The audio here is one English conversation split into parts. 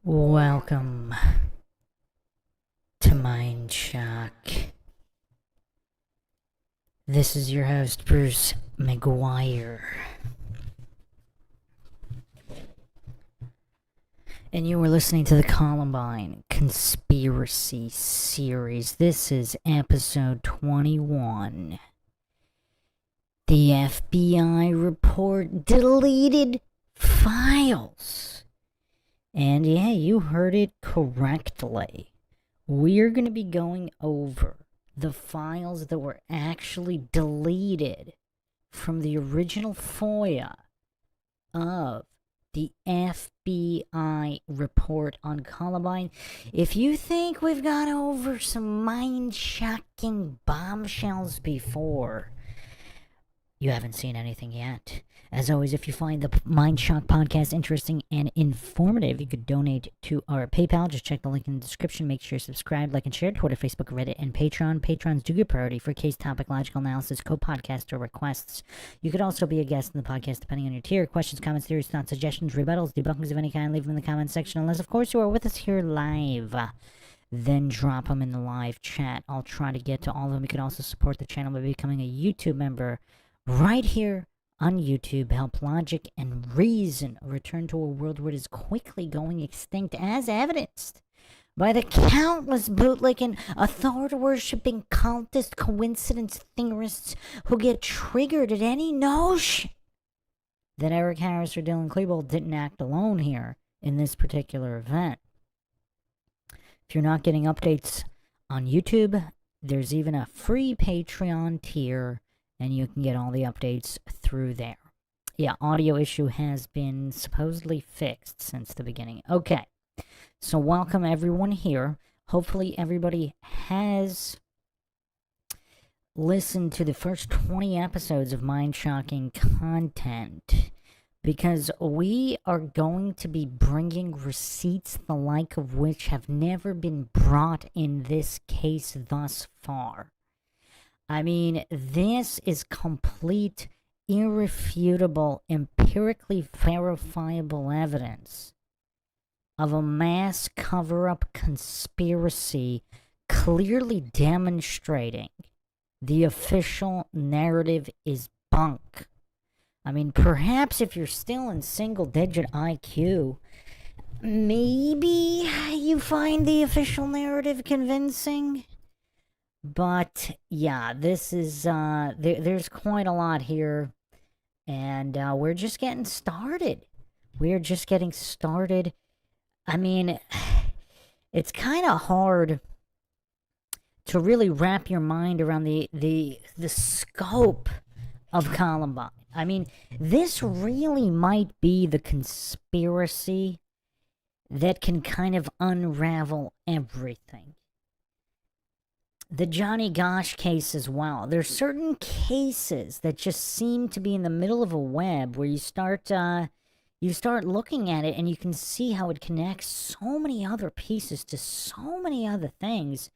Welcome to Mindshock. This is your host, Bruce McGuire. And you are listening to the Columbine Conspiracy Series. This is episode 21. The FBI report deleted files. And yeah, you heard it correctly. We're going to be going over the files that were actually deleted from the original FOIA of the FBI report on Columbine. If you think we've gone over some mind-shocking bombshells before, you haven't seen anything yet. As always, if you find the Mindshock podcast interesting and informative, you could donate to our PayPal. Just check the link in the description. Make sure you're subscribed, like, and share. Twitter, Facebook, Reddit, and Patreon. Patrons do get priority for case, topic, logical analysis, co-podcaster requests. You could also be a guest in the podcast depending on your tier. Questions, comments, theories, thoughts, suggestions, rebuttals, debunkings of any kind, leave them in the comments section. Unless, of course, you are with us here live. Then drop them in the live chat. I'll try to get to all of them. You can also support the channel by becoming a YouTube member right here on YouTube. Help logic and reason return to a world where it is quickly going extinct, as evidenced by the countless bootlicking, authority-worshipping, cultist coincidence theorists who get triggered at any notion that Eric Harris or Dylan Klebold didn't act alone here in this particular event. If you're not getting updates on YouTube, there's even a free Patreon tier, and you can get all the updates through there. Yeah, audio issue has been supposedly fixed since the beginning. Okay, so welcome everyone here. Hopefully everybody has listened to the first 20 episodes of mind-shocking content, because we are going to be bringing receipts the like of which have never been brought in this case thus far. I mean, this is complete, irrefutable, empirically verifiable evidence of a mass cover-up conspiracy clearly demonstrating the official narrative is bunk. I mean, perhaps if you're still in single-digit IQ, maybe you find the official narrative convincing. But yeah, this is there's quite a lot here, and we're just getting started. We're just getting started. I mean, it's kind of hard to really wrap your mind around the scope of Columbine. I mean, this really might be the conspiracy that can kind of unravel everything. The Johnny Gosh case as well. There's certain cases that just seem to be in the middle of a web where you start looking at it and you can see how it connects so many other pieces to so many other things.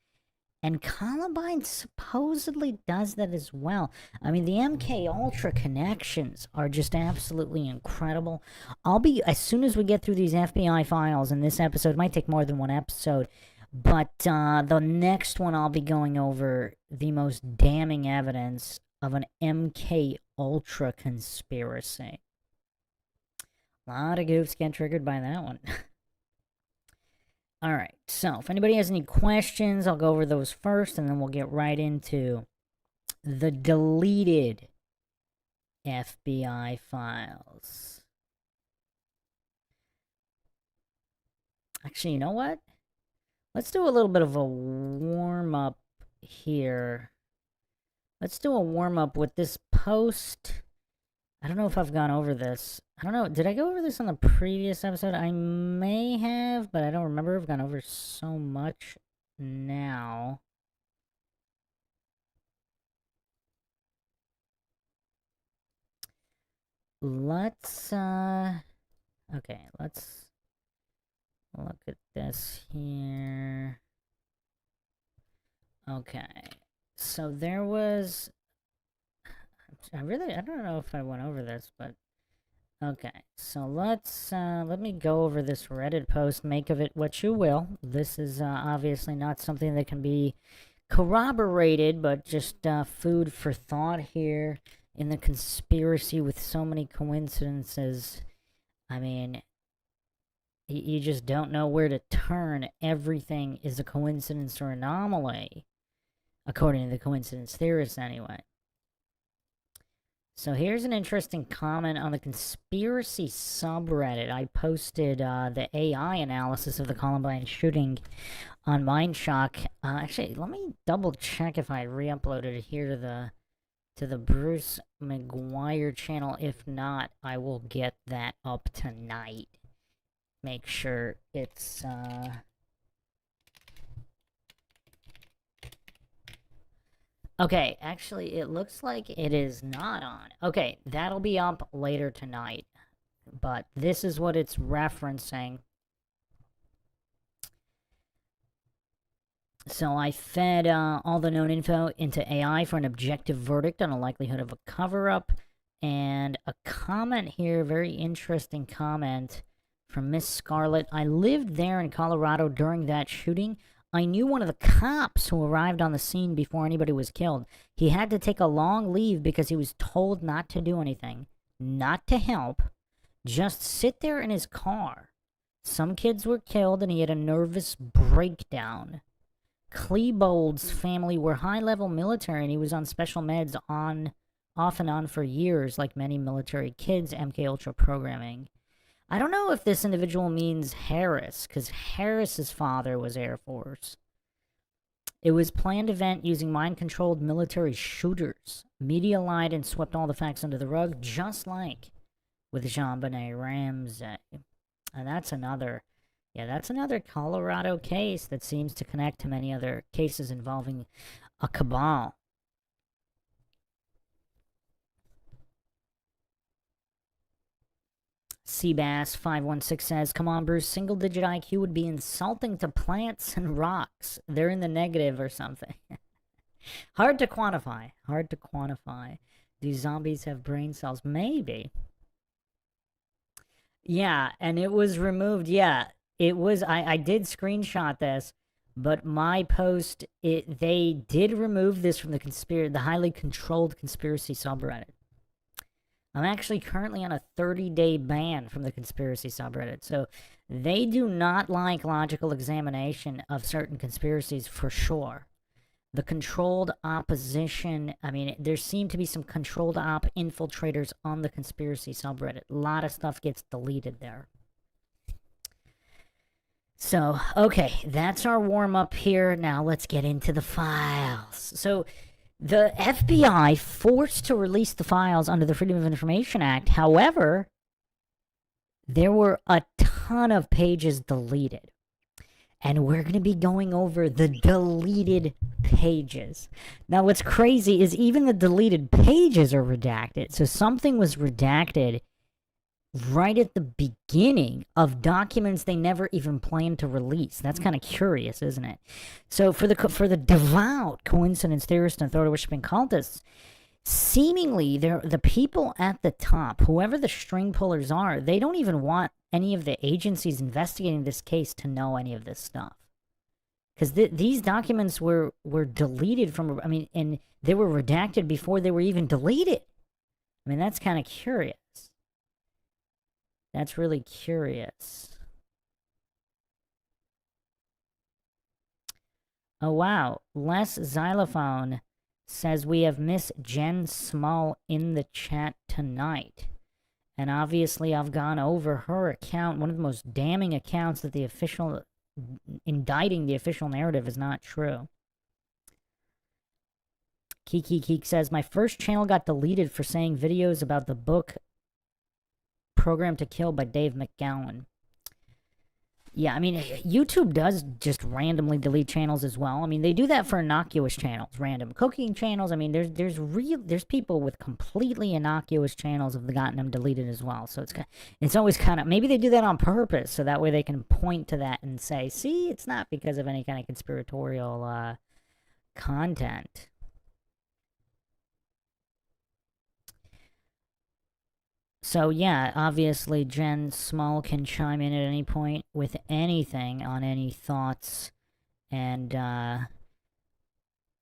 And Columbine supposedly does that as well. I mean, the MK Ultra connections are just absolutely incredible. As soon as we get through these FBI files, and this episode might take more than one episode, but the next one I'll be going over the most damning evidence of an MK Ultra conspiracy. A lot of goofs get triggered by that one. Alright, so if anybody has any questions, I'll go over those first, and then we'll get right into the deleted FBI files. Actually, you know what? Let's do a little bit of a warm-up here. Let's do a warm-up with this post. I don't know if I've gone over this. I don't know. Did I go over this on the previous episode? I may have, but I don't remember. I've gone over so much now. Let's, okay, let's look at this here. Okay, so there was, I don't know if I went over this, but Okay, so let me go over this Reddit post, make of it what you will. This is obviously not something that can be corroborated, but just food for thought here in the conspiracy with so many coincidences. I mean, you just don't know where to turn. Everything is a coincidence or anomaly, according to the coincidence theorists anyway. So here's an interesting comment on the conspiracy subreddit. I posted the AI analysis of the Columbine shooting on Mindshock. Actually, let me double check if I re-uploaded it here to the Bruce McGuire channel. If not, I will get that up tonight. Make sure it's okay, actually, it looks like it is not on. Okay, that'll be up later tonight. But this is what it's referencing. So I fed all the known info into AI for an objective verdict on the likelihood of a cover-up. And a comment here, very interesting comment from Miss Scarlett. I lived there in Colorado during that shooting. I knew one of the cops who arrived on the scene before anybody was killed. He had to take a long leave because he was told not to do anything, not to help, just sit there in his car. Some kids were killed and he had a nervous breakdown. Klebold's family were high-level military and he was on special meds off and on for years, like many military kids, MKUltra programming. I don't know if this individual means Harris, because Harris's father was Air Force. It was a planned event using mind-controlled military shooters. Media lied and swept all the facts under the rug, just like with JonBenet Ramsey. And that's another Colorado case that seems to connect to many other cases involving a cabal. Seabass516 says, come on, Bruce, single-digit IQ would be insulting to plants and rocks. They're in the negative or something. Hard to quantify. Hard to quantify. Do zombies have brain cells? Maybe. Yeah, and it was removed. Yeah, it was. I did screenshot this, but my post, they did remove this from the highly controlled conspiracy subreddit. I'm actually currently on a 30-day ban from the conspiracy subreddit, so they do not like logical examination of certain conspiracies for sure. The controlled opposition, I mean, there seem to be some controlled op infiltrators on the conspiracy subreddit. A lot of stuff gets deleted there. So, okay, that's our warm-up here. Now let's get into the files. So, the FBI forced to release the files under the Freedom of Information Act. However, there were a ton of pages deleted. And we're going to be going over the deleted pages. Now, what's crazy is even the deleted pages are redacted. So something was redacted right at the beginning of documents they never even planned to release. That's kind of curious, isn't it? So for the devout coincidence theorists and authority-worshipping cultists, seemingly the people at the top, whoever the string pullers are, they don't even want any of the agencies investigating this case to know any of this stuff. Because these documents were deleted from, I mean, and they were redacted before they were even deleted. I mean, that's kind of curious. That's really curious. Oh, wow. Les Xylophone says we have Miss Jen Small in the chat tonight. And obviously I've gone over her account, one of the most damning accounts that the official, indicting the official narrative is not true. Kiki Keek says, my first channel got deleted for saying videos about the book Program to Kill by Dave McGowan. Yeah, I mean, YouTube does just randomly delete channels as well. I mean, they do that for innocuous channels, random cooking channels. I mean, there's people with completely innocuous channels have gotten them deleted as well. So it's always kind of, maybe they do that on purpose so that way they can point to that and say, see, it's not because of any kind of conspiratorial content. So yeah, obviously Jen Small can chime in at any point with anything on any thoughts, and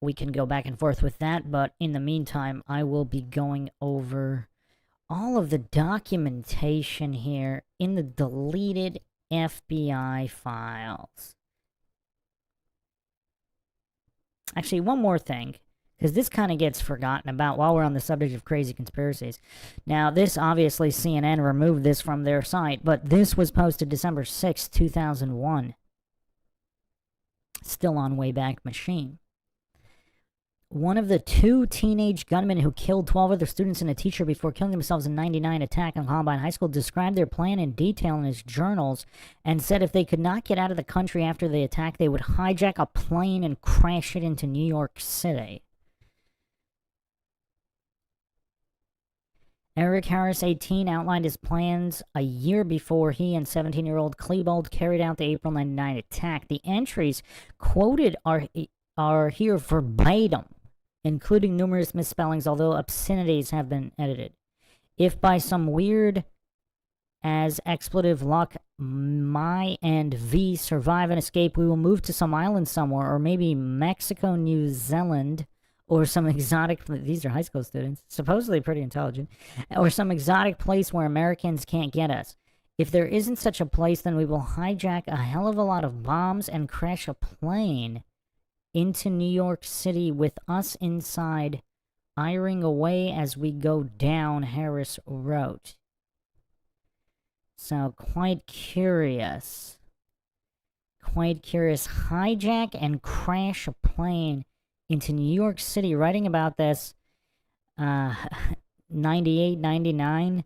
we can go back and forth with that, but in the meantime, I will be going over all of the documentation here in the deleted FBI files. Actually, one more thing, because this kind of gets forgotten about while we're on the subject of crazy conspiracies. Now, this obviously CNN removed this from their site, but this was posted December 6, 2001. Still on Wayback Machine. One of the two teenage gunmen who killed 12 other students and a teacher before killing themselves in '99 attack on Columbine High School described their plan in detail in his journals and said if they could not get out of the country after the attack, they would hijack a plane and crash it into New York City. Eric Harris, 18, outlined his plans a year before he and 17-year-old Klebold carried out the April '99 attack. The entries quoted are here verbatim, including numerous misspellings, although obscenities have been edited. If by some weird as expletive luck my and V survive and escape, we will move to some island somewhere, or maybe Mexico, New Zealand, or some exotic, these are high school students, supposedly pretty intelligent, or some exotic place where Americans can't get us. If there isn't such a place, then we will hijack a hell of a lot of bombs and crash a plane into New York City with us inside, ironing away as we go down, Harris wrote. So, quite curious. Quite curious. Hijack and crash a plane into New York City, writing about this 98, 99.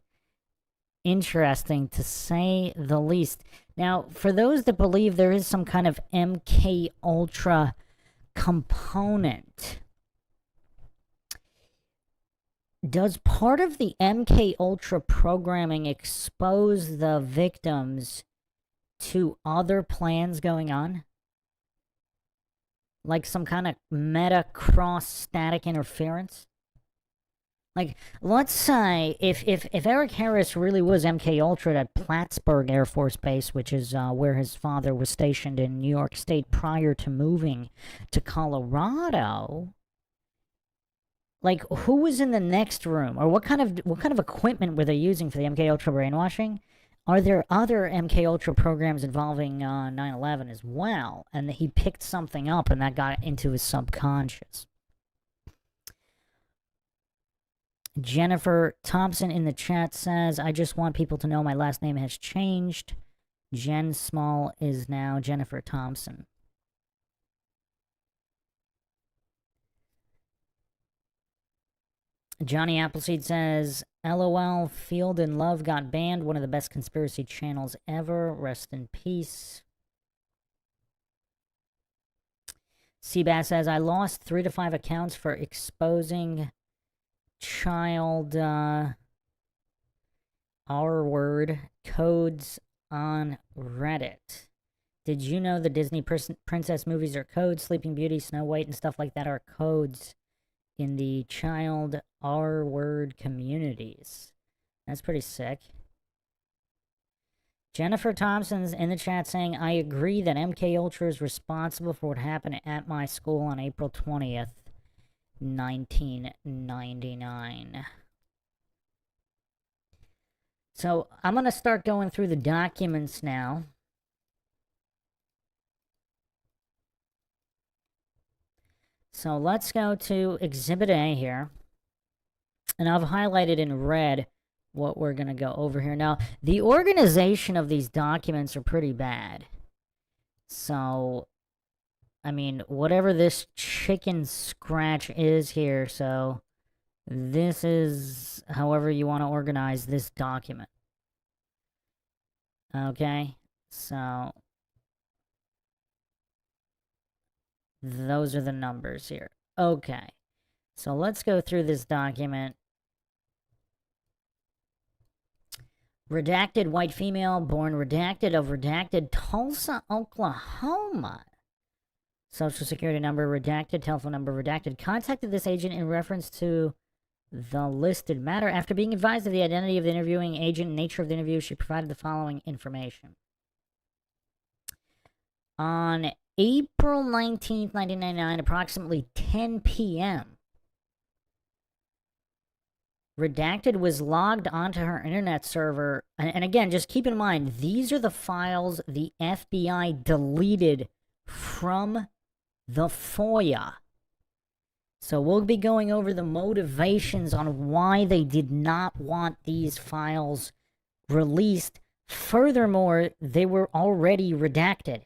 Interesting, to say the least. Now, for those that believe there is some kind of MK Ultra component, does part of the MK Ultra programming expose the victims to other plans going on? Like some kind of meta cross static interference? Like, let's say if Eric Harris really was MK Ultra at Plattsburgh Air Force Base, which is where his father was stationed in New York State prior to moving to Colorado, like, who was in the next room, or what kind of equipment were they using for the MK Ultra brainwashing? Are there other MK Ultra programs involving 9/11 as well, and he picked something up and that got into his subconscious? Jennifer Thompson in the chat says, I just want people to know my last name has changed. Jen Small is now Jennifer Thompson. Johnny Appleseed says, LOL, Field and Love got banned. One of the best conspiracy channels ever. Rest in peace. Seabass says, I lost 3 to 5 accounts for exposing child R-word codes on Reddit. Did you know the Disney princess movies are codes? Sleeping Beauty, Snow White, and stuff like that are codes in the child R-word communities. That's pretty sick. Jennifer Thompson's in the chat saying, I agree that MK Ultra is responsible for what happened at my school on April 20th. 1999. So I'm going to start going through the documents now. So let's go to Exhibit A here. And I've highlighted in red what we're going to go over here. Now, the organization of these documents are pretty bad. So, I mean, whatever this chicken scratch is here, so this is however you want to organize this document. Okay, so those are the numbers here. Okay, so let's go through this document. Redacted white female, born redacted of redacted Tulsa, Oklahoma. Social security number redacted, telephone number redacted. Contacted this agent in reference to the listed matter. After being advised of the identity of the interviewing agent and nature of the interview, she provided the following information. On April 19th, 1999, approximately 10 p.m., Redacted was logged onto her internet server. And again, just keep in mind, these are the files the FBI deleted from the FOIA. So we'll be going over the motivations on why they did not want these files released. Furthermore, they were already redacted.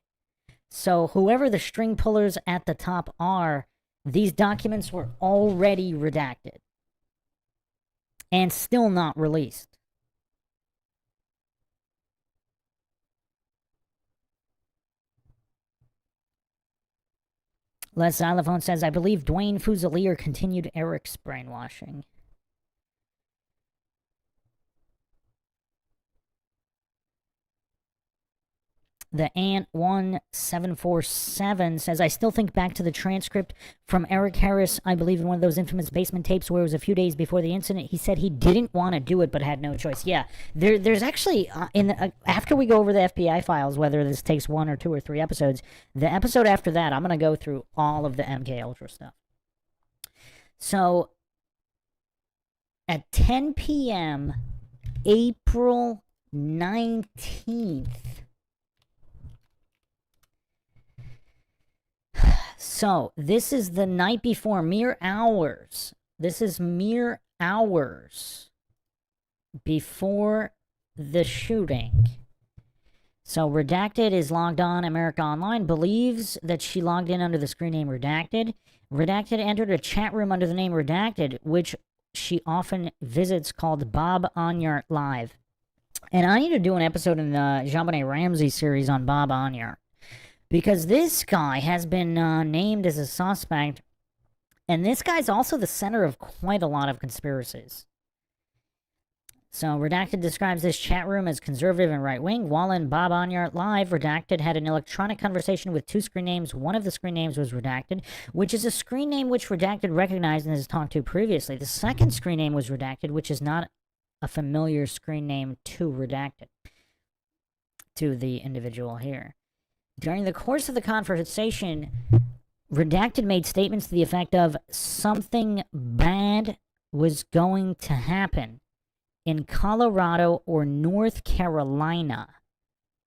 So whoever the string pullers at the top are, these documents were already redacted and still not released. Les Xylophone says, I believe Dwayne Fusilier continued Eric's brainwashing. The Ant1747 says, I still think back to the transcript from Eric Harris, I believe in one of those infamous basement tapes where it was a few days before the incident. He said he didn't want to do it but had no choice. Yeah, there's actually, after we go over the FBI files, whether this takes 1 or 2 or 3 episodes, the episode after that, I'm going to go through all of the MK Ultra stuff. So, at 10 p.m., April 19th, so, this is the night before, mere hours. This is mere hours before the shooting. So, Redacted is logged on America Online, believes that she logged in under the screen name Redacted. Redacted entered a chat room under the name Redacted, which she often visits, called Bob Onyart Live. And I need to do an episode in the Jean-Bonnet Ramsey series on Bob Onyart, because this guy has been named as a suspect, and this guy's also the center of quite a lot of conspiracies. So, Redacted describes this chat room as conservative and right-wing. While in Bob Onyart Live, Redacted had an electronic conversation with 2 screen names. One of the screen names was Redacted, which is a screen name which Redacted recognized and has talked to previously. The second screen name was Redacted, which is not a familiar screen name to Redacted, to the individual here. During the course of the conversation, Redacted made statements to the effect of something bad was going to happen in Colorado or North Carolina,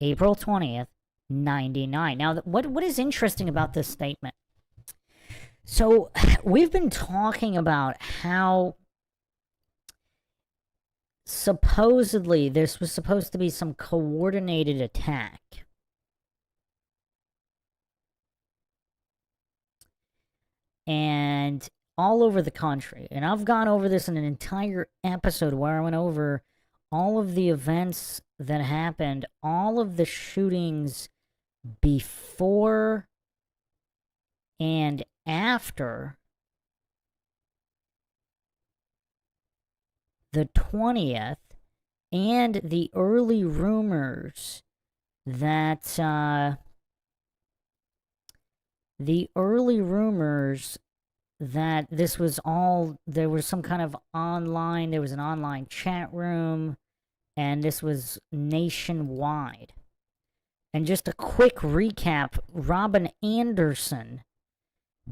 April 20th, 99. Now, what is interesting about this statement? So, we've been talking about how supposedly this was supposed to be some coordinated attack. And all over the country. And I've gone over this in an entire episode where I went over all of the events that happened, all of the shootings before and after the 20th, and the early rumors that this was all, there was some kind of online, there was an online chat room, and this was nationwide. And just a quick recap, Robin Anderson,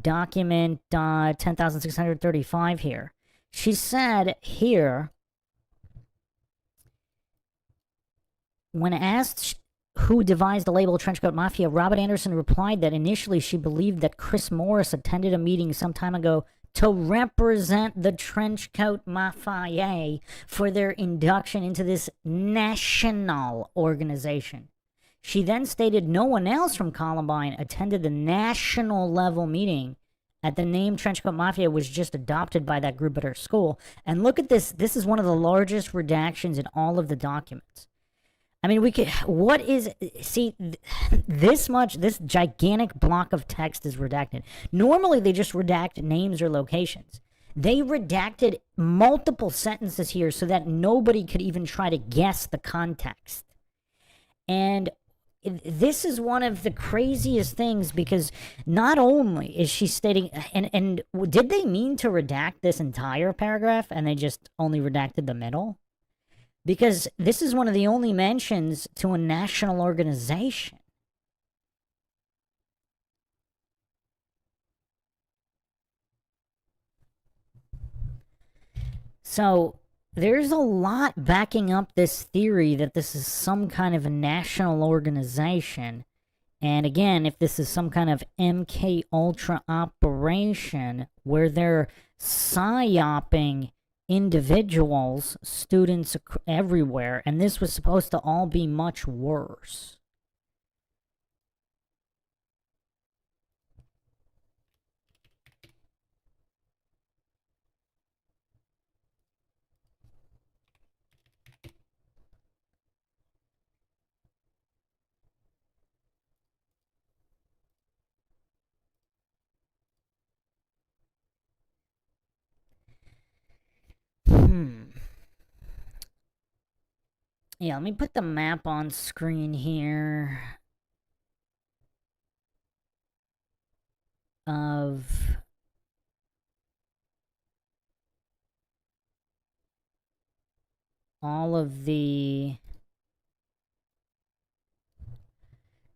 document 10,635 here. She said here, when asked who devised the label Trenchcoat Mafia, Robert Anderson replied that initially she believed that Chris Morris attended a meeting some time ago to represent the Trenchcoat Mafia for their induction into this national organization. She then stated no one else from Columbine attended the national level meeting, at the name Trenchcoat Mafia was just adopted by that group at her school. And look at this. This is one of the largest redactions in all of the documents. I mean, we could, what is, see, this gigantic block of text is redacted. Normally, they just redact names or locations. They redacted multiple sentences here so that nobody could even try to guess the context. And this is one of the craziest things, because not only is she stating, and did they mean to redact this entire paragraph and they just only redacted the middle? Because this is one of the only mentions to a national organization. So there's a lot backing up this theory that this is some kind of a national organization. And again, if this is some kind of MK Ultra operation where they're psyoping individuals, students everywhere, and this was supposed to all be much worse. Yeah, let me put the map on screen here of all of the...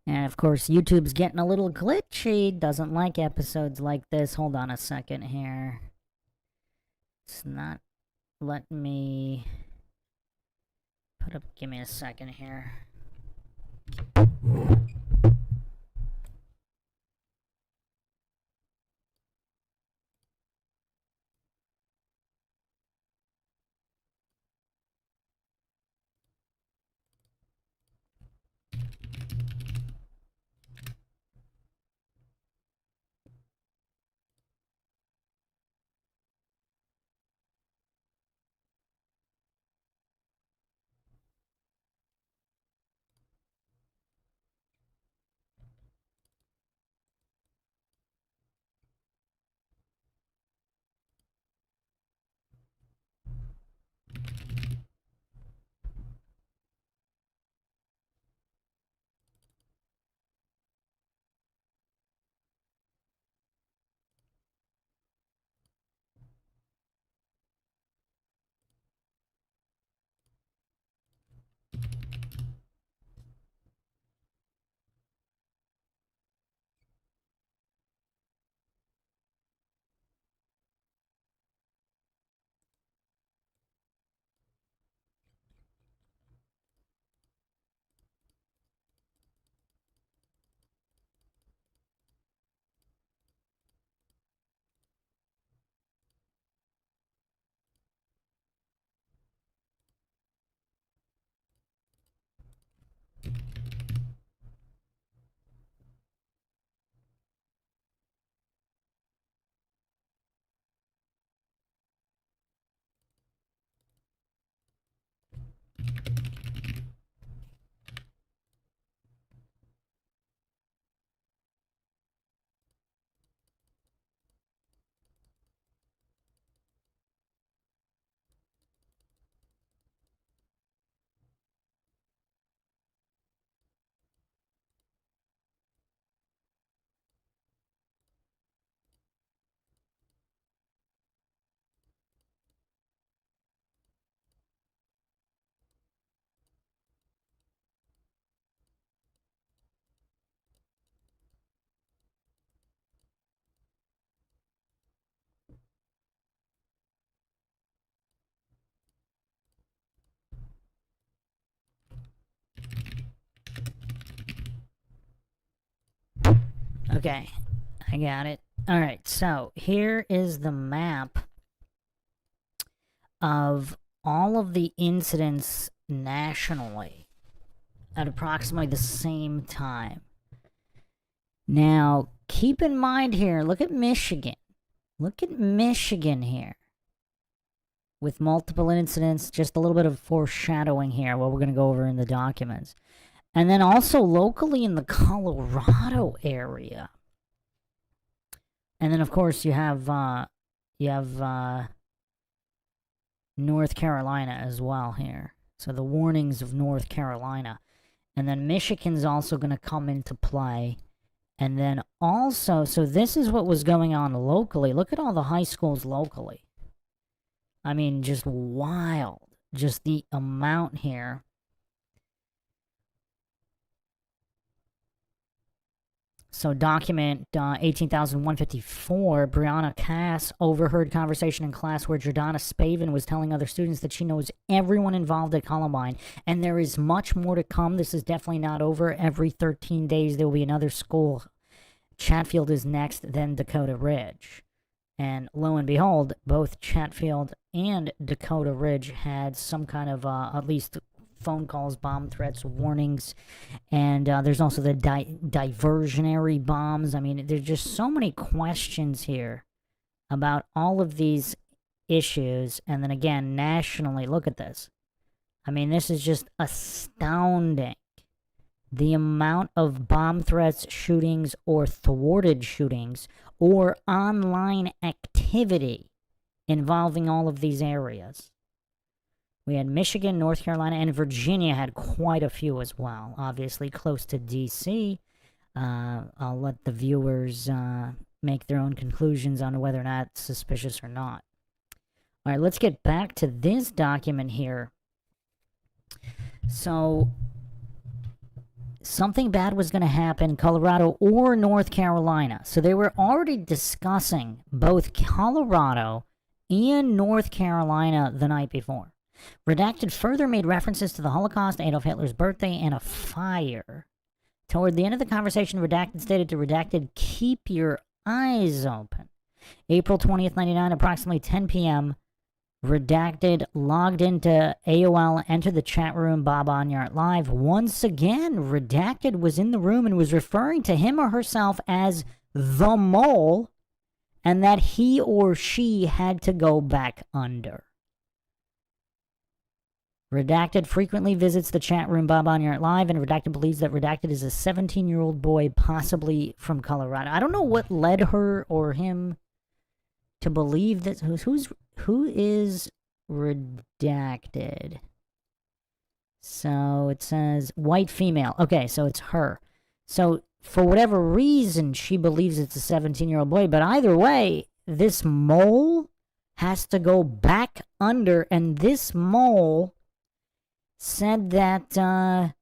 And of course, YouTube's getting a little glitchy. Doesn't like episodes like this. Hold on a second here. It's not letting me put up... Give me a second here. Okay, I got it. Alright, so here is the map of all of the incidents nationally at approximately the same time. Now, keep in mind here, look at Michigan. Look at Michigan here. With multiple incidents, just a little bit of foreshadowing here, what we're going to go over in the documents. And then also locally in the Colorado area. And then, of course, you have North Carolina as well here. So the warnings of North Carolina. And then Michigan's also going to come into play. And then also, so this is what was going on locally. Look at all the high schools locally. I mean, just wild. Just the amount here. So document 18,154, Brianna Cass overheard conversation in class where Jordana Spavin was telling other students that she knows everyone involved at Columbine. And there is much more to come. This is definitely not over. Every 13 days there will be another school. Chatfield is next, then Dakota Ridge. And lo and behold, both Chatfield and Dakota Ridge had some kind of at least phone calls, bomb threats, warnings, and there's also the diversionary bombs. I mean, there's just so many questions here about all of these issues. And then again, nationally, look at this. I mean, this is just astounding. The amount of bomb threats, shootings, or thwarted shootings, or online activity involving all of these areas. We had Michigan, North Carolina, and Virginia had quite a few as well. Obviously, close to D.C. I'll let the viewers make their own conclusions on whether or not it's suspicious or not. All right, let's get back to this document here. So, something bad was going to happen, Colorado or North Carolina. So they were already discussing both Colorado and North Carolina the night before. Redacted further made references to the Holocaust, Adolf Hitler's birthday, and a fire. Toward the end of the conversation, Redacted stated to Redacted, keep your eyes open. April 20th, 99, approximately 10 p.m., Redacted logged into AOL, entered the chat room, Bob Onyart Live. Once again, Redacted was in the room and was referring to him or herself as the mole, and that he or she had to go back under. Redacted frequently visits the chat room Bob Onyart Live, and Redacted believes that Redacted is a 17-year-old boy, possibly from Colorado. I don't know what led her or him to believe that. Who is Redacted? So it says white female. Okay, so it's her. So for whatever reason, she believes it's a 17-year-old boy. But either way, this mole has to go back under, and this mole said that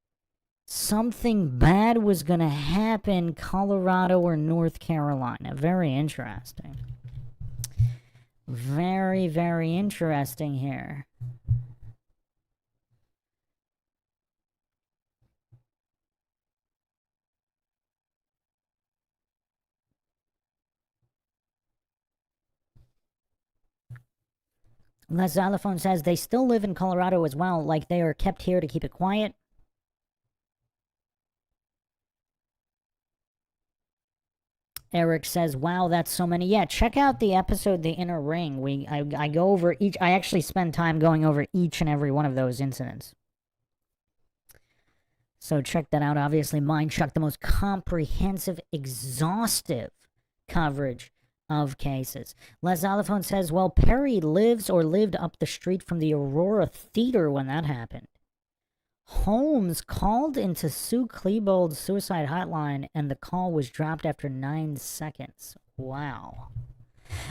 something bad was going to happen, Colorado or North Carolina. Very interesting. Very, very interesting here. Les Xylophone says they still live in Colorado as well, like they are kept here to keep it quiet. Eric says, wow, that's so many. Yeah, check out the episode, The Inner Ring. I go over each. I actually spend time going over each and every one of those incidents. So check that out. Obviously, Mindshock, the most comprehensive, exhaustive coverage of cases. Les Xylophone says, well, Perry lives or lived up the street from the Aurora Theater when that happened. Holmes called into Sue Klebold's suicide hotline, and the call was dropped after 9 seconds. Wow.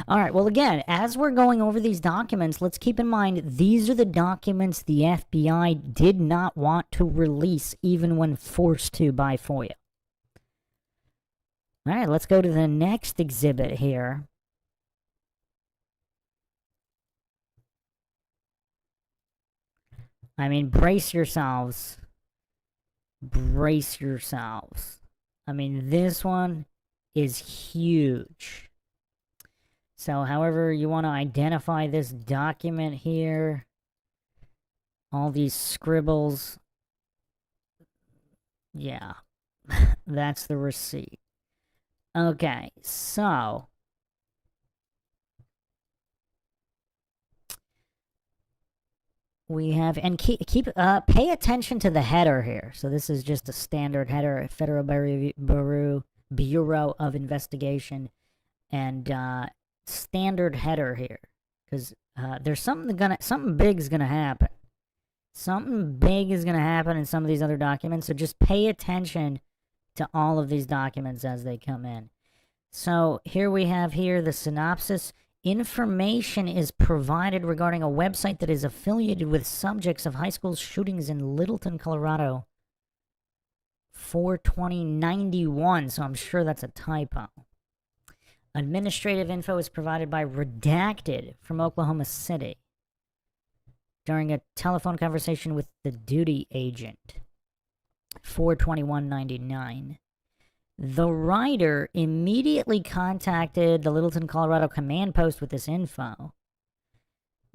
All right, well, again, as we're going over these documents, let's keep in mind these are the documents the FBI did not want to release, even when forced to by FOIA. All right, let's go to the next exhibit here. I mean, brace yourselves. Brace yourselves. I mean, this one is huge. So, however you want to identify this document here, all these scribbles, yeah, that's the receipt. Okay, so we have, and pay attention to the header here. So this is just a standard header, Federal Bureau of Investigation, and standard header here, because there's something big's gonna happen. Something big is going to happen in some of these other documents, so just pay attention to all of these documents as they come in. So here we have the synopsis. Information is provided regarding a website that is affiliated with subjects of high school shootings in Littleton, Colorado. 4/20/91, so I'm sure that's a typo. Administrative info is provided by Redacted from Oklahoma City during a telephone conversation with the duty agent. 4/21/99. The writer immediately contacted the Littleton, Colorado command post with this info.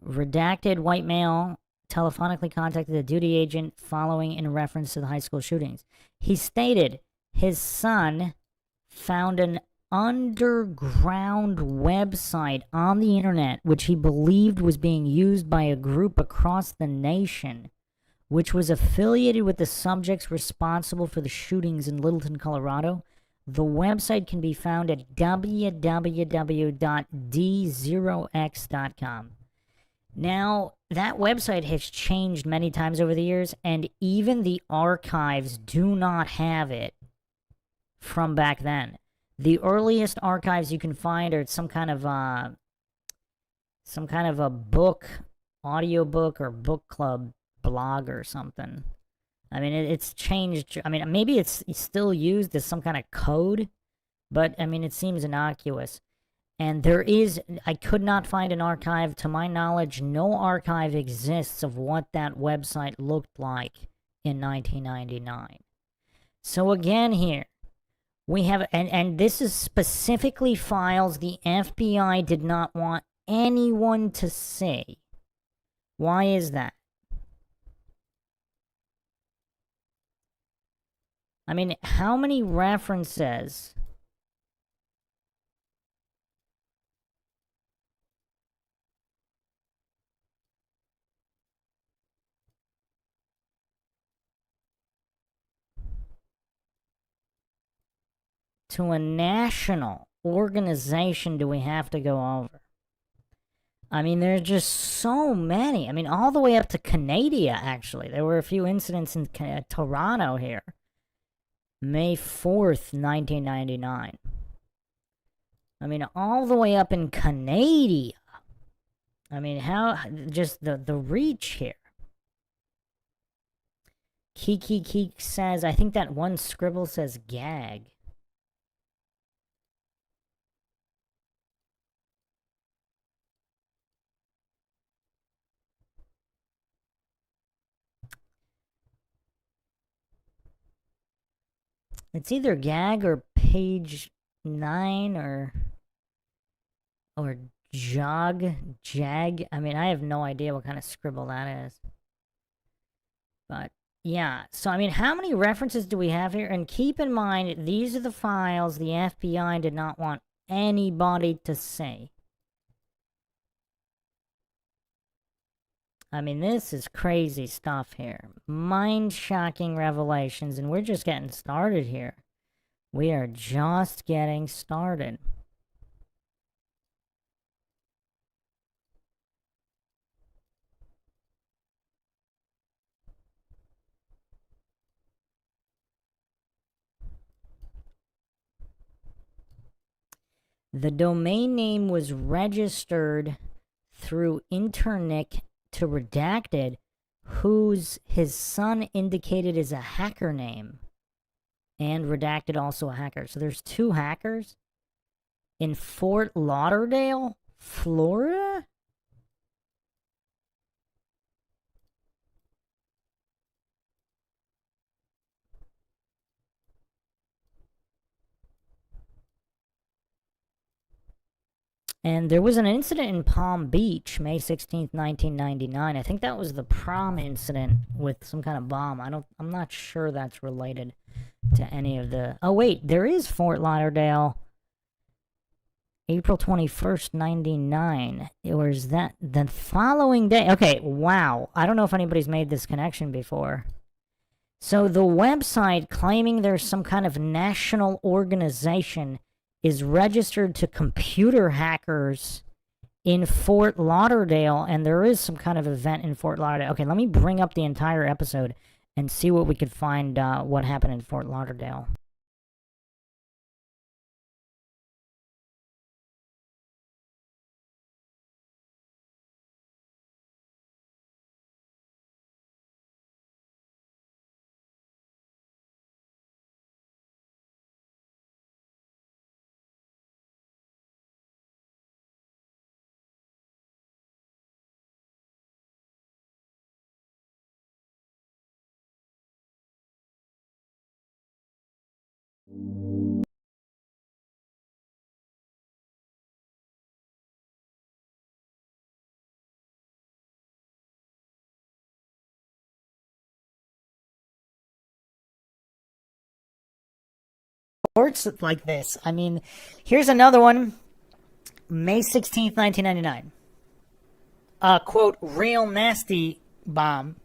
Redacted white male telephonically contacted the duty agent following in reference to the high school shootings. He stated his son found an underground website on the internet which he believed was being used by a group across the nation, which was affiliated with the subjects responsible for the shootings in Littleton, Colorado. The website can be found at www.d0x.com. Now, that website has changed many times over the years, and even the archives do not have it from back then. The earliest archives you can find are some kind of a book, audiobook, or book club blog or something. I mean, it's changed. I mean, maybe it's still used as some kind of code, but I mean, it seems innocuous. And I could not find an archive. To my knowledge, no archive exists of what that website looked like in 1999. So again here, we have, and this is specifically files the FBI did not want anyone to see. Why is that? I mean, how many references to a national organization do we have to go over? I mean, there's just so many. I mean, all the way up to Canada, actually. There were a few incidents in Toronto here. May 4th, 1999. I mean, all the way up in Canada. I mean, how, just the reach here. Kiki says, I think that one scribble says gag. It's either gag or page 9 or jag. I mean, I have no idea what kind of scribble that is. But yeah, so I mean, how many references do we have here? And keep in mind, these are the files the FBI did not want anybody to see. I mean, this is crazy stuff here. Mind-shocking revelations, and we're just getting started here. We are just getting started. The domain name was registered through Internic to Redacted, his son indicated as a hacker name, and Redacted also a hacker. So there's two hackers in Fort Lauderdale, Florida? And there was an incident in Palm Beach, May 16th, 1999. I think that was the prom incident with some kind of bomb. I'm not sure that's related to any of the... Oh, wait, there is Fort Lauderdale, April 21st, 99. Or is that the following day? Okay, wow. I don't know if anybody's made this connection before. So the website claiming there's some kind of national organization is registered to computer hackers in Fort Lauderdale, and there is some kind of event in Fort Lauderdale. Okay, let me bring up the entire episode and see what we could find, what happened in Fort Lauderdale. Reports like this. I mean, here's another one. May 16th, 1999. Quote, real nasty bomb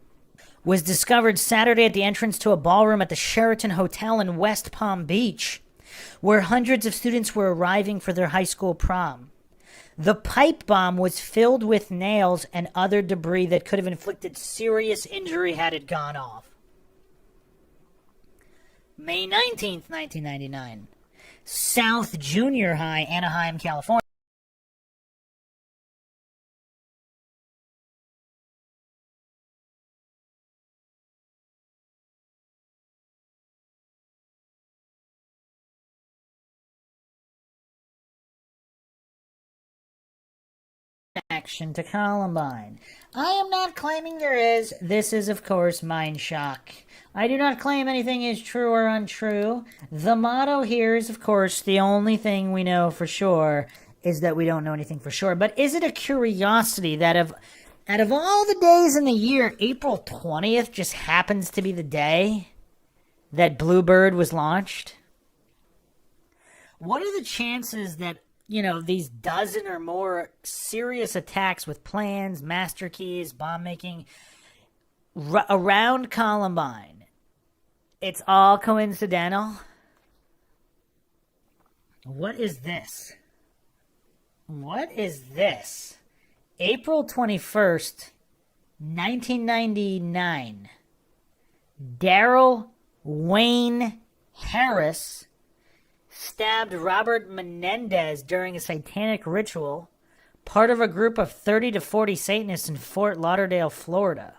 was discovered Saturday at the entrance to a ballroom at the Sheraton Hotel in West Palm Beach, where hundreds of students were arriving for their high school prom. The pipe bomb was filled with nails and other debris that could have inflicted serious injury had it gone off. May 19th, 1999. South Junior High, Anaheim, California. Action to Columbine. I am not claiming there is. This is, of course, Mindshock. I do not claim anything is true or untrue. The motto here is, of course, the only thing we know for sure is that we don't know anything for sure. But is it a curiosity that out of all the days in the year, April 20th just happens to be the day that Bluebird was launched? What are the chances that these dozen or more serious attacks with plans, master keys, bomb making around Columbine, it's all coincidental? What is this? What is this? April 21st, 1999. Daryl Wayne Harris stabbed Robert Menendez during a satanic ritual, part of a group of 30 to 40 Satanists in Fort Lauderdale, Florida.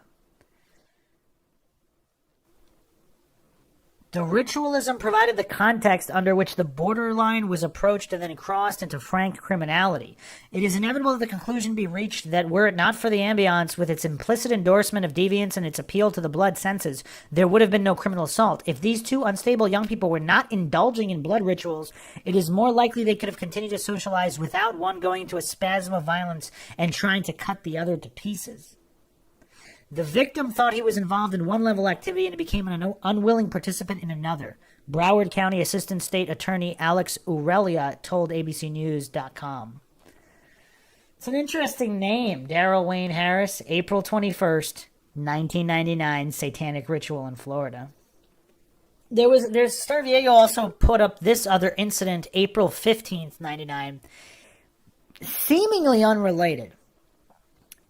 The ritualism provided the context under which the borderline was approached and then crossed into frank criminality. It is inevitable that the conclusion be reached that were it not for the ambiance with its implicit endorsement of deviance and its appeal to the blood senses, there would have been no criminal assault. If these two unstable young people were not indulging in blood rituals, it is more likely they could have continued to socialize without one going into a spasm of violence and trying to cut the other to pieces. The victim thought he was involved in one level activity and became an unwilling participant in another. Broward County Assistant State Attorney Alex Aurelia told ABCNews.com. It's an interesting name. Daryl Wayne Harris, April 21st, 1999, satanic ritual in Florida. There's Star Diego also put up this other incident, April 15th, 99, seemingly unrelated.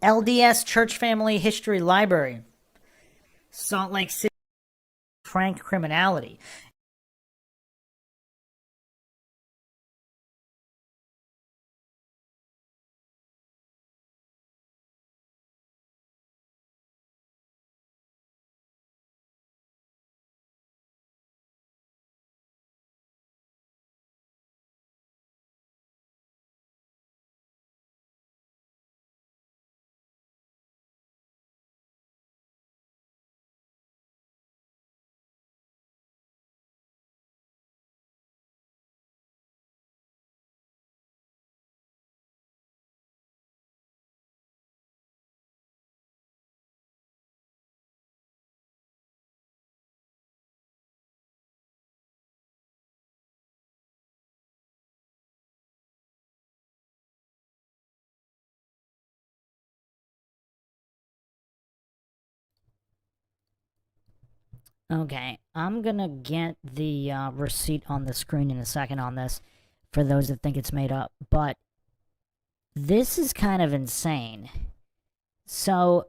LDS Church Family History Library, Salt Lake City, frank criminality. Okay, I'm gonna get the receipt on the screen in a second on this for those that think it's made up. But this is kind of insane. So,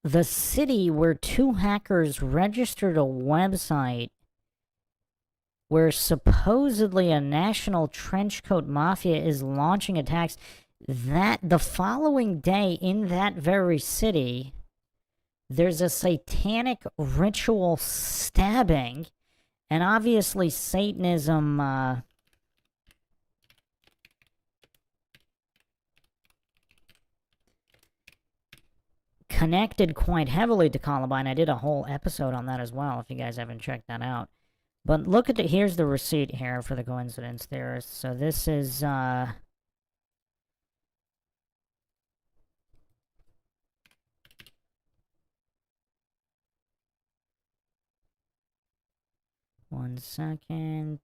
the city where two hackers registered a website where supposedly a national trenchcoat mafia is launching attacks, that the following day in that very city, there's a satanic ritual stabbing, and obviously Satanism, connected quite heavily to Columbine. I did a whole episode on that as well, if you guys haven't checked that out. But look at here's the receipt here for the coincidence theorists. So this is, one second.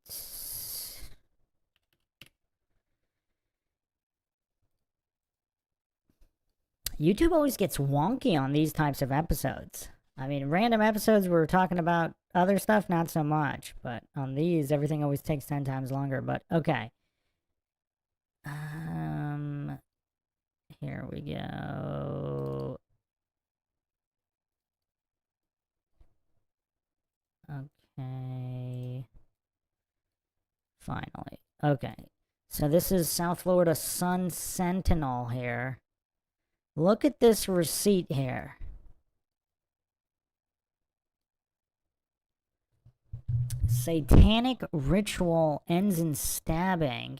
YouTube always gets wonky on these types of episodes. I mean, random episodes where we're talking about other stuff, not so much. But on these, everything always takes 10 times longer. But, okay. Here we go. Okay. Finally. Okay. So this is South Florida Sun Sentinel here. Look at this receipt here. Satanic ritual ends in stabbing.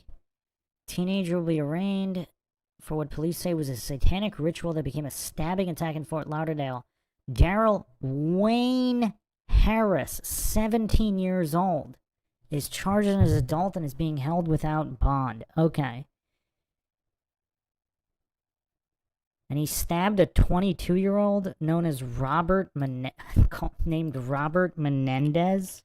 Teenager will be arraigned for what police say was a satanic ritual that became a stabbing attack in Fort Lauderdale. Daryl Wayne Harris, 17 years old, is charged as an adult and is being held without bond. Okay. And he stabbed a 22-year-old known as named Robert Menendez.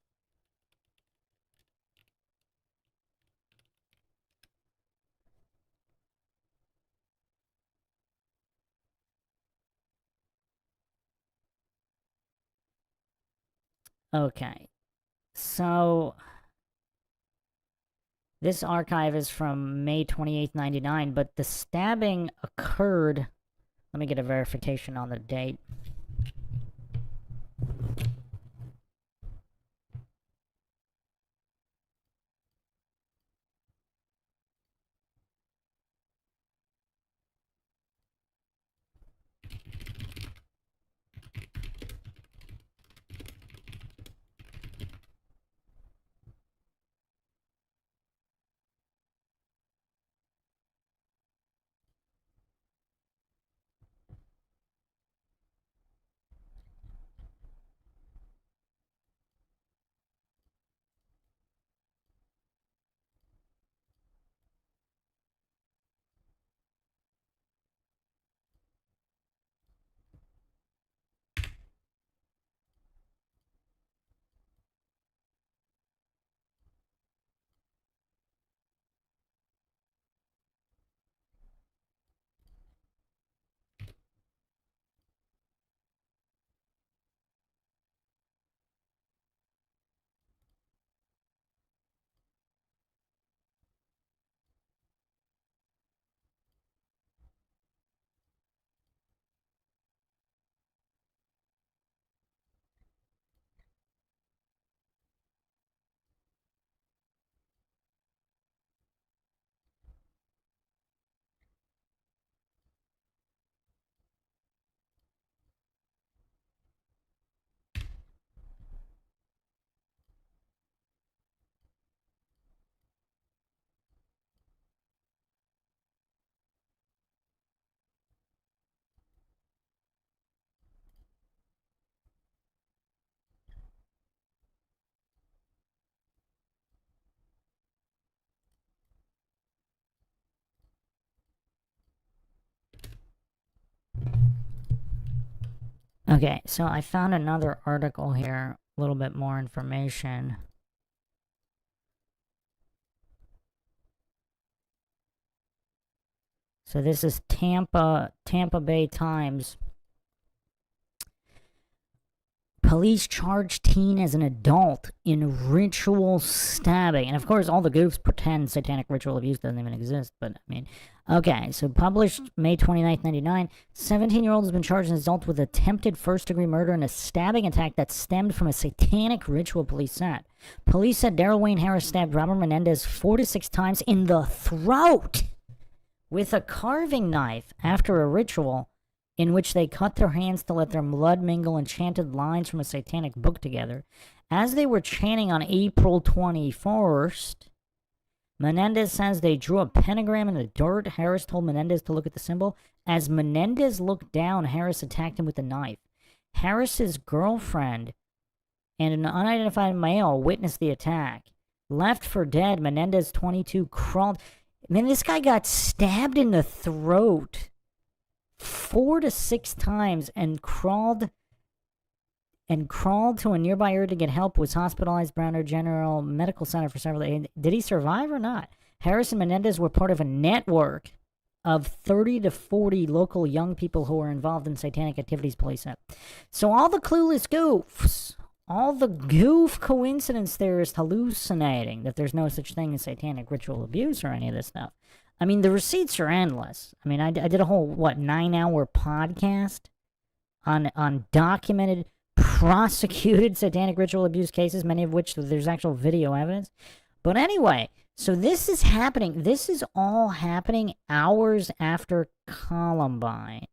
Okay. So this archive is from May 28th, 99, but the stabbing occurred. Let me get a verification on the date. Okay, so I found another article here, a little bit more information. So this is Tampa Bay Times. Police charge teen as an adult in ritual stabbing. And of course, all the goofs pretend satanic ritual abuse doesn't even exist. But I mean, okay, so published May 29th, 99. 17-year-old has been charged as an adult with attempted first-degree murder and a stabbing attack that stemmed from a satanic ritual, police said. Police said Daryl Wayne Harris stabbed Robert Menendez 4 to 6 times in the throat with a carving knife after a ritual in which they cut their hands to let their blood mingle and chanted lines from a satanic book together. As they were chanting on April 21st, Menendez says they drew a pentagram in the dirt. Harris told Menendez to look at the symbol. As Menendez looked down, Harris attacked him with a knife. Harris's girlfriend and an unidentified male witnessed the attack. Left for dead, Menendez, 22, crawled. Man, this guy got stabbed in the throat 4 to 6 times and crawled to a nearby area to get help, was hospitalized Browner General Medical Center for several days. Did he survive or not? Harris and Menendez were part of a network of 30 to 40 local young people who were involved in satanic activities, police said. So all the clueless goofs, all the goof coincidence theorists hallucinating that there's no such thing as satanic ritual abuse or any of this stuff. I mean, the receipts are endless. I mean, I did a whole, 9-hour podcast on documented, prosecuted satanic ritual abuse cases, many of which there's actual video evidence. But anyway, so this is happening. This is all happening hours after Columbine.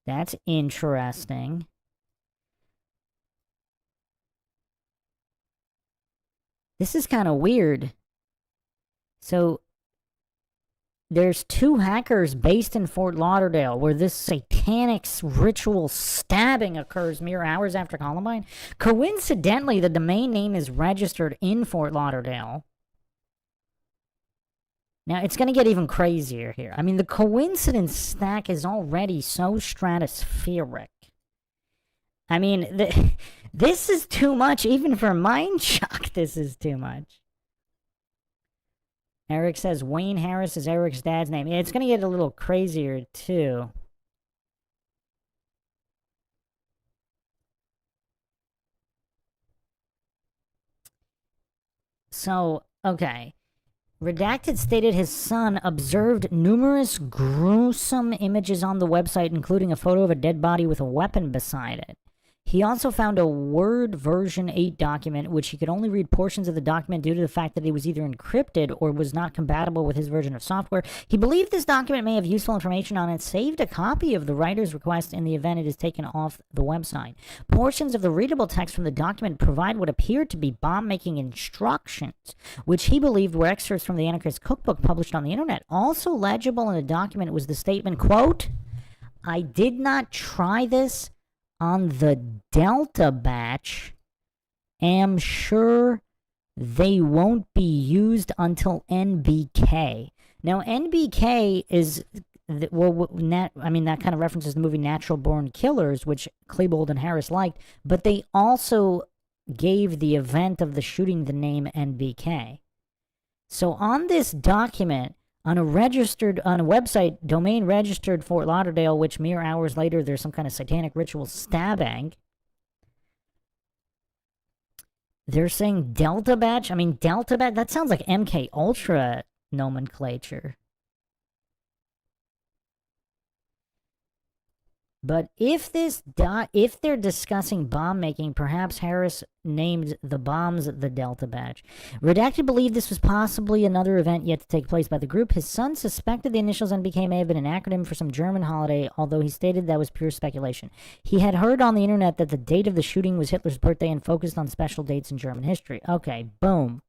That's interesting. This is kind of weird. So, there's 2 hackers based in Fort Lauderdale where this satanic ritual stabbing occurs mere hours after Columbine. Coincidentally, the domain name is registered in Fort Lauderdale. Now, it's going to get even crazier here. I mean, the coincidence stack is already so stratospheric. I mean, this is too much. Even for Mindshock, this is too much. Eric says Wayne Harris is Eric's dad's name. Yeah, it's going to get a little crazier, too. So, okay. Redacted stated his son observed numerous gruesome images on the website, including a photo of a dead body with a weapon beside it. He also found a Word version 8 document, which he could only read portions of the document due to the fact that it was either encrypted or was not compatible with his version of software. He believed this document may have useful information on it, saved a copy of the writer's request in the event it is taken off the website. Portions of the readable text from the document provide what appeared to be bomb-making instructions, which he believed were excerpts from the Anarchist cookbook published on the internet. Also legible in the document was the statement, quote, "I did not try this on the Delta batch, am sure they won't be used until NBK." Now, NBK is, that kind of references the movie Natural Born Killers, which Klebold and Harris liked, but they also gave the event of the shooting the name NBK. So on this document, on a website, domain registered Fort Lauderdale, which mere hours later there's some kind of satanic ritual stabbing. They're saying Delta batch. I mean, Delta batch, that sounds like MK Ultra nomenclature. But if they're discussing bomb making, perhaps Harris named the bombs the Delta batch. Redacted believed this was possibly another event yet to take place by the group. His son suspected the initials NBK may have been an acronym for some German holiday, although he stated that was pure speculation. He had heard on the internet that the date of the shooting was Hitler's birthday and focused on special dates in German history. Okay, boom.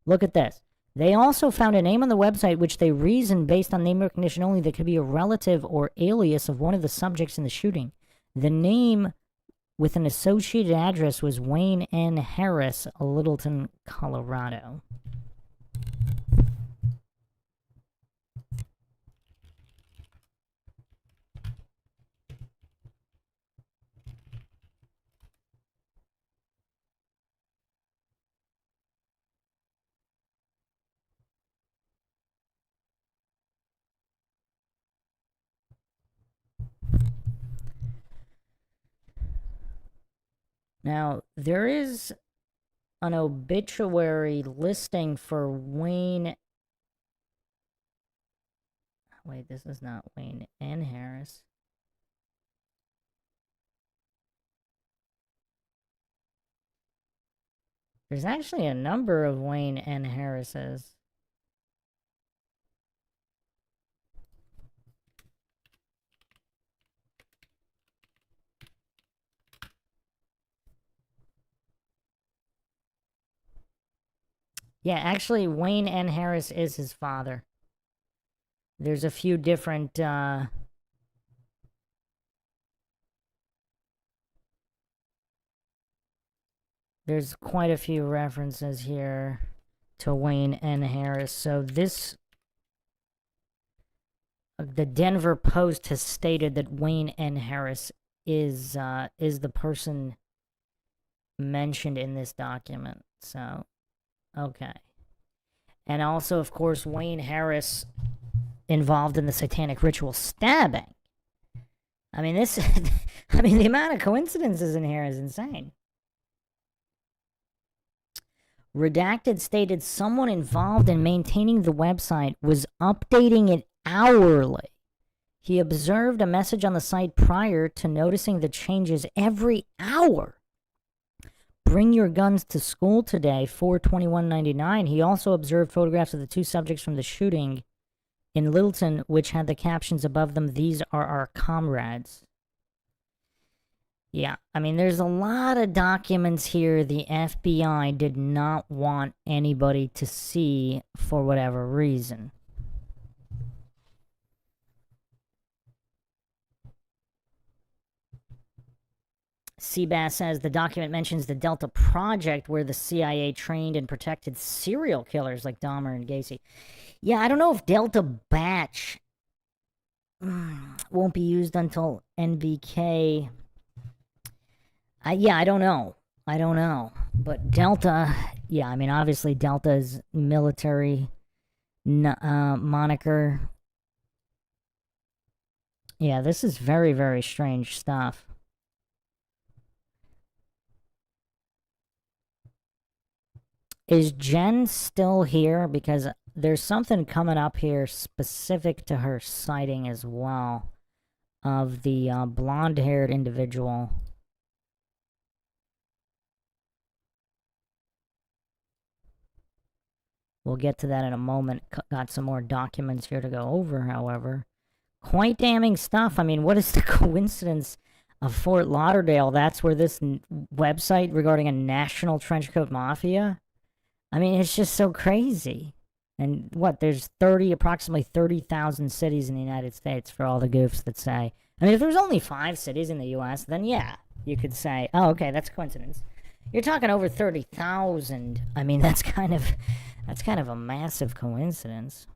Look at this. They also found a name on the website which they reasoned based on name recognition only that could be a relative or alias of one of the subjects in the shooting. The name with an associated address was Wayne N. Harris, Littleton, Colorado. Now, there is an obituary listing for Wayne. Wait, this is not Wayne N. Harris. There's actually a number of Wayne N. Harrises. Yeah, actually, Wayne N. Harris is his father. There's a few different, there's quite a few references here to Wayne N. Harris. So this, the Denver Post has stated that Wayne N. Harris is the person mentioned in this document. So, okay. And also, of course, Wayne Harris involved in the satanic ritual stabbing. I mean, this, I mean, the amount of coincidences in here is insane. Redacted stated someone involved in maintaining the website was updating it hourly. He observed a message on the site prior to noticing the changes every hour. Bring your guns to school today, 4/21/99. He also observed photographs of the two subjects from the shooting in Littleton, which had the captions above them, "These are our comrades." Yeah, I mean, there's a lot of documents here the FBI did not want anybody to see for whatever reason. Seabass says the document mentions the Delta Project, where the CIA trained and protected serial killers like Dahmer and Gacy. Yeah, I don't know if Delta Batch won't be used until NBK. Yeah, I don't know. I don't know. But Delta, yeah, I mean, obviously Delta's military moniker. Yeah, this is very, very strange stuff. Is Jen still here? Because there's something coming up here specific to her sighting as well, of the blonde-haired individual. We'll get to that in a moment. Got some more documents here to go over, however. Quite damning stuff. I mean, what is the coincidence of Fort Lauderdale? That's where this website regarding a national trenchcoat mafia? I mean, it's just so crazy. And what, there's approximately 30,000 cities in the United States, for all the goofs that say. I mean, if there's only 5 cities in the U.S., then yeah, you could say, oh, okay, that's a coincidence. You're talking over 30,000. I mean, that's kind of a massive coincidence.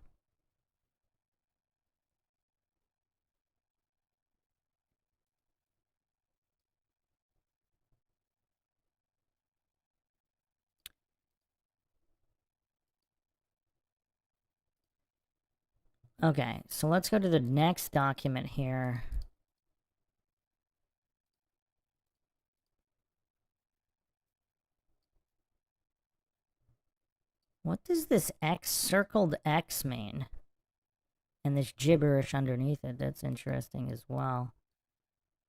Okay, so let's go to the next document here. What does this circled X mean? And this gibberish underneath it, that's interesting as well.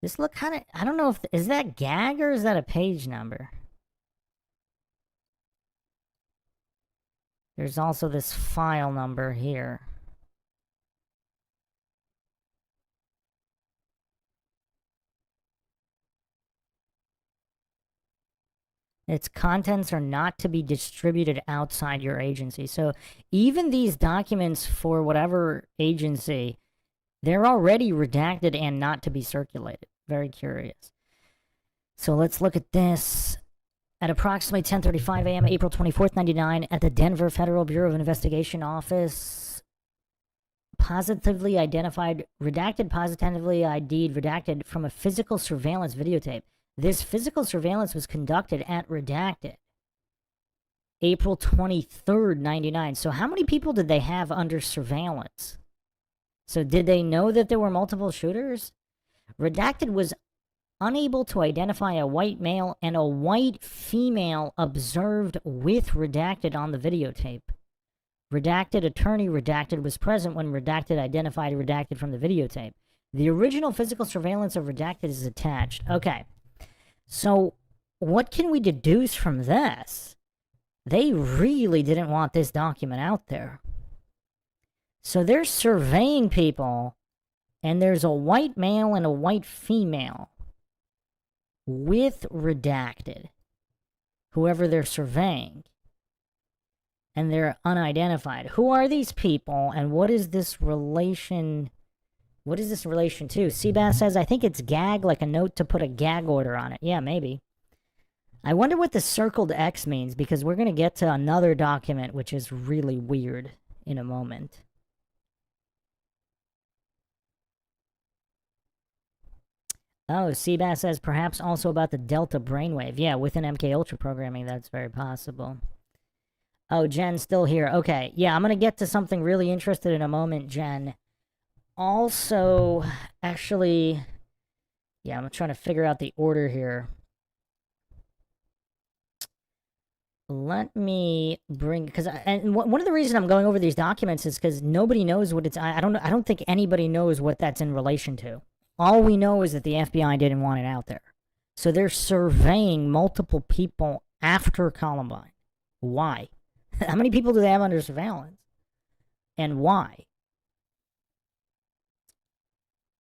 This look kind of, I don't know if, is that gag or is that a page number? There's also this file number here. Its contents are not to be distributed outside your agency. So even these documents for whatever agency, they're already redacted and not to be circulated. Very curious. So let's look at this. At approximately 10:35 a.m., April 24th, 99, at the Denver Federal Bureau of Investigation office, positively identified, redacted, positively ID'd, redacted from a physical surveillance videotape. This physical surveillance was conducted at redacted April 23rd, 99. So how many people did they have under surveillance? So did they know that there were multiple shooters? Redacted was unable to identify a white male and a white female observed with redacted on the videotape. Redacted attorney redacted was present when redacted identified redacted from the videotape. The original physical surveillance of redacted is attached. Okay. So what can we deduce from this? They really didn't want this document out there. So they're surveying people, and there's a white male and a white female with redacted, whoever they're surveying, and they're unidentified. Who are these people, and what is this relation? What is this relation to? Seabass says, I think it's gag, like a note to put a gag order on it. Yeah, maybe. I wonder what the circled X means, because we're going to get to another document, which is really weird in a moment. Oh, Seabass says, perhaps also about the Delta brainwave. Yeah, within MK Ultra programming, that's very possible. Oh, Jen's still here. Okay, yeah, I'm going to get to something really interesting in a moment, Jen. Also, actually, yeah, I'm trying to figure out the order here. Let me bring, because and one of the reasons I'm going over these documents is because nobody knows what it's. I don't think anybody knows what that's in relation to. All we know is that the FBI didn't want it out there, so they're surveying multiple people after Columbine. Why? How many people do they have under surveillance, and why?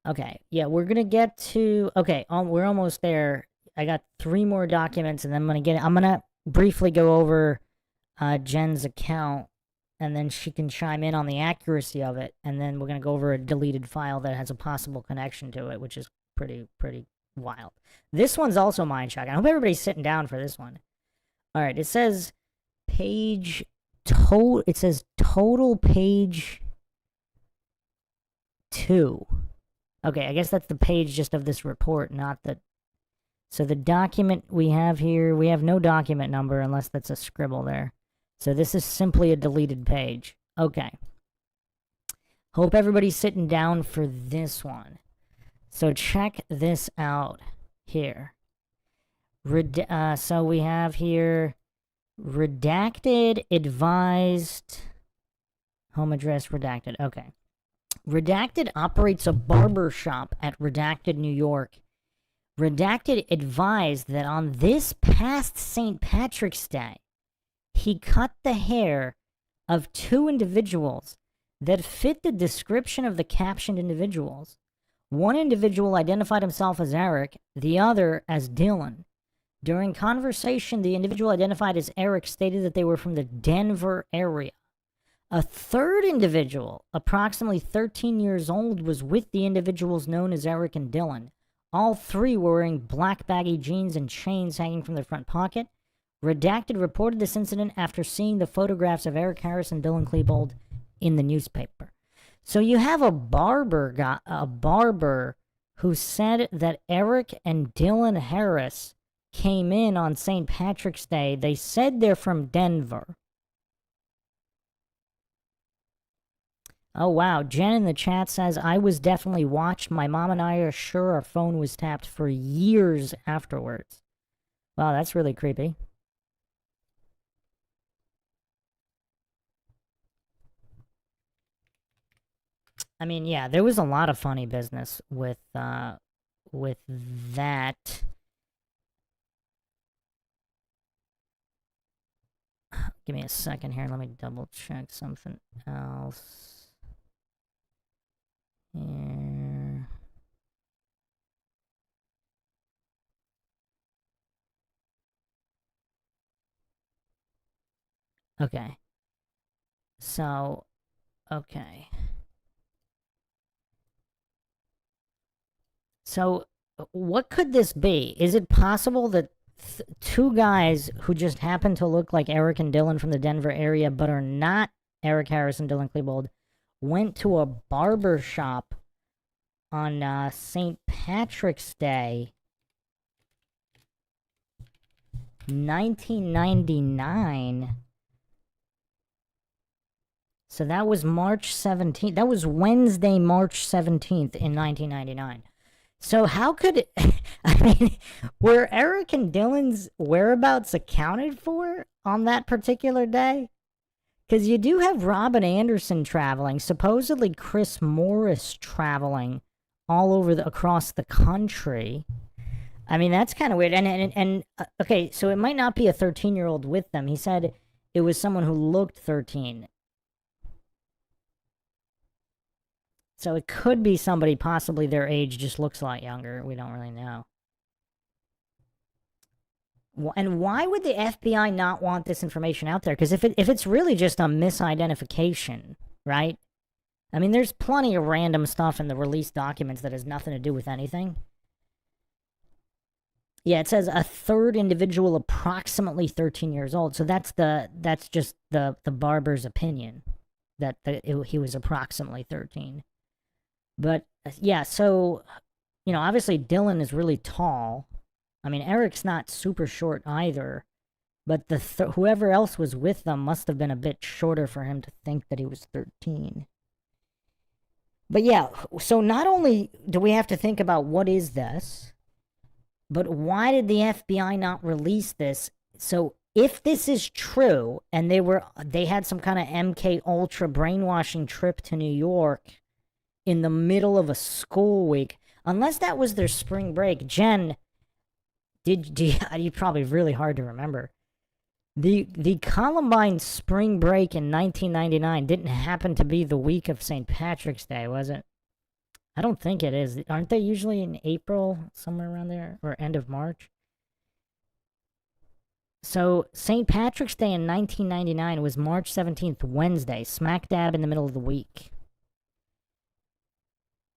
Okay, yeah, we're gonna get to. Okay, we're almost there. I got 3 more documents, and then I'm gonna briefly go over Jen's account, and then she can chime in on the accuracy of it, and then we're going to go over a deleted file that has a possible connection to it, which is pretty wild. This one's also Mindshock. I hope everybody's sitting down for this one. All right, it says it says total page 2. Okay, I guess that's the page just of this report, not the... So the document we have here, we have no document number unless that's a scribble there. So this is simply a deleted page. Okay. Hope everybody's sitting down for this one. So check this out here. So we have here redacted, advised, home address redacted. Okay. Redacted operates a barber shop at Redacted, New York. Redacted advised that on this past St. Patrick's Day, he cut the hair of 2 individuals that fit the description of the captioned individuals. One individual identified himself as Eric, the other as Dylan. During conversation, the individual identified as Eric stated that they were from the Denver area. A third individual, approximately 13 years old, was with the individuals known as Eric and Dylan. All 3 were wearing black baggy jeans and chains hanging from their front pocket. Redacted reported this incident after seeing the photographs of Eric Harris and Dylan Klebold in the newspaper. So you have a barber who said that Eric and Dylan Harris came in on St. Patrick's Day. They said they're from Denver. Oh, wow. Jen in the chat says, I was definitely watched. My mom and I are sure our phone was tapped for years afterwards. Wow, that's really creepy. I mean, yeah, there was a lot of funny business with that. Give me a second here. Let me double check something else. Here. Okay. So, okay. So, what could this be? Is it possible that 2 guys who just happen to look like Eric and Dylan from the Denver area, but are not Eric Harris and Dylan Klebold, went to a barber shop on St. Patrick's Day, 1999? So that was March 17th. That was Wednesday, March 17th in 1999. So how could I mean, were Eric and Dylan's whereabouts accounted for on that particular day? Because you do have Robin Anderson traveling, supposedly Chris Morris traveling all over across the country. I mean, that's kind of weird. And okay, so it might not be a 13-year-old with them. He said it was someone who looked 13. So it could be somebody, possibly their age just looks a lot younger. We don't really know. And why would the FBI not want this information out there? Because if it's really just a misidentification, right? I mean, there's plenty of random stuff in the released documents that has nothing to do with anything. Yeah, it says a third individual approximately 13 years old. So that's just the barber's opinion that he was approximately 13. But yeah, so obviously Dylan is really tall. I mean, Eric's not super short either, but whoever else was with them must have been a bit shorter for him to think that he was 13. But yeah, so not only do we have to think about what is this, but why did the FBI not release this? So if this is true, and they had some kind of MK Ultra brainwashing trip to New York in the middle of a school week, unless that was their spring break, Jen, you probably really hard to remember. The Columbine spring break in 1999 didn't happen to be the week of St. Patrick's Day, was it? I don't think it is. Aren't they usually in April, somewhere around there, or end of March? So St. Patrick's Day in 1999 was March 17th, Wednesday, smack dab in the middle of the week.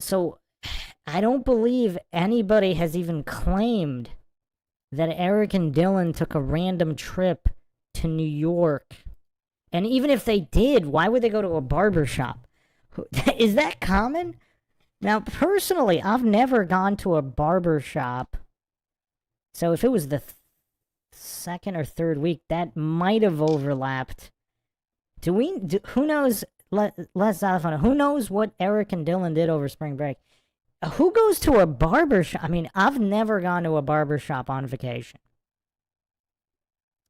So I don't believe anybody has even claimed that Eric and Dylan took a random trip to New York. And even if they did, why would they go to a barber shop? Is that common? Now, personally, I've never gone to a barber shop. So if it was the second or third week, that might have overlapped. Who knows? Let's out of who knows what Eric and Dylan did over spring break? Who goes to a barber shop? I mean, I've never gone to a barber shop on vacation.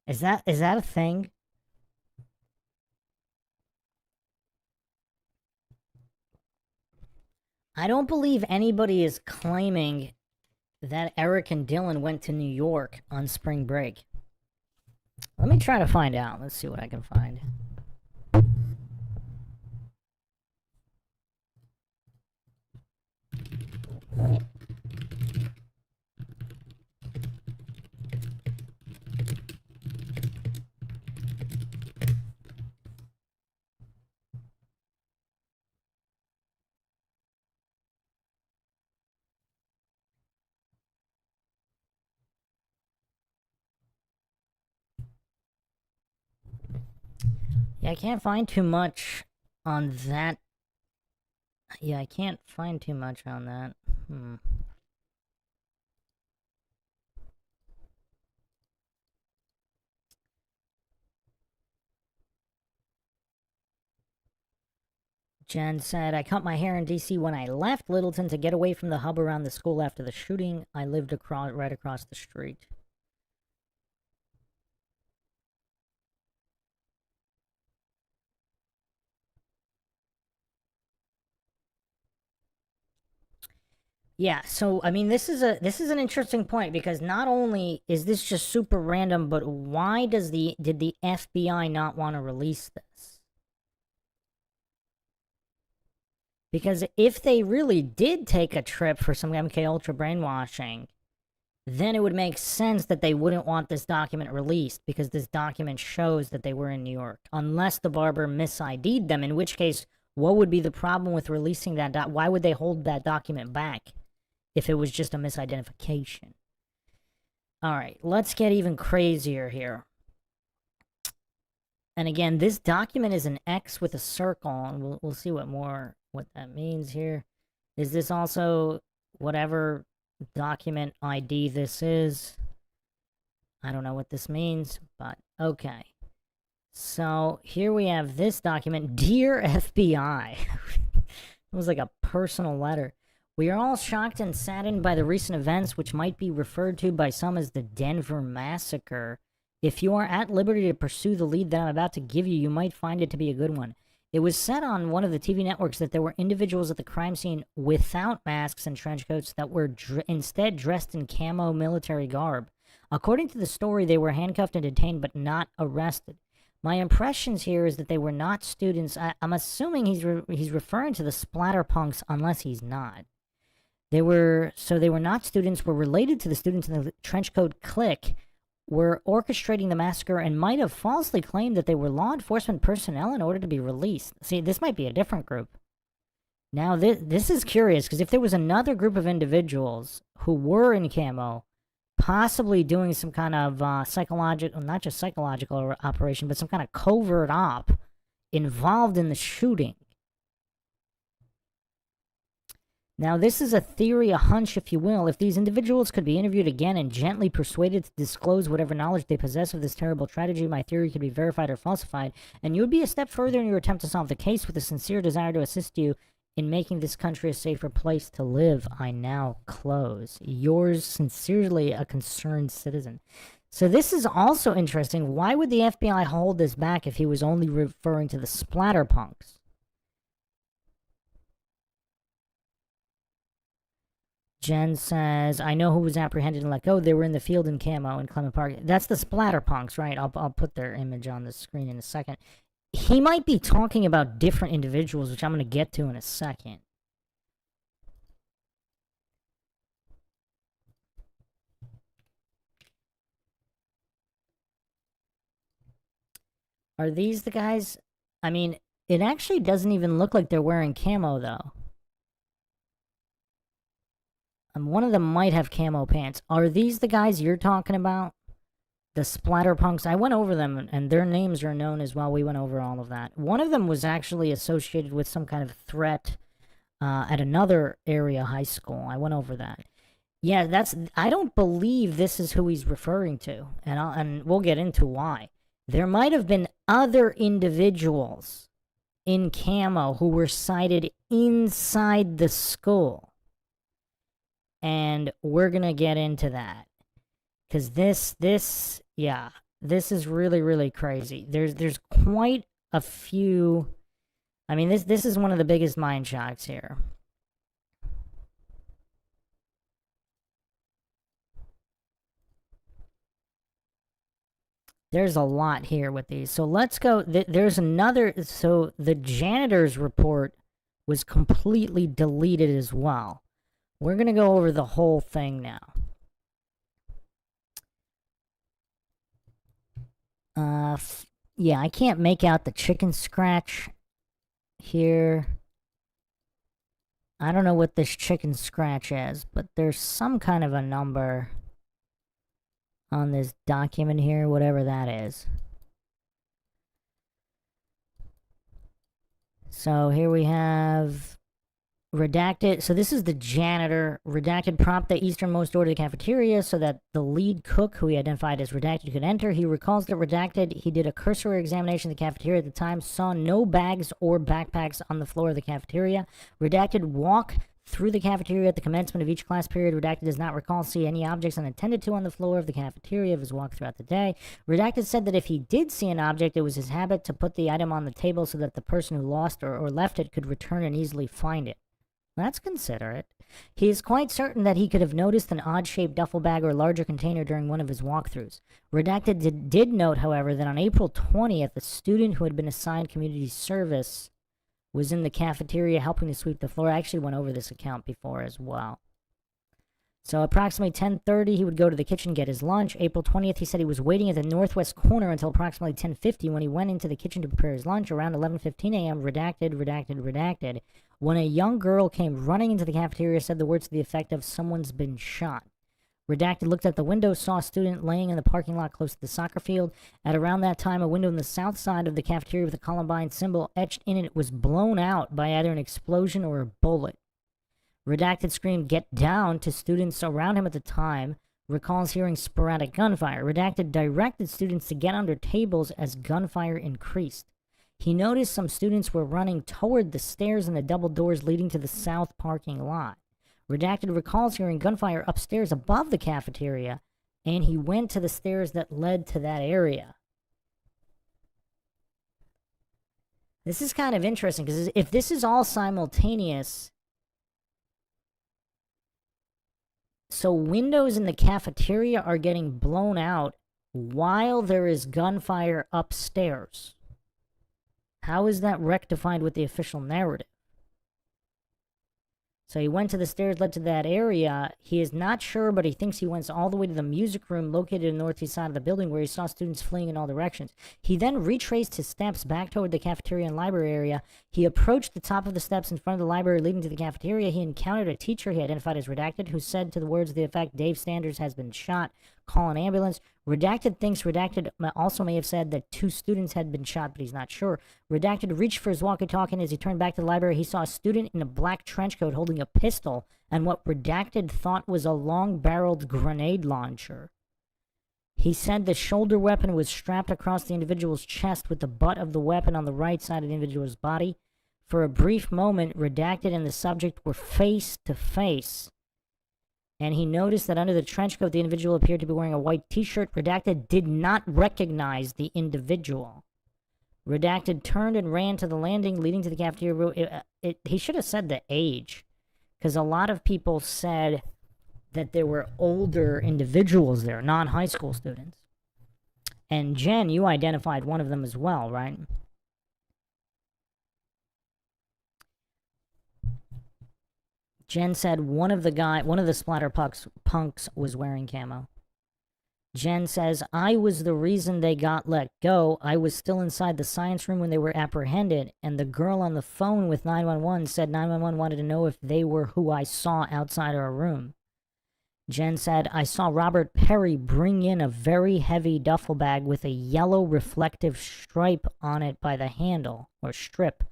Is that a thing? I don't believe anybody is claiming that Eric and Dylan went to New York on spring break. Let me try to find out. Let's see what I can find. Yeah, I can't find too much on that. Yeah, I can't find too much on that. Jen said, I cut my hair in D.C. when I left Littleton to get away from the hub around the school after the shooting. I lived right across the street. Yeah, so I mean this is an interesting point, because not only is this just super random, but why did the FBI not want to release this? Because if they really did take a trip for some MK Ultra brainwashing, then it would make sense that they wouldn't want this document released, because this document shows that they were in New York. Unless the barber mis-ID'd them, in which case, what would be the problem with releasing that? Why would they hold that document back if it was just a misidentification? Alright, let's get even crazier here. And again, this document is an X with a circle, and we'll see what that means here. Is this also whatever document ID this is? I don't know what this means, but okay. So here we have this document. Dear FBI. It was like a personal letter. We are all shocked and saddened by the recent events, which might be referred to by some as the Denver Massacre. If you are at liberty to pursue the lead that I'm about to give you, you might find it to be a good one. It was said on one of the TV networks that there were individuals at the crime scene without masks and trench coats that were instead dressed in camo military garb. According to the story, they were handcuffed and detained but not arrested. My impressions here is that they were not students. I'm assuming he's referring to the splatterpunks, unless he's not. They were not students, were related to the students in the trenchcoat clique, were orchestrating the massacre, and might have falsely claimed that they were law enforcement personnel in order to be released. See, this might be a different group. Now, this is curious, because if there was another group of individuals who were in camo, possibly doing some kind of psychological, not just psychological operation, but some kind of covert op involved in the shooting. Now, this is a theory, a hunch, if you will. If these individuals could be interviewed again and gently persuaded to disclose whatever knowledge they possess of this terrible tragedy, my theory could be verified or falsified, and you would be a step further in your attempt to solve the case with a sincere desire to assist you in making this country a safer place to live. I now close. Yours sincerely, a concerned citizen. So this is also interesting. Why would the FBI hold this back if he was only referring to the splatterpunks? Jen says, I know who was apprehended and let go. They were in the field in camo in Clement Park. That's the splatterpunks, right? I'll put their image on the screen in a second. He might be talking about different individuals, which I'm going to get to in a second. Are these the guys? I mean, it actually doesn't even look like they're wearing camo, though. One of them might have camo pants. Are these the guys you're talking about? The splatterpunks? I went over them, and their names are known as well. We went over all of that. One of them was actually associated with some kind of threat at another area high school. I went over that. Yeah, I don't believe this is who he's referring to, and we'll get into why. There might have been other individuals in camo who were sighted inside the school. And we're going to get into that. Because this is really, really crazy. There's quite a few... I mean, this is one of the biggest mind shocks here. There's a lot here with these. So let's go... There's another... So the janitor's report was completely deleted as well. We're going to go over the whole thing now. Yeah, I can't make out the chicken scratch here. I don't know what this chicken scratch is, but there's some kind of a number on this document here, whatever that is. So here we have... redacted. So this is the janitor. Redacted prompt the easternmost door to the cafeteria so that the lead cook, who he identified as redacted, could enter. He recalls that redacted, he did a cursory examination of the cafeteria at the time, saw no bags or backpacks on the floor of the cafeteria. Redacted walk through the cafeteria at the commencement of each class period. Redacted does not recall see any objects unattended to on the floor of the cafeteria of his walk throughout the day. Redacted said that if he did see an object, it was his habit to put the item on the table so that the person who lost or left it could return and easily find it. That's considerate. He is quite certain that he could have noticed an odd-shaped duffel bag or larger container during one of his walkthroughs. Redacted did note, however, that on April 20th, a student who had been assigned community service was in the cafeteria helping to sweep the floor. I actually went over this account before as well. So approximately 10:30, he would go to the kitchen, get his lunch. April 20th, he said he was waiting at the northwest corner until approximately 10:50 when he went into the kitchen to prepare his lunch. Around 11:15 a.m., redacted, when a young girl came running into the cafeteria, said the words to the effect of, "Someone's been shot." Redacted looked out the window, saw a student laying in the parking lot close to the soccer field. At around that time, a window on the south side of the cafeteria with a Columbine symbol etched in it was blown out by either an explosion or a bullet. Redacted screamed, "Get down," to students around him at the time, recalls hearing sporadic gunfire. Redacted directed students to get under tables as gunfire increased. He noticed some students were running toward the stairs and the double doors leading to the south parking lot. Redacted recalls hearing gunfire upstairs above the cafeteria, and he went to the stairs that led to that area. This is kind of interesting, because if this is all simultaneous, so windows in the cafeteria are getting blown out while there is gunfire upstairs. How is that rectified with the official narrative? So he went to the stairs led to that area. He is not sure, but he thinks he went all the way to the music room located in the northeast side of the building, where he saw students fleeing in all directions. He then retraced his steps back toward the cafeteria and library area. He approached the top of the steps in front of the library leading to the cafeteria. He encountered a teacher he identified as Redacted, who said to the words to the effect, "Dave Sanders has been shot. Call an ambulance." Redacted thinks Redacted also may have said that 2 students had been shot, but he's not sure. Redacted reached for his walkie-talkie, and as he turned back to the library, he saw a student in a black trench coat holding a pistol and what Redacted thought was a long-barreled grenade launcher. He said the shoulder weapon was strapped across the individual's chest with the butt of the weapon on the right side of the individual's body. For a brief moment, Redacted and the subject were face to face, and he noticed that under the trench coat, the individual appeared to be wearing a white t-shirt. Redacted did not recognize the individual. Redacted turned and ran to the landing leading to the cafeteria. He should have said the age, because a lot of people said that there were older individuals there, non-high school students. And Jen, you identified one of them as well, right? Jen said one of the splatter punks was wearing camo. Jen says, "I was the reason they got let go. I was still inside the science room when they were apprehended, and the girl on the phone with 911 said 911 wanted to know if they were who I saw outside our room." Jen said, "I saw Robert Perry bring in a very heavy duffel bag with a yellow reflective stripe on it by the handle, or strip.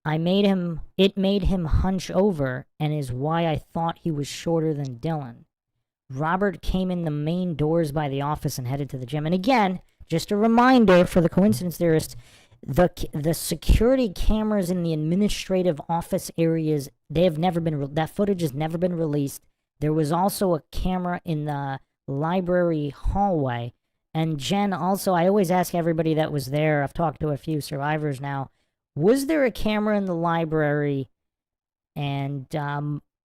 It made him hunch over, and is why I thought he was shorter than Dylan. Robert came in the main doors by the office and headed to the gym." And again, just a reminder for the coincidence theorists, the security cameras in the administrative office areas, that footage has never been released. There was also a camera in the library hallway. And Jen, also, I always ask everybody that was there, I've talked to a few survivors now, was there a camera in the library? And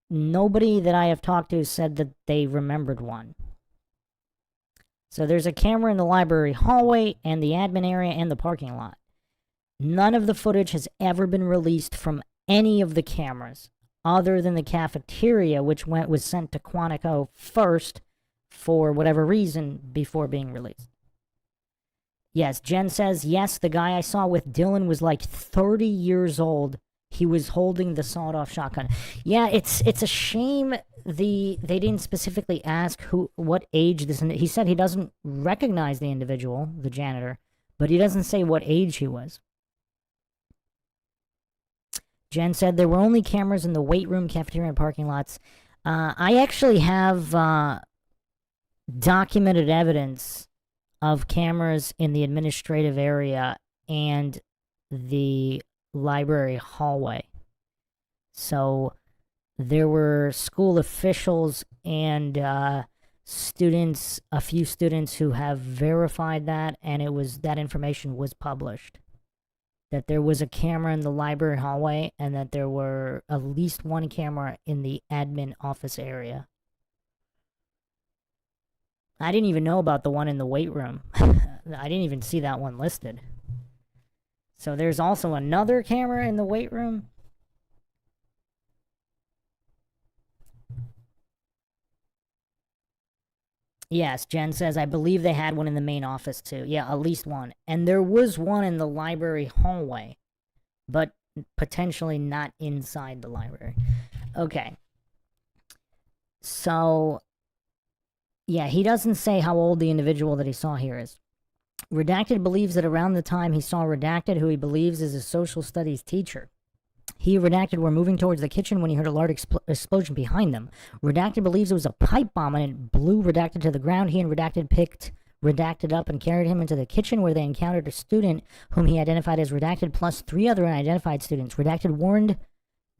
nobody that I have talked to said that they remembered one. So there's a camera in the library hallway and the admin area and the parking lot. None of the footage has ever been released from any of the cameras, other than the cafeteria, which was sent to Quantico first for whatever reason before being released. Yes, Jen says, yes, the guy I saw with Dylan was like 30 years old. He was holding the sawed-off shotgun. Yeah, it's a shame they didn't specifically ask what age this. He said he doesn't recognize the individual, the janitor, but he doesn't say what age he was. Jen said there were only cameras in the weight room, cafeteria, and parking lots. I actually have documented evidence of cameras in the administrative area and the library hallway. So there were school officials and students, a few students who have verified that, and that information was published. That there was a camera in the library hallway, and that there were at least one camera in the admin office area. I didn't even know about the one in the weight room. I didn't even see that one listed. So there's also another camera in the weight room. Yes, Jen says, I believe they had one in the main office too. Yeah, at least one. And there was one in the library hallway, but potentially not inside the library. Okay. So, yeah, he doesn't say how old the individual that he saw here is. Redacted believes that around the time he saw Redacted, who he believes is a social studies teacher, he and Redacted were moving towards the kitchen when he heard a large explosion behind them. Redacted believes it was a pipe bomb and it blew Redacted to the ground. He and Redacted picked Redacted up and carried him into the kitchen, where they encountered a student whom he identified as Redacted plus 3 other unidentified students. Redacted warned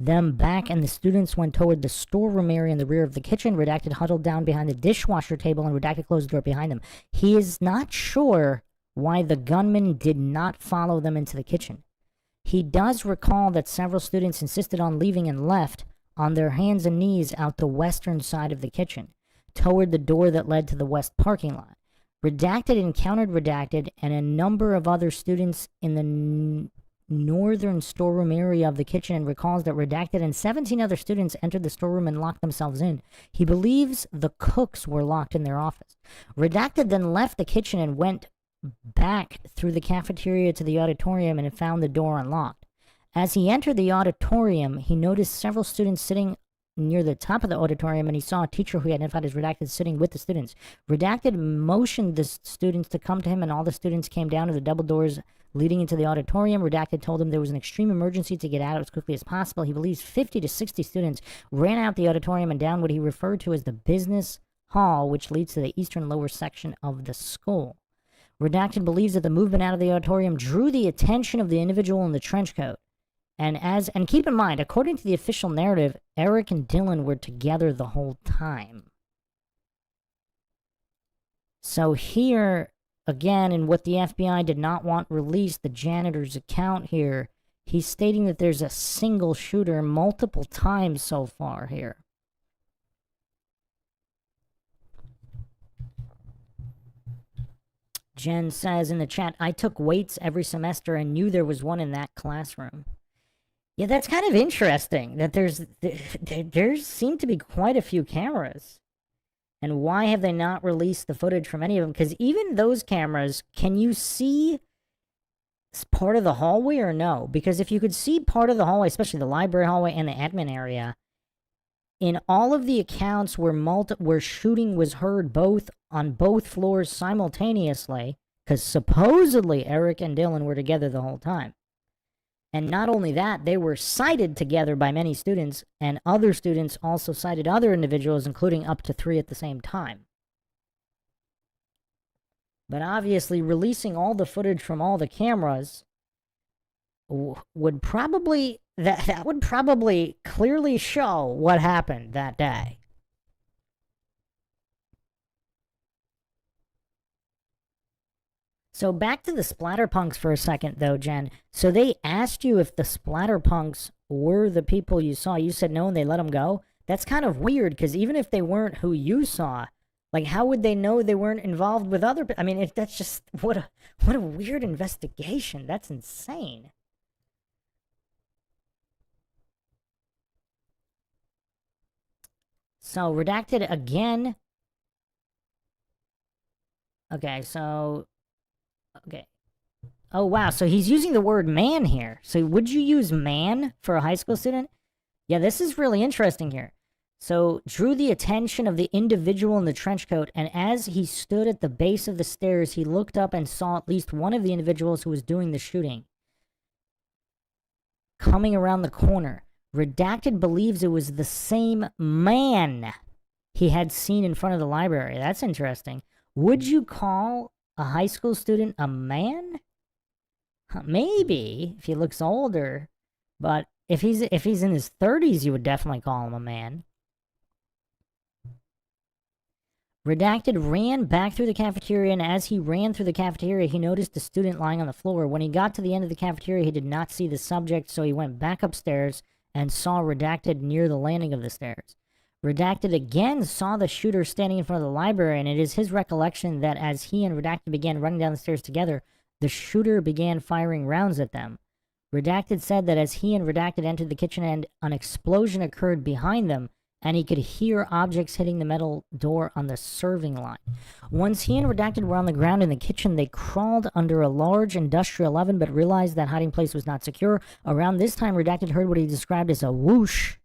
them back, and the students went toward the storeroom area in the rear of the kitchen. Redacted huddled down behind the dishwasher table, and Redacted closed the door behind them. He is not sure why the gunman did not follow them into the kitchen. He does recall that several students insisted on leaving and left on their hands and knees out the western side of the kitchen, toward the door that led to the west parking lot. Redacted encountered Redacted and a number of other students in the northern storeroom area of the kitchen, and recalls that Redacted and 17 other students entered the storeroom and locked themselves in. He believes the cooks were locked in their office. Redacted then left the kitchen and went back through the cafeteria to the auditorium and found the door unlocked. As he entered the auditorium, he noticed several students sitting near the top of the auditorium, and he saw a teacher who he identified as Redacted sitting with the students. Redacted motioned the students to come to him, and all the students came down to the double doors leading into the auditorium. Redacted told him there was an extreme emergency to get out as quickly as possible. He believes 50 to 60 students ran out the auditorium and down what he referred to as the business hall, which leads to the eastern lower section of the school. Redacted believes that the movement out of the auditorium drew the attention of the individual in the trench coat. And keep in mind, according to the official narrative, Eric and Dylan were together the whole time. So here, again, in what the FBI did not want released, the janitor's account here, he's stating that there's a single shooter multiple times so far here. Jen says in the chat, I took weights every semester and knew there was one in that classroom. Yeah, that's kind of interesting that there seem to be quite a few cameras. And why have they not released the footage from any of them? Because even those cameras, can you see part of the hallway or no? Because if you could see part of the hallway, especially the library hallway and the admin area, in all of the accounts where shooting was heard on both floors simultaneously, because supposedly Eric and Dylan were together the whole time. And not only that, they were cited together by many students, and other students also cited other individuals, including up to 3 at the same time. But obviously, releasing all the footage from all the cameras would probably, that would probably clearly show what happened that day. So back to the splatterpunks for a second, though, Jen. So they asked you if the splatterpunks were the people you saw. You said no, and they let them go. That's kind of weird, because even if they weren't who you saw, like, how would they know they weren't involved with other? I mean, that's just what a weird investigation. That's insane. So Redacted again. Okay, so. Okay. Oh, wow. So he's using the word man here. So would you use man for a high school student? Yeah, this is really interesting here. So drew the attention of the individual in the trench coat, and as he stood at the base of the stairs, he looked up and saw at least one of the individuals who was doing the shooting coming around the corner. Redacted believes it was the same man he had seen in front of the library. That's interesting. Would you call a high school student a man? Maybe, if he looks older. But if he's in his 30s, you would definitely call him a man. Redacted ran back through the cafeteria, and as he ran through the cafeteria, he noticed a student lying on the floor. When he got to the end of the cafeteria, he did not see the subject, so he went back upstairs and saw Redacted near the landing of the stairs. Redacted again saw the shooter standing in front of the library, and it is his recollection that as he and Redacted began running down the stairs together, the shooter began firing rounds at them. Redacted said that as he and Redacted entered the kitchen, and an explosion occurred behind them, and he could hear objects hitting the metal door on the serving line. Once he and Redacted were on the ground in the kitchen, they crawled under a large industrial oven, but realized that hiding place was not secure. Around this time, Redacted heard what he described as a whoosh,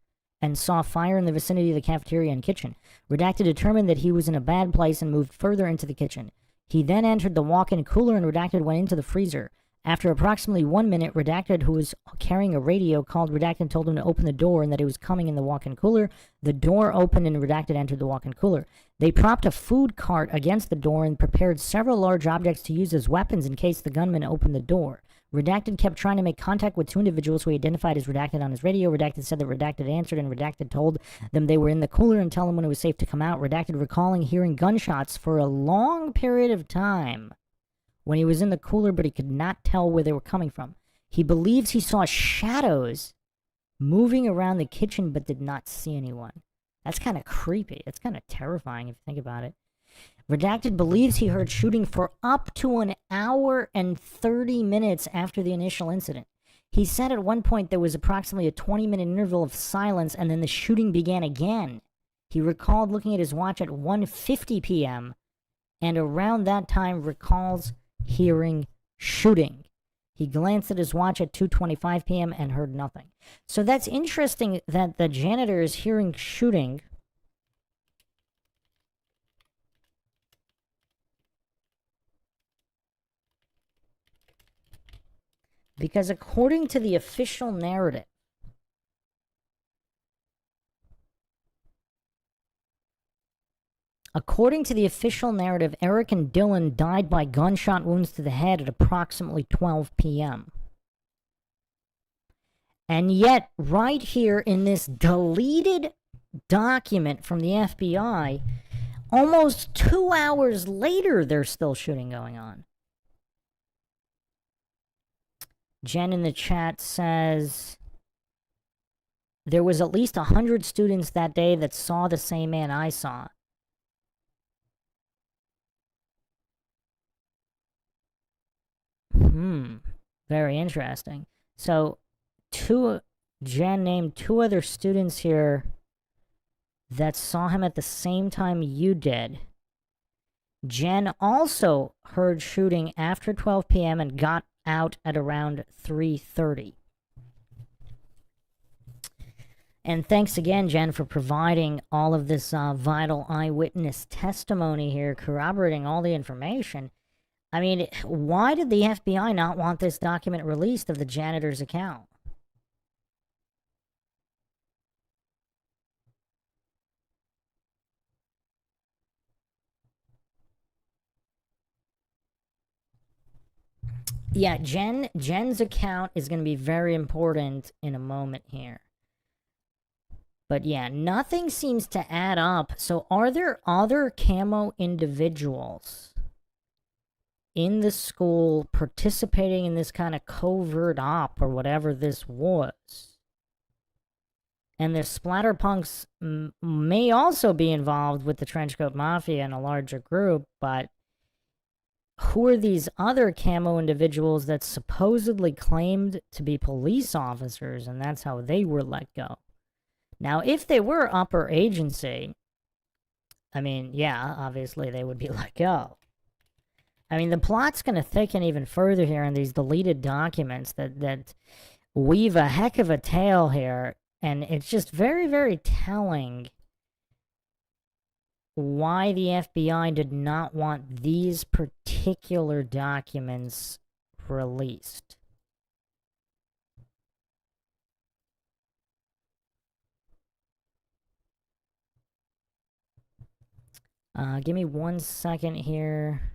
and saw fire in the vicinity of the cafeteria and kitchen. Redacted determined that he was in a bad place and moved further into the kitchen. He then entered the walk-in cooler, and Redacted went into the freezer. After approximately 1 minute, Redacted, who was carrying a radio, called Redacted and told him to open the door and that he was coming in the walk-in cooler. The door opened and Redacted entered the walk-in cooler. They propped a food cart against the door and prepared several large objects to use as weapons in case the gunman opened the door. Redacted kept trying to make contact with 2 individuals who he identified as Redacted on his radio. Redacted said that Redacted answered, and Redacted told them they were in the cooler and tell them when it was safe to come out. Redacted recalling hearing gunshots for a long period of time when he was in the cooler, but he could not tell where they were coming from. He believes he saw shadows moving around the kitchen, but did not see anyone. That's kind of creepy. That's kind of terrifying if you think about it. Redacted believes he heard shooting for up to an hour and 30 minutes after the initial incident. He said at one point there was approximately a 20-minute interval of silence, and then the shooting began again. He recalled looking at his watch at 1:50 p.m., and around that time recalls hearing shooting. He glanced at his watch at 2:25 p.m. and heard nothing. So that's interesting that the janitor is hearing shooting. Because according to the official narrative, Eric and Dylan died by gunshot wounds to the head at approximately 12 p.m. And yet, right here in this deleted document from the FBI, almost 2 hours later, there's still shooting going on. Jen in the chat says, there was at least 100 students that day that saw the same man I saw. Very interesting. So, Jen named 2 other students here that saw him at the same time you did. Jen also heard shooting after 12 p.m. and got out at around 3:30. And thanks again, Jen, for providing all of this vital eyewitness testimony here, corroborating all the information. I mean, why did the FBI not want this document released of the janitor's account? Yeah, Jen's account is going to be very important in a moment here. But yeah, nothing seems to add up. So are there other camo individuals in the school participating in this kind of covert op or whatever this was? And the splatterpunks may also be involved with the Trenchcoat Mafia in a larger group, but who are these other camo individuals that supposedly claimed to be police officers, and that's how they were let go? Now, if they were upper agency, I mean, yeah, obviously they would be let go. I mean, the plot's going to thicken even further here in these deleted documents that weave a heck of a tale here, and it's just very, very telling why the FBI did not want these particular documents released. Give me 1 second here.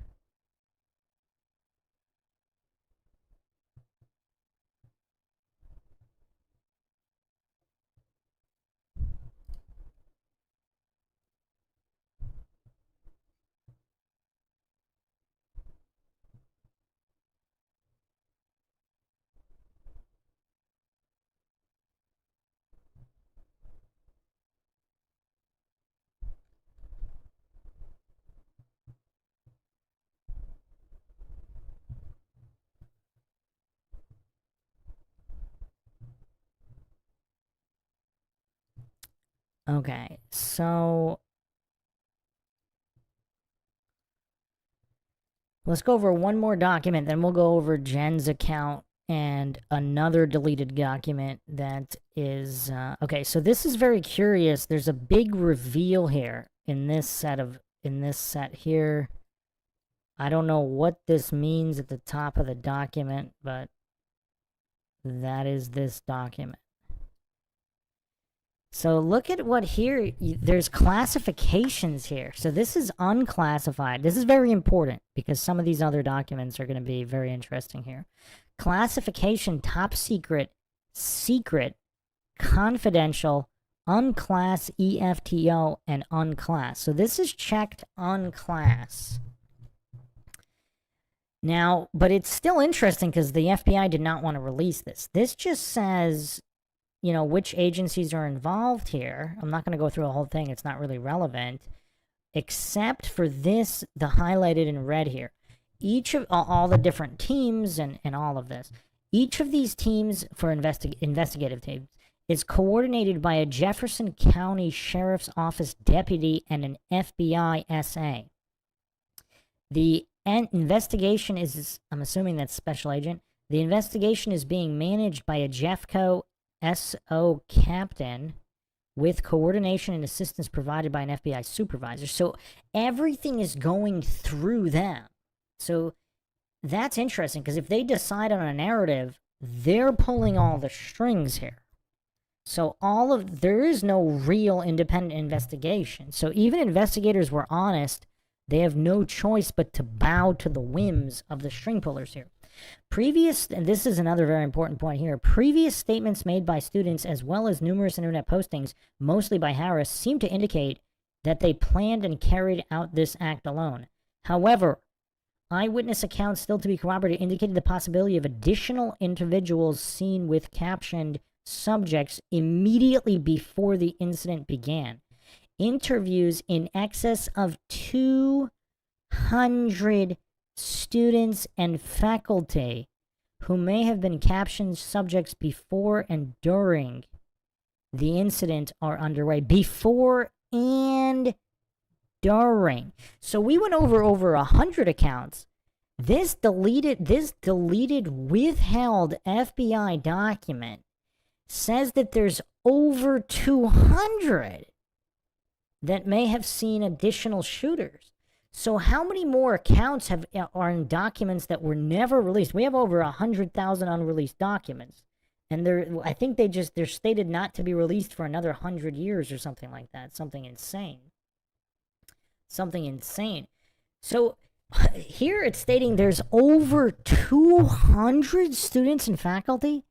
Okay, so let's go over one more document, then we'll go over Jen's account and another deleted document that is... okay, so this is very curious. There's a big reveal here in this set here. I don't know what this means at the top of the document, but that is this document. So look at what here, there's classifications here. So this is unclassified. This is very important because some of these other documents are going to be very interesting here. classification top secret, secret, confidential, unclass, EFTO, and unclass. So this is checked unclass. Now, but it's still interesting because the FBI did not want to release this. This just says, you know, which agencies are involved here. I'm not going to go through the whole thing. It's not really relevant. Except for this, the highlighted in red here. Each of all the different teams and all of this. Each of these teams for investigative teams is coordinated by a Jefferson County Sheriff's Office deputy and an FBI SA. The investigation is, I'm assuming that's special agent. The investigation is being managed by a Jeffco SO captain with coordination and assistance provided by an FBI supervisor. So everything is going through them. So that's interesting because if they decide on a narrative, they're pulling all the strings here. So there is no real independent investigation. So even investigators were honest. They have no choice but to bow to the whims of the string pullers here. And this is another very important point here, previous statements made by students as well as numerous internet postings, mostly by Harris, seem to indicate that they planned and carried out this act alone. However, eyewitness accounts still to be corroborated indicated the possibility of additional individuals seen with captioned subjects immediately before the incident began. Interviews in excess of 200 students and faculty who may have been captioned subjects before and during the incident are underway. Before and during. So we went over 100 accounts. This deleted withheld FBI document says that there's over 200 that may have seen additional shooters. So how many more accounts are in documents that were never released? We have over 100,000 unreleased documents. And I think they're stated not to be released for another 100 years or something like that. Something insane. So here it's stating there's over 200 students and faculty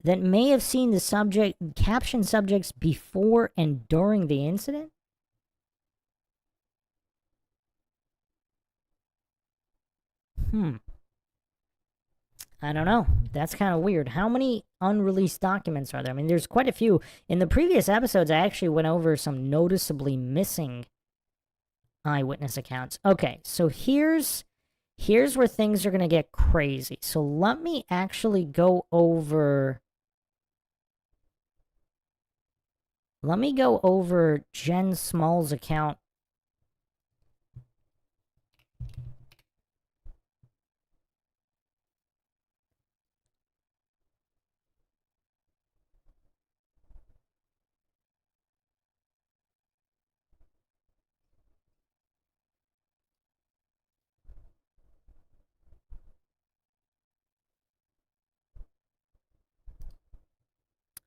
that may have seen the captioned subjects before and during the incident? I don't know. That's kind of weird. How many unreleased documents are there? I mean, there's quite a few. In the previous episodes, I actually went over some noticeably missing eyewitness accounts. Okay, so here's where things are going to get crazy. So let me actually go over... Let me go over Jen Small's account.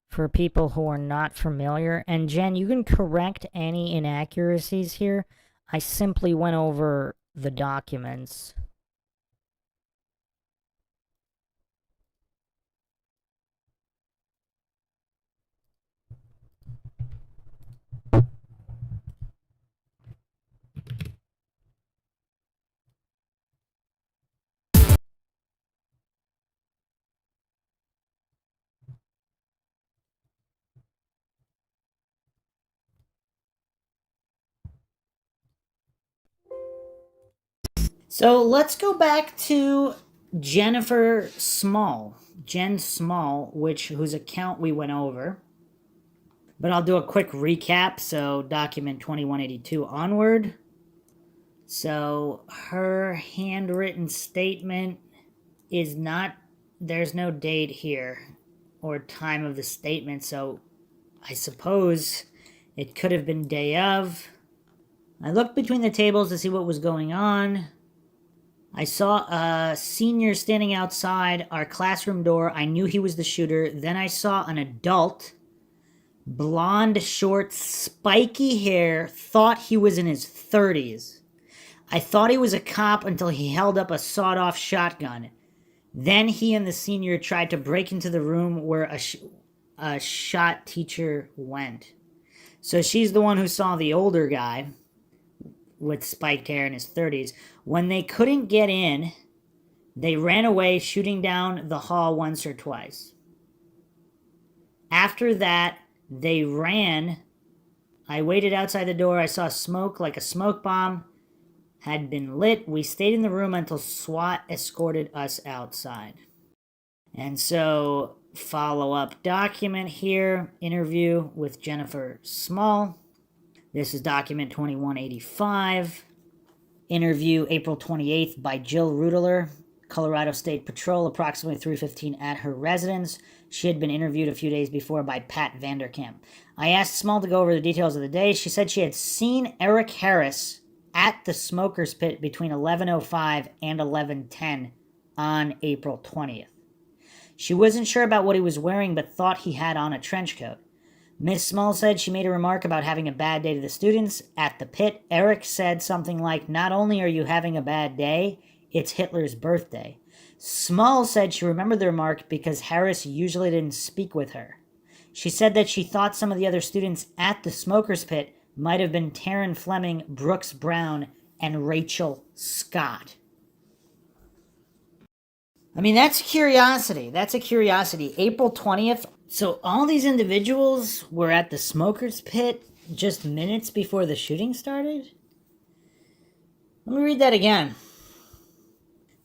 For people who are not familiar. And Jen, you can correct any inaccuracies here. I simply went over the documents. So let's go back to Jennifer Small, Jen Small, whose account we went over. But I'll do a quick recap. So document 2182 onward. So her handwritten statement is not, there's no date here or time of the statement. So I suppose it could have been day of. I looked between the tables to see what was going on. I saw a senior standing outside our classroom door. I knew he was the shooter. Then I saw an adult, blonde, short, spiky hair, thought he was in his 30s. I thought he was a cop until he held up a sawed-off shotgun. Then he and the senior tried to break into the room where a shot teacher went. So she's the one who saw the older guy with spiked hair in his 30s. When they couldn't get in, they ran away, shooting down the hall once or twice. After that, they ran. I waited outside the door. I saw smoke like a smoke bomb had been lit. We stayed in the room until SWAT escorted us outside. And so, follow-up document here, interview with Jennifer Small. This is document 2185. Interview April 28th by Jill Rudler, Colorado State Patrol, approximately 3:15 at her residence. She had been interviewed a few days before by Pat Vanderkamp. I asked Small to go over the details of the day. She said she had seen Eric Harris at the smoker's pit between 11:05 and 11:10 on April 20th. She wasn't sure about what he was wearing, but thought he had on a trench coat. Miss Small said she made a remark about having a bad day to the students at the pit. Eric said something like, "Not only are you having a bad day, it's Hitler's birthday." Small said she remembered the remark because Harris usually didn't speak with her. She said that she thought some of the other students at the smoker's pit might have been Taryn Fleming, Brooks Brown, and Rachel Scott. I mean, that's curiosity. That's a curiosity. April 20th. So all these individuals were at the smoker's pit just minutes before the shooting started? Let me read that again.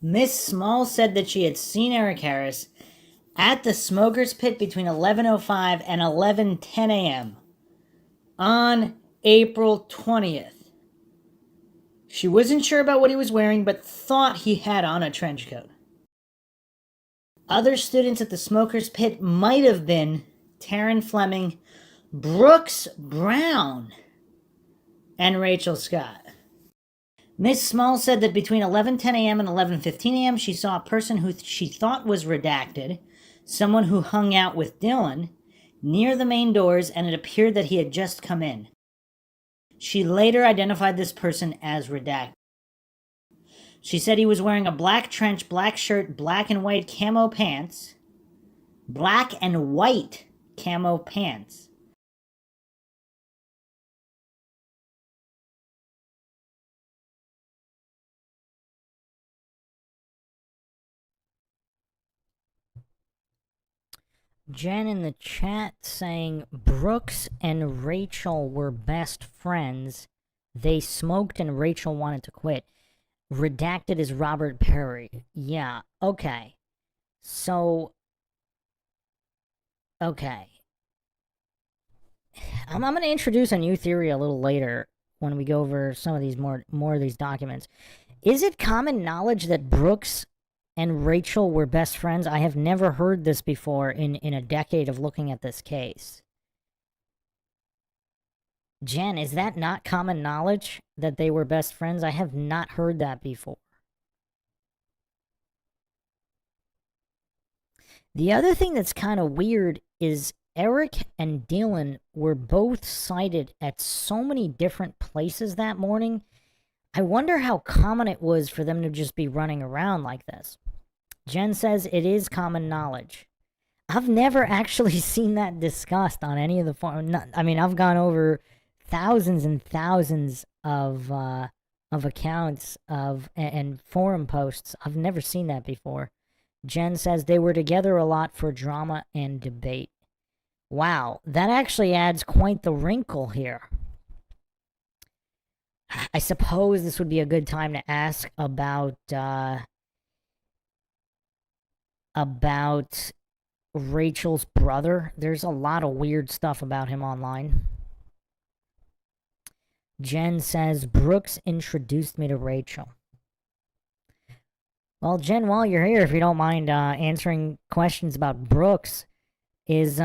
Miss Small said that she had seen Eric Harris at the smoker's pit between 11:05 and 11:10 a.m. on April 20th. She wasn't sure about what he was wearing, but thought he had on a trench coat. Other students at the smoker's pit might have been Taryn Fleming, Brooks Brown, and Rachel Scott. Miss Small said that between 11:10 a.m. and 11:15 a.m. she saw a person who she thought was redacted, someone who hung out with Dylan, near the main doors, and it appeared that he had just come in. She later identified this person as redacted. She said he was wearing a black trench, black shirt, black and white camo pants. Black and white camo pants. Jen in the chat saying Brooks and Rachel were best friends. They smoked and Rachel wanted to quit. Redacted is Robert Perry. Yeah, okay. So, okay. I'm going to introduce a new theory a little later when we go over some of these more of these documents. Is it common knowledge that Brooks and Rachel were best friends? I have never heard this before in a decade of looking at this case. Jen, is that not common knowledge that they were best friends? I have not heard that before. The other thing that's kind of weird is Eric and Dylan were both sighted at so many different places that morning. I wonder how common it was for them to just be running around like this. Jen says it is common knowledge. I've never actually seen that discussed on any of the forums. I mean, I've gone over thousands and thousands of accounts and forum posts. I've never seen that before. Jen says they were together a lot for drama and debate. Wow, that actually adds quite the wrinkle here. I suppose this would be a good time to ask about Rachel's brother. There's a lot of weird stuff about him online. Jen says, Brooks introduced me to Rachel. Well, Jen, while you're here, if you don't mind answering questions about Brooks, is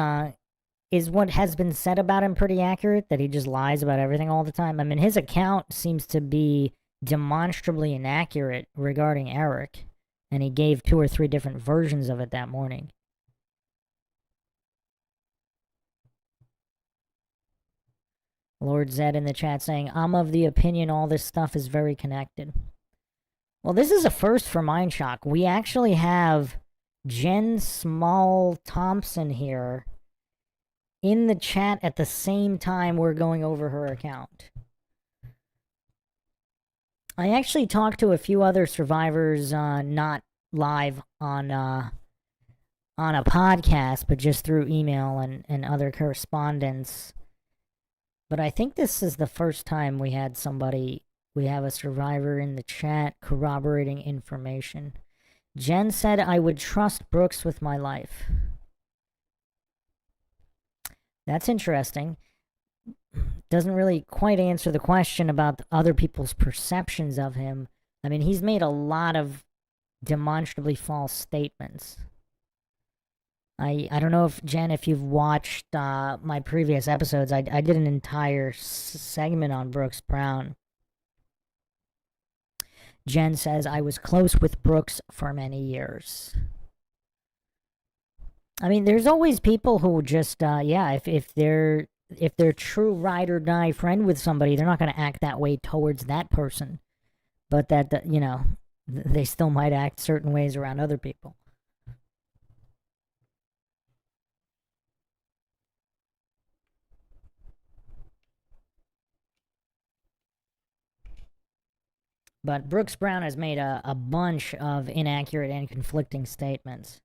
what has been said about him pretty accurate? That he just lies about everything all the time? I mean, his account seems to be demonstrably inaccurate regarding Eric, and he gave 2 or 3 different versions of it that morning. Lord Zed in the chat saying, I'm of the opinion all this stuff is very connected. Well, this is a first for Mindshock. We actually have Jen Small Thompson here in the chat at the same time we're going over her account. I actually talked to a few other survivors, not live on a podcast, but just through email and other correspondence. But I think this is the first time we have a survivor in the chat corroborating information. Jen said I would trust Brooks with my life. That's interesting. Doesn't really quite answer the question about other people's perceptions of him. I mean, he's made a lot of demonstrably false statements. I don't know if, Jen, if you've watched my previous episodes, I did an entire segment on Brooks Brown. Jen says, I was close with Brooks for many years. I mean, there's always people who just, if they're true ride or die friend with somebody, they're not going to act that way towards that person. But that, they still might act certain ways around other people. But Brooks Brown has made a bunch of inaccurate and conflicting statements.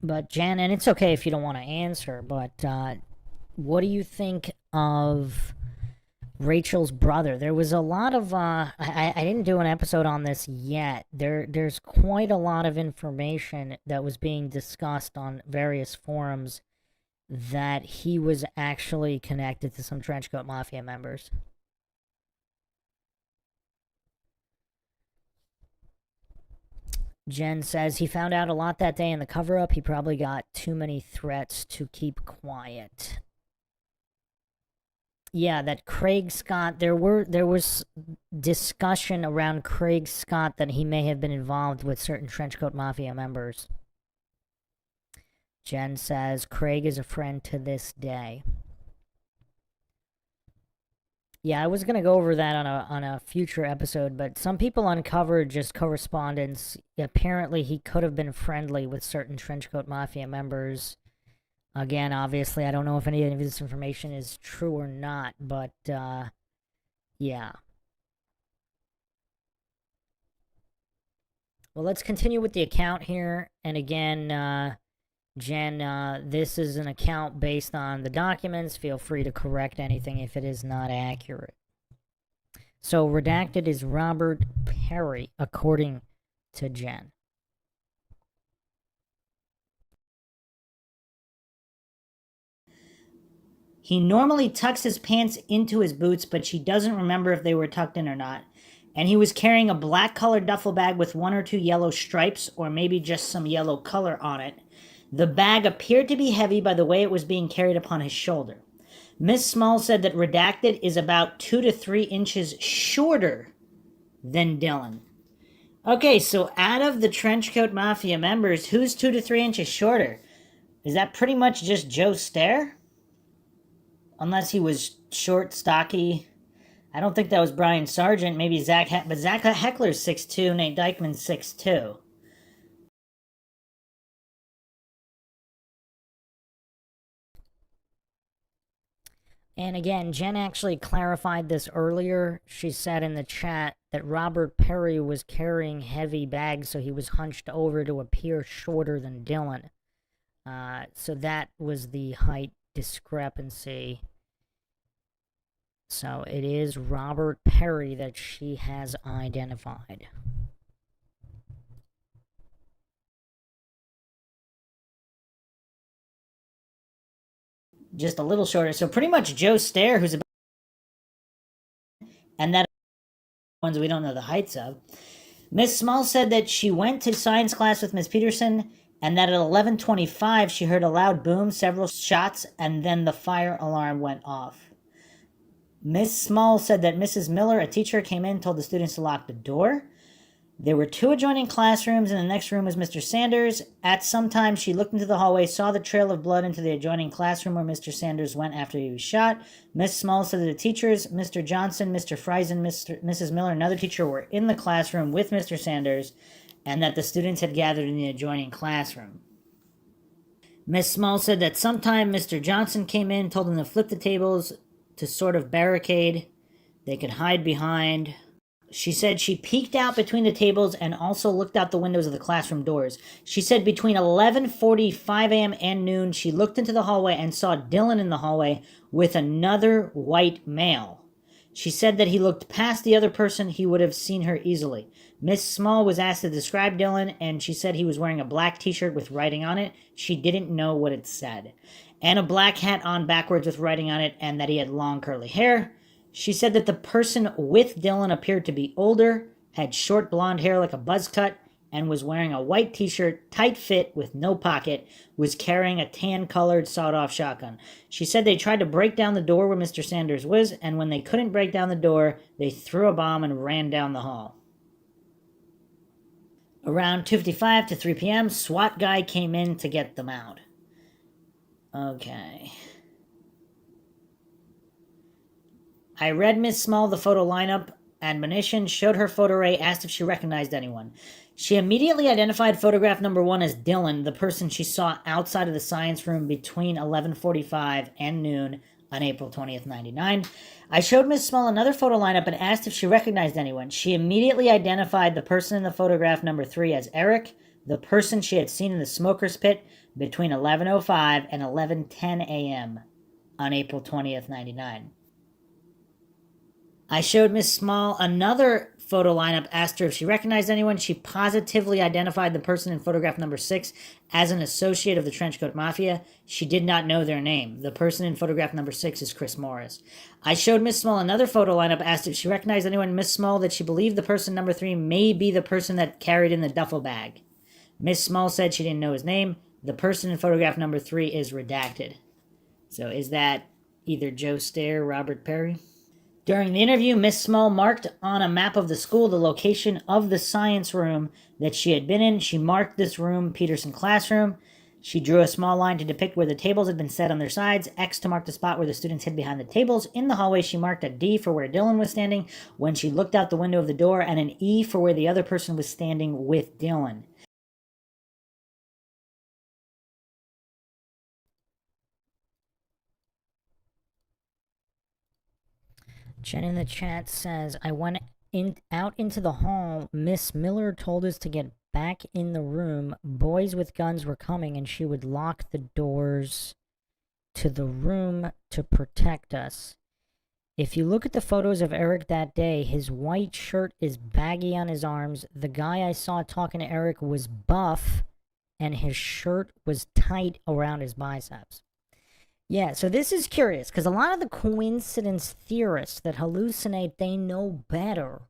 But Jan, and it's okay if you don't want to answer, but what do you think of Rachel's brother? There was a lot of I didn't do an episode on this yet. There's quite a lot of information that was being discussed on various forums that he was actually connected to some trenchcoat mafia members. Jen says he found out a lot that day in the cover-up. He probably got too many threats to keep quiet. Yeah, that Craig Scott, there was discussion around Craig Scott that he may have been involved with certain trenchcoat mafia members. Jen says Craig is a friend to this day. Yeah, I was gonna go over that on a future episode, but some people uncovered just correspondence. Apparently, he could have been friendly with certain trenchcoat mafia members. Again, obviously, I don't know if any of this information is true or not, but yeah. Well, let's continue with the account here. And again, Jen, this is an account based on the documents. Feel free to correct anything if it is not accurate. So, redacted is Robert Perry, according to Jen. He normally tucks his pants into his boots, but she doesn't remember if they were tucked in or not. And he was carrying a black-colored duffel bag with 1 or 2 yellow stripes, or maybe just some yellow color on it. The bag appeared to be heavy by the way it was being carried upon his shoulder. Miss Small said that Redacted is about 2 to 3 inches shorter than Dylan. Okay, so out of the Trenchcoat Mafia members, who's 2 to 3 inches shorter? Is that pretty much just Joe Stair? Unless he was short, stocky. I don't think that was Brian Sargent. Maybe Zach, but Zach Heckler's 6'2", Nate Dykman's 6'2". And again, Jen actually clarified this earlier. She said in the chat that Robert Perry was carrying heavy bags, so he was hunched over to appear shorter than Dylan. So that was the height discrepancy. So it is Robert Perry that she has identified. Just a little shorter. So pretty much Joe Stair, who's about... And that ones we don't know the heights of. Miss Small said that she went to science class with Miss Peterson, and that at 11:25 she heard a loud boom, several shots, and then the fire alarm went off. Miss Small said that Mrs. Miller, a teacher, came in and told the students to lock the door. There were 2 adjoining classrooms, and the next room was Mr. Sanders. At some time, she looked into the hallway, saw the trail of blood into the adjoining classroom where Mr. Sanders went after he was shot. Miss Small said that the teachers, Mr. Johnson, Mr. Friesen, Mrs. Miller, and another teacher were in the classroom with Mr. Sanders, and that the students had gathered in the adjoining classroom. Miss Small said that sometime Mr. Johnson came in, told them to flip the tables to sort of barricade they could hide behind. She said she peeked out between the tables and also looked out the windows of the classroom doors. She said between 11:45 a.m. and noon, she looked into the hallway and saw Dylan in the hallway with another white male. She said that he looked past the other person, he would have seen her easily. Miss Small was asked to describe Dylan, and she said he was wearing a black t-shirt with writing on it. She didn't know what it said. And a black hat on backwards with writing on it, and that he had long curly hair. She said that the person with Dylan appeared to be older, had short blonde hair like a buzz cut, and was wearing a white t-shirt, tight fit with no pocket, was carrying a tan-colored sawed-off shotgun. She said they tried to break down the door where Mr. Sanders was, and when they couldn't break down the door, they threw a bomb and ran down the hall. Around 2:55 to 3 p.m., SWAT guy came in to get them out. Okay. I read Miss Small the photo lineup, admonition, showed her photo array, asked if she recognized anyone. She immediately identified photograph number 1 as Dylan, the person she saw outside of the science room between 11:45 and noon on April 20th, 99. I showed Miss Small another photo lineup and asked if she recognized anyone. She immediately identified the person in the photograph number 3 as Eric, the person she had seen in the smoker's pit between 11:05 and 11:10 a.m. on April 20th, 99. I showed Miss Small another photo lineup, asked her if she recognized anyone. She positively identified the person in photograph number 6 as an associate of the Trenchcoat Mafia. She did not know their name. The person in photograph number 6 is Chris Morris. I showed Miss Small another photo lineup, asked if she recognized anyone. Miss Small that she believed the person number 3 may be the person that carried in the duffel bag. Miss Small said she didn't know his name. The person in photograph number 3 is redacted. So is that either Joe Stair or Robert Perry? During the interview, Miss Small marked on a map of the school the location of the science room that she had been in. She marked this room Peterson classroom. She drew a small line to depict where the tables had been set on their sides, X to mark the spot where the students hid behind the tables. In the hallway, she marked a D for where Dylan was standing when she looked out the window of the door, and an E for where the other person was standing with Dylan. Jen in the chat says, I went out into the hall. Miss Miller told us to get back in the room. Boys with guns were coming, and she would lock the doors to the room to protect us. If you look at the photos of Eric that day, his white shirt is baggy on his arms. The guy I saw talking to Eric was buff, and his shirt was tight around his biceps. Yeah, so this is curious, because a lot of the coincidence theorists that hallucinate, they know better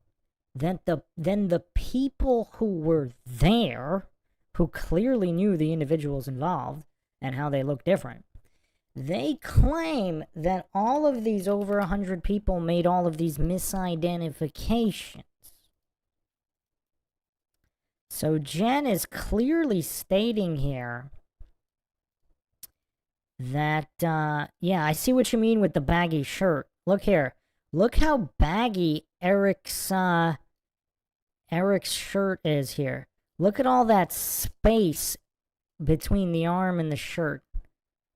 than the people who were there, who clearly knew the individuals involved and how they look different. They claim that all of these over 100 people made all of these misidentifications. So Jen is clearly stating here that, yeah, I see what you mean with the baggy shirt. Look here. Look how baggy Eric's shirt is here. Look at all that space between the arm and the shirt.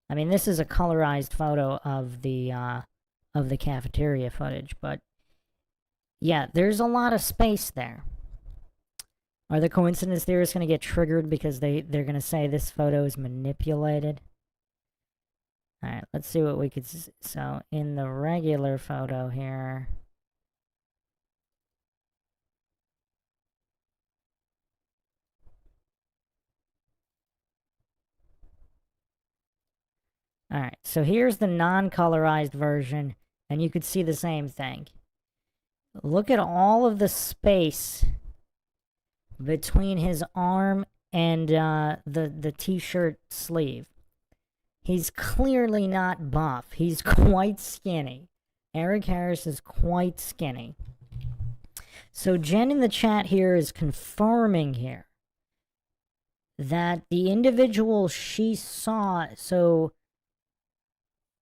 I mean, this is a colorized photo of the cafeteria footage, but yeah, there's a lot of space there. Are the coincidence theorists going to get triggered because they're going to say this photo is manipulated? Alright, let's see what we could... So, in the regular photo here... Alright, so here's the non-colorized version, and you could see the same thing. Look at all of the space between his arm and the t-shirt sleeve. He's clearly not buff. He's quite skinny. Eric Harris is quite skinny. So Jen in the chat here is confirming here that the individual she saw, so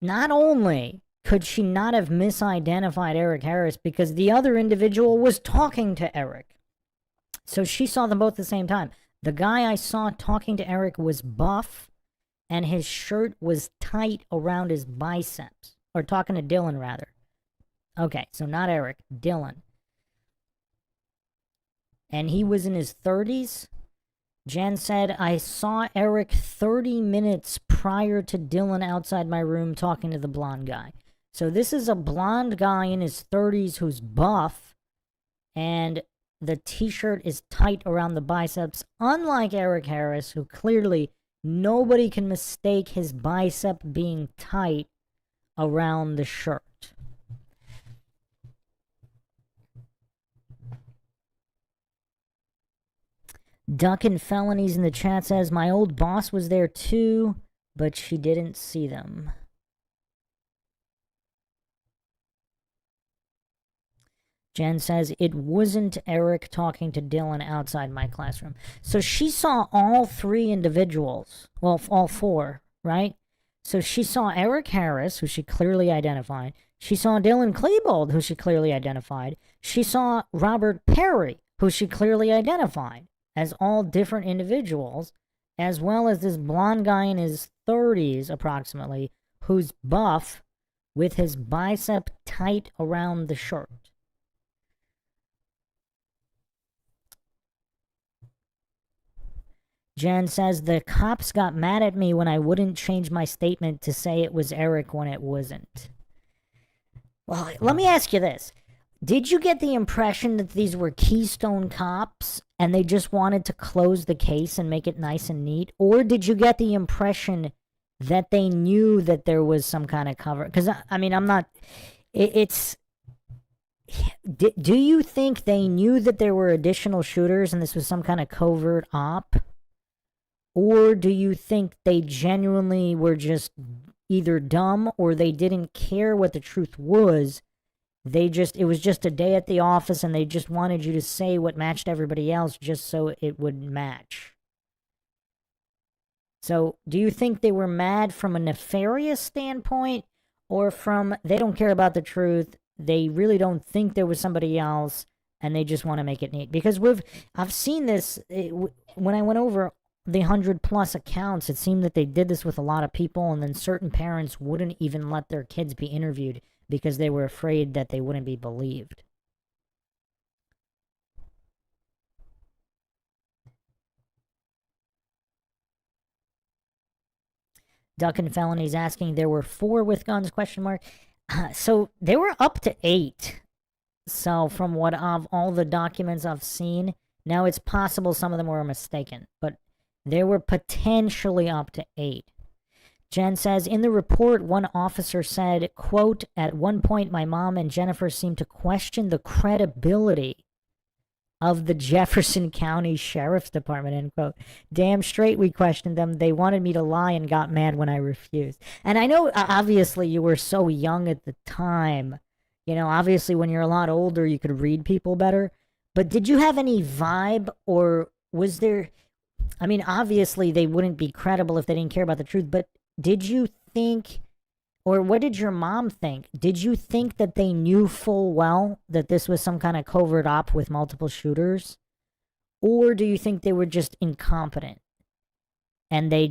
not only could she not have misidentified Eric Harris because the other individual was talking to Eric. So she saw them both at the same time. The guy I saw talking to Eric was buff, and his shirt was tight around his biceps. Or talking to Dylan, rather. Okay, so not Eric, Dylan. And he was in his 30s. Jen said, I saw Eric 30 minutes prior to Dylan outside my room talking to the blonde guy. So this is a blonde guy in his 30s who's buff, and the t-shirt is tight around the biceps, unlike Eric Harris, who clearly nobody can mistake his bicep being tight around the shirt. Duckin' Felonies in the chat says, my old boss was there too, but she didn't see them. Jen says, it wasn't Eric talking to Dylan outside my classroom. So she saw all three individuals. Well, all four, right? So she saw Eric Harris, who she clearly identified. She saw Dylan Klebold, who she clearly identified. She saw Robert Perry, who she clearly identified as all different individuals, as well as this blonde guy in his 30s, approximately, who's buff with his bicep tight around the shirt. Jen says, the cops got mad at me when I wouldn't change my statement to say it was Eric when it wasn't. Well, let me ask you this. Did you get the impression that these were Keystone cops and they just wanted to close the case and make it nice and neat? Or did you get the impression that they knew that there was some kind of cover? Because, I mean, I'm not... It's... Do you think they knew that there were additional shooters and this was some kind of covert op? Or do you think they genuinely were just either dumb or they didn't care what the truth was? It was just a day at the office and they just wanted you to say what matched everybody else just so it would match. So, do you think they were mad from a nefarious standpoint or from they don't care about the truth, they really don't think there was somebody else, and they just want to make it neat? Because I've seen this, when I went over the 100+ accounts, it seemed that they did this with a lot of people, and then certain parents wouldn't even let their kids be interviewed because they were afraid that they wouldn't be believed. Duckin' Felonies asking, there were 4 with guns, question mark. So they were up to 8. So from what all the documents I've seen, now it's possible some of them were mistaken, but there were potentially up to 8. Jen says, in the report, one officer said, quote, at one point my mom and Jennifer seemed to question the credibility of the Jefferson County Sheriff's Department, end quote. Damn straight we questioned them. They wanted me to lie and got mad when I refused. And I know, obviously, you were so young at the time. You know, obviously, when you're a lot older, you could read people better. But did you have any vibe, or was there... I mean, obviously, they wouldn't be credible if they didn't care about the truth, but did you think, or what did your mom think? Did you think that they knew full well that this was some kind of covert op with multiple shooters? Or do you think they were just incompetent? And they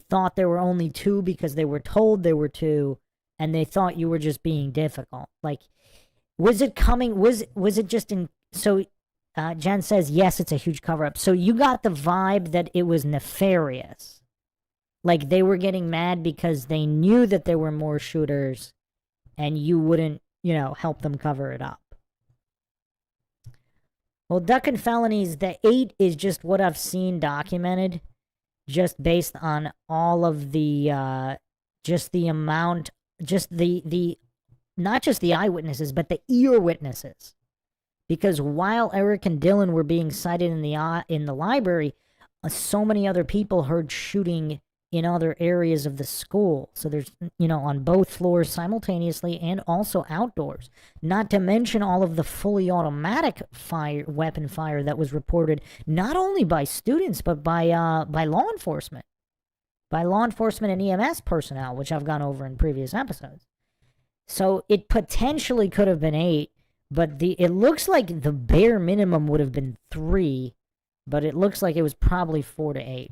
thought there were only 2 because they were told there were 2, and they thought you were just being difficult? Like, was it coming, was it just in, so... Jen says, yes, it's a huge cover-up. So you got the vibe that it was nefarious. Like they were getting mad because they knew that there were more shooters and you wouldn't, help them cover it up. Well, Duckin' Felonies, the 8 is just what I've seen documented, just based on all of the, just the amount, just the not just the eyewitnesses, but the ear witnesses. Because while Eric and Dylan were being cited in the library, so many other people heard shooting in other areas of the school. So there's, on both floors simultaneously and also outdoors. Not to mention all of the fully automatic weapon fire that was reported not only by students but by law enforcement. By law enforcement and EMS personnel, which I've gone over in previous episodes. So it potentially could have been 8, but it looks like the bare minimum would have been 3, but it looks like it was probably 4 to 8.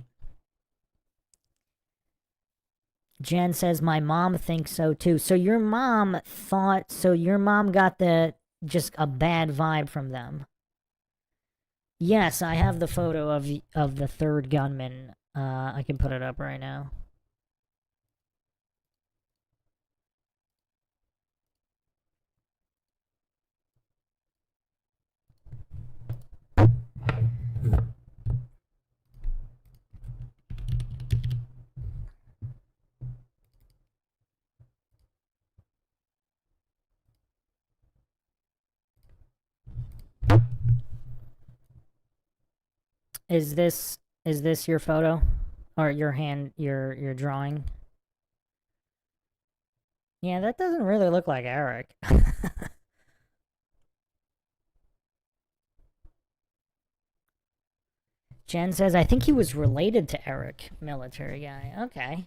Jen says, my mom thinks so too. So your mom got just a bad vibe from them. Yes, I have the photo of the third gunman. I can put it up right now. Is this your photo? Or your drawing? Yeah, that doesn't really look like Eric. Jen says, I think he was related to Eric, military guy. Okay.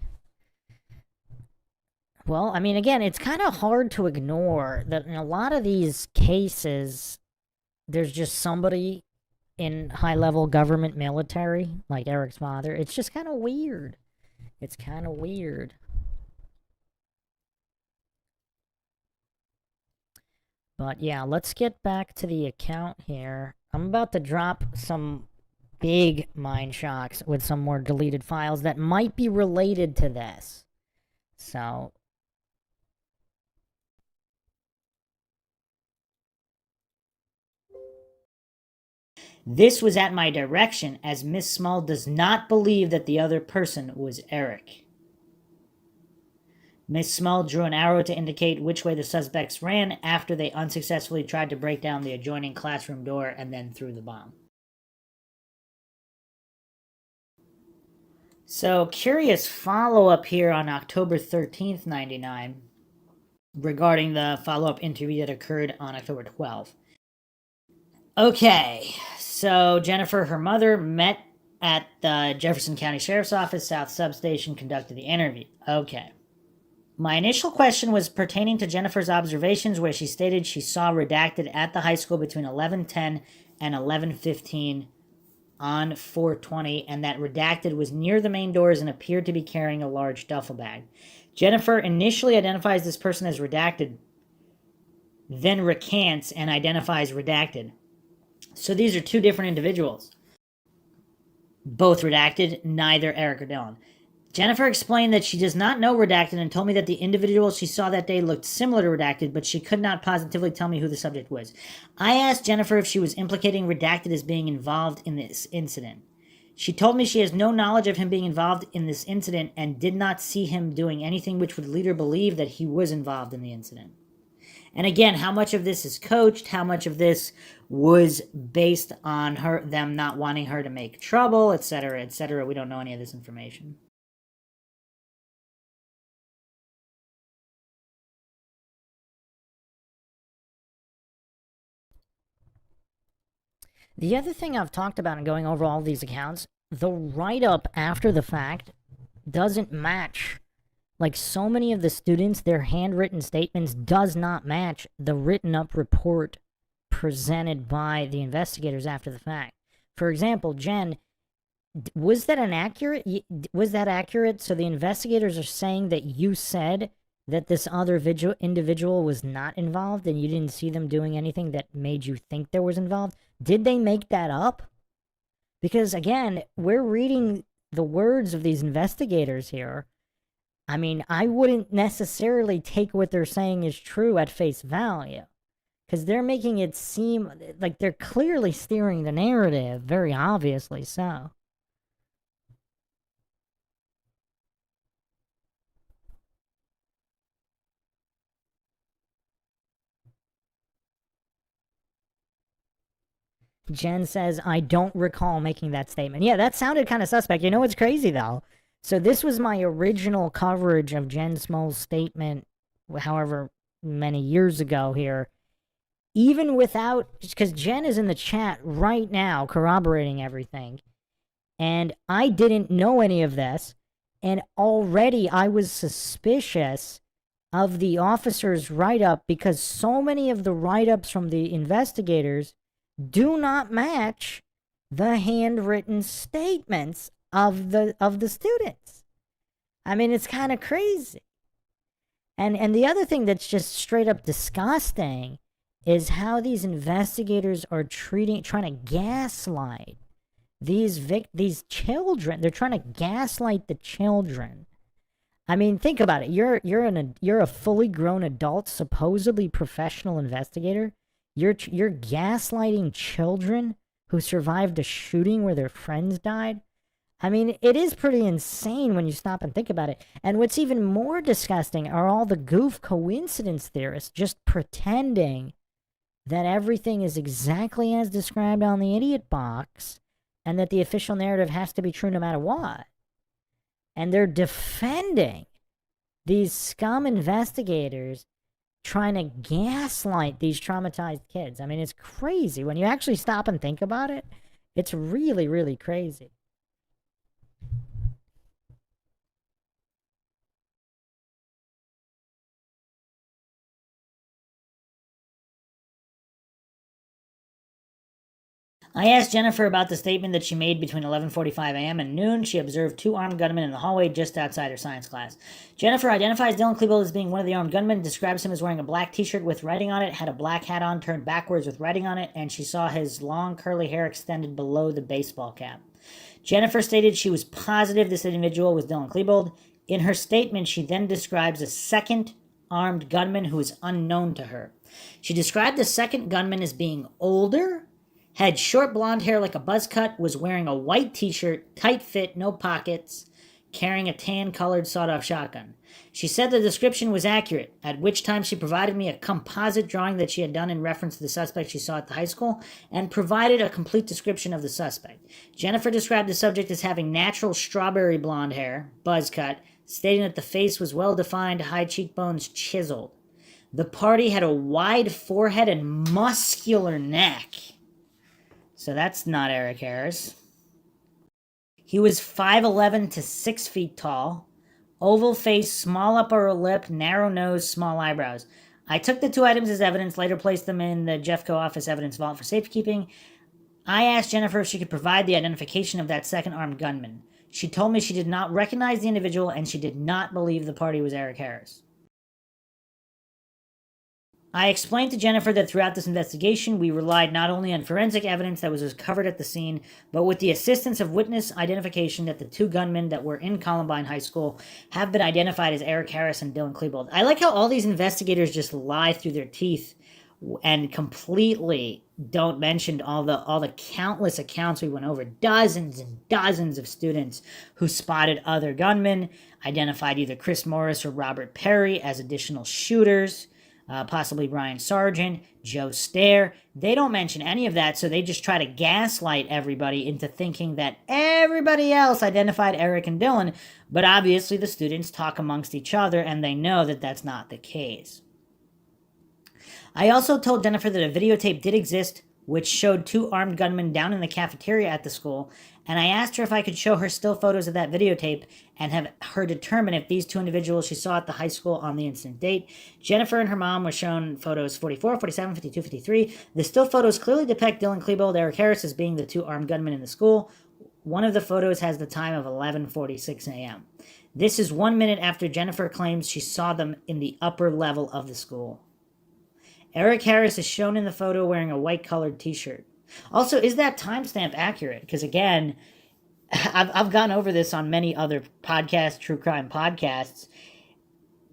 Well, I mean, again, it's kind of hard to ignore that in a lot of these cases, there's just somebody in high-level government military, like Eric's father. It's just kind of weird. It's kind of weird. But yeah, let's get back to the account here. I'm about to drop some big mind shocks with some more deleted files that might be related to this. So this was at my direction, as Miss Small does not believe that the other person was Eric. Miss Small drew an arrow to indicate which way the suspects ran after they unsuccessfully tried to break down the adjoining classroom door and then threw the bomb. So, curious follow-up here on October 13th, 99, regarding the follow-up interview that occurred on October 12th. Okay, so Jennifer, her mother, met at the Jefferson County Sheriff's Office South Substation, conducted the interview. Okay. My initial question was pertaining to Jennifer's observations, where she stated she saw redacted at the high school between 11:10 and 11:15 on 4/20, and that redacted was near the main doors and appeared to be carrying a large duffel bag. Jennifer initially identifies this person as redacted, then recants and identifies redacted. So these are two different individuals. Both redacted, neither Eric or Dylan. Jennifer explained that she does not know redacted and told me that the individual she saw that day looked similar to redacted, but she could not positively tell me who the subject was. I asked Jennifer if she was implicating redacted as being involved in this incident. She told me she has no knowledge of him being involved in this incident and did not see him doing anything which would lead her believe that he was involved in the incident. And again, how much of this is coached, how much of this was based on them not wanting her to make trouble, etc., etc. We don't know any of this information. The other thing I've talked about in going over all these accounts, the write-up after the fact doesn't match. Like, so many of the students, their handwritten statements does not match the written-up report presented by the investigators after the fact. For example, Jen, was that accurate? So the investigators are saying that you said that this other individual was not involved and you didn't see them doing anything that made you think there was involved? Did they make that up? Because, again, we're reading the words of these investigators here. I mean, I wouldn't necessarily take what they're saying as true at face value. Because they're making it seem like they're clearly steering the narrative, very obviously so. Jen says, I don't recall making that statement. Yeah, that sounded kind of suspect. You know what's crazy, though? So this was my original coverage of Jen Smol's statement, however many years ago here. Even without, because Jen is in the chat right now corroborating everything, and I didn't know any of this, and already I was suspicious of the officer's write-up because so many of the write-ups from the investigators do not match the handwritten statements of the students. I mean, it's kind of crazy. And the other thing that's just straight up disgusting is how these investigators are trying to gaslight these children. They're trying to gaslight the children. I mean, think about it. You're a fully grown adult, supposedly professional investigator. You're gaslighting children who survived a shooting where their friends died. I mean, it is pretty insane when you stop and think about it. And what's even more disgusting are all the goof coincidence theorists just pretending that everything is exactly as described on the idiot box and that the official narrative has to be true no matter what. And they're defending these scum investigators trying to gaslight these traumatized kids. I mean, it's crazy. When you actually stop and think about it, it's really, really crazy. I asked Jennifer about the statement that she made between 11:45 a.m. and noon. She observed two armed gunmen in the hallway just outside her science class. Jennifer identifies Dylan Klebold as being one of the armed gunmen, describes him as wearing a black t-shirt with writing on it, had a black hat on turned backwards with writing on it, and she saw his long curly hair extended below the baseball cap. Jennifer stated she was positive this individual was Dylan Klebold. In her statement, she then describes a second armed gunman who is unknown to her. She described the second gunman as being older, had short blonde hair like a buzz cut, was wearing a white t-shirt, tight fit, no pockets, carrying a tan-colored sawed-off shotgun. She said the description was accurate, at which time she provided me a composite drawing that she had done in reference to the suspect she saw at the high school, and provided a complete description of the suspect. Jennifer described the subject as having natural strawberry blonde hair, buzz cut, stating that the face was well-defined, high cheekbones chiseled. The party had a wide forehead and muscular neck. So that's not Eric Harris. He was 5'11 to 6 feet tall, oval face, small upper lip, narrow nose, small eyebrows. I took the two items as evidence, later placed them in the Jeffco office evidence vault for safekeeping. I asked Jennifer if she could provide the identification of that second armed gunman. She told me she did not recognize the individual and she did not believe the party was Eric Harris. I explained to Jennifer that throughout this investigation, we relied not only on forensic evidence that was recovered at the scene, but with the assistance of witness identification that the two gunmen that were in Columbine High School have been identified as Eric Harris and Dylan Klebold. I like how all these investigators just lie through their teeth and completely don't mention all the countless accounts we went over. Dozens and dozens of students who spotted other gunmen, identified either Chris Morris or Robert Perry as additional shooters. Possibly Brian Sargent, Joe Stair. They don't mention any of that, so they just try to gaslight everybody into thinking that everybody else identified Eric and Dylan, but obviously the students talk amongst each other and they know that that's not the case. I also told Jennifer that a videotape did exist which showed two armed gunmen down in the cafeteria at the school, and I asked her if I could show her still photos of that videotape and have her determine if these two individuals she saw at the high school on the incident date. Jennifer and her mom were shown photos 44, 47, 52, 53. The still photos clearly depict Dylan Klebold, Eric Harris as being the two armed gunmen in the school. One of the photos has the time of 11:46 a.m. This is 1 minute after Jennifer claims she saw them in the upper level of the school. Eric Harris is shown in the photo wearing a white-colored t-shirt. Also, is that timestamp accurate? Because again, I've gone over this on many other podcasts, true crime podcasts.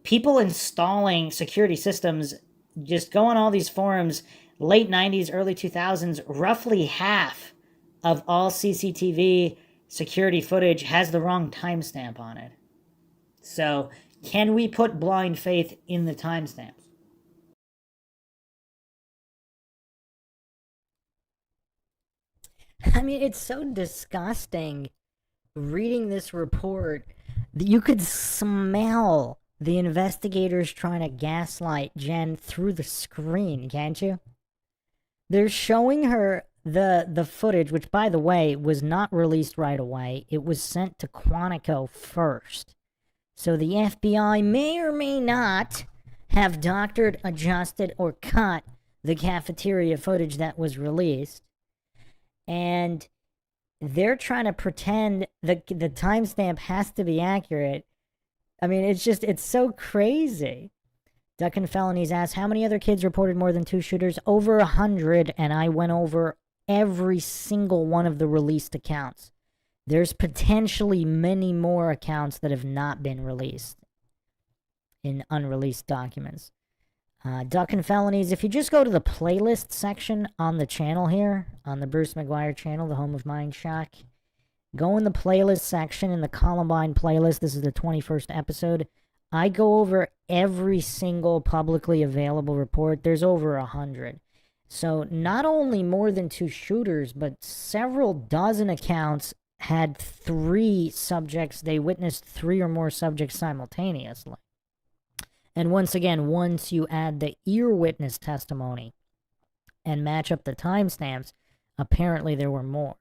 People installing security systems, just go on all these forums, late 90s, early 2000s, roughly half of all CCTV security footage has the wrong timestamp on it. So, can we put blind faith in the timestamps? I mean, it's so disgusting reading this report, you could smell the investigators trying to gaslight Jen through the screen, can't you? They're showing her the footage, which, by the way, was not released right away. It was sent to Quantico first. So the FBI may or may not have doctored, adjusted, or cut the cafeteria footage that was released. And they're trying to pretend that the timestamp has to be accurate. I mean, it's so crazy. Ducking Felonies asks, how many other kids reported more than 2 shooters? Over 100, and I went over every single one of the released accounts. There's potentially many more accounts that have not been released in unreleased documents. Ducking Felonies, if you just go to the playlist section on the channel here, on the Bruce McGuire channel, the home of Mindshock, go in the playlist section in the Columbine playlist. This is the 21st episode. I go over every single publicly available report. There's over 100. So not only more than 2 shooters, but several dozen accounts had 3 subjects. They witnessed 3 or more subjects simultaneously. And once again, once you add the ear witness testimony and match up the timestamps, apparently there were more.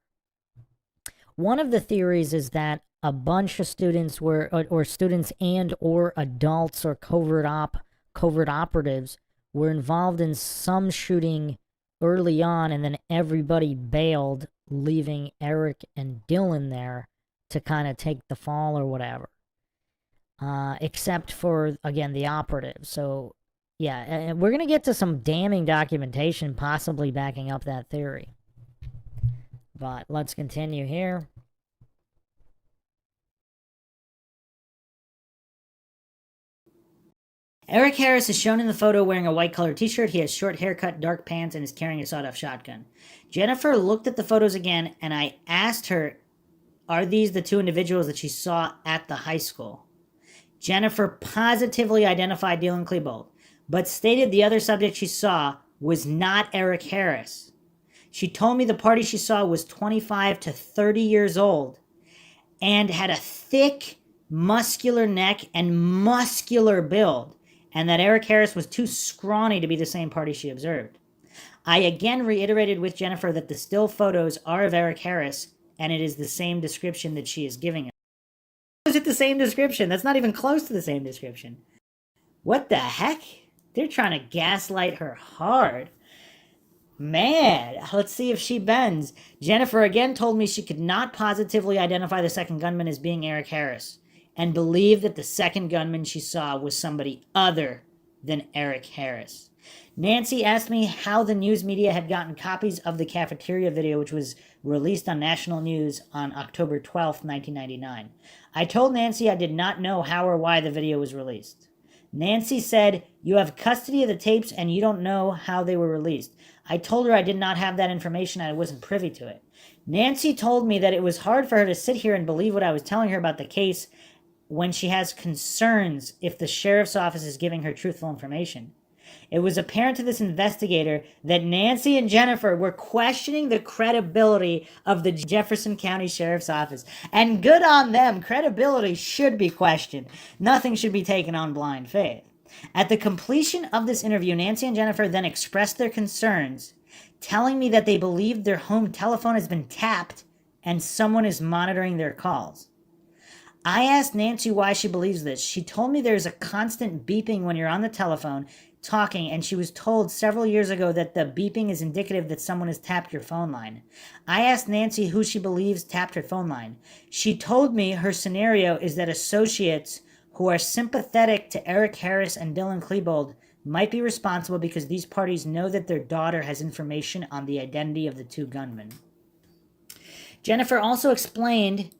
One of the theories is that a bunch of students were, or students and or adults or covert operatives were involved in some shooting early on, and then everybody bailed, leaving Eric and Dylan there to kind of take the fall or whatever. Except for, again, the operative. So, yeah, and we're going to get to some damning documentation possibly backing up that theory. But let's continue here. Eric Harris is shown in the photo wearing a white-colored t-shirt. He has short haircut, dark pants, and is carrying a sawed-off shotgun. Jennifer looked at the photos again, and I asked her, are these the 2 individuals that she saw at the high school? Jennifer positively identified Dylan Klebold, but stated the other subject she saw was not Eric Harris. She told me the party she saw was 25 to 30 years old and had a thick, muscular neck and muscular build, and that Eric Harris was too scrawny to be the same party she observed. I again reiterated with Jennifer that the still photos are of Eric Harris, and it is the same description that she is giving us. Is it the same description? That's not even close to the same description. What the heck? They're trying to gaslight her hard. Man, let's see if she bends. Jennifer again told me she could not positively identify the second gunman as being Eric Harris, and believed that the second gunman she saw was somebody other than Eric Harris. Nancy asked me how the news media had gotten copies of the cafeteria video, which was released on national news on October 12th, 1999. I told Nancy I did not know how or why the video was released. Nancy said, you have custody of the tapes and you don't know how they were released. I told her I did not have that information and I wasn't privy to it. Nancy told me that it was hard for her to sit here and believe what I was telling her about the case when she has concerns if the sheriff's office is giving her truthful information. It was apparent to this investigator that Nancy and Jennifer were questioning the credibility of the Jefferson County Sheriff's Office. And good on them. Credibility should be questioned. Nothing should be taken on blind faith. At the completion of this interview, Nancy and Jennifer then expressed their concerns, telling me that they believe their home telephone has been tapped and someone is monitoring their calls. I asked Nancy why she believes this. She told me there's a constant beeping when you're on the telephone talking, and she was told several years ago that the beeping is indicative that someone has tapped your phone line. I asked Nancy who she believes tapped her phone line. She told me her scenario is that associates who are sympathetic to Eric Harris and Dylan Klebold might be responsible because these parties know that their daughter has information on the identity of the 2 gunmen. Jennifer also explained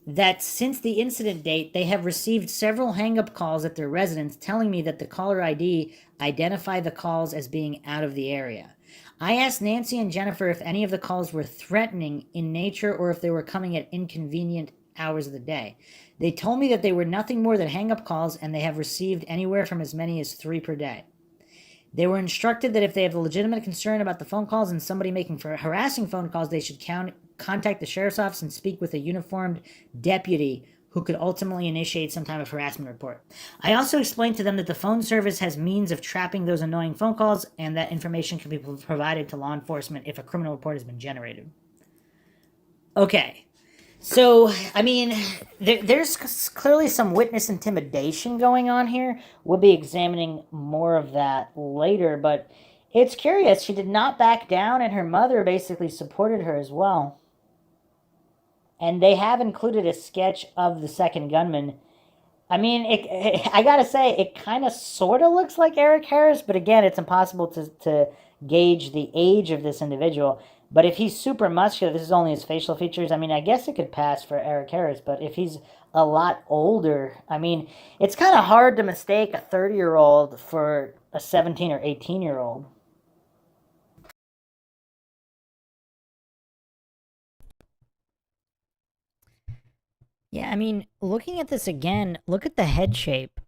that since the incident date, they have received several hang-up calls at their residence telling me that the caller ID identify the calls as being out of the area. I asked Nancy and Jennifer if any of the calls were threatening in nature or if they were coming at inconvenient hours of the day. They told me that they were nothing more than hang-up calls and they have received anywhere from as many as 3 per day. They were instructed that if they have a legitimate concern about the phone calls and somebody making harassing phone calls, they should contact the sheriff's office and speak with a uniformed deputy who could ultimately initiate some type of harassment report. I also explained to them that the phone service has means of trapping those annoying phone calls and that information can be provided to law enforcement if a criminal report has been generated. Okay. So, I mean, there's clearly some witness intimidation going on here. We'll be examining more of that later, but it's curious. She did not back down, and her mother basically supported her as well. And they have included a sketch of the second gunman. I mean, I gotta say, it kind of sort of looks like Eric Harris, but again, it's impossible to gauge the age of this individual. But if he's super muscular, this is only his facial features. I mean, I guess it could pass for Eric Harris, but if he's a lot older, I mean, it's kind of hard to mistake a 30-year-old for a 17 or 18-year-old. Yeah, I mean, looking at this again, look at the head shape.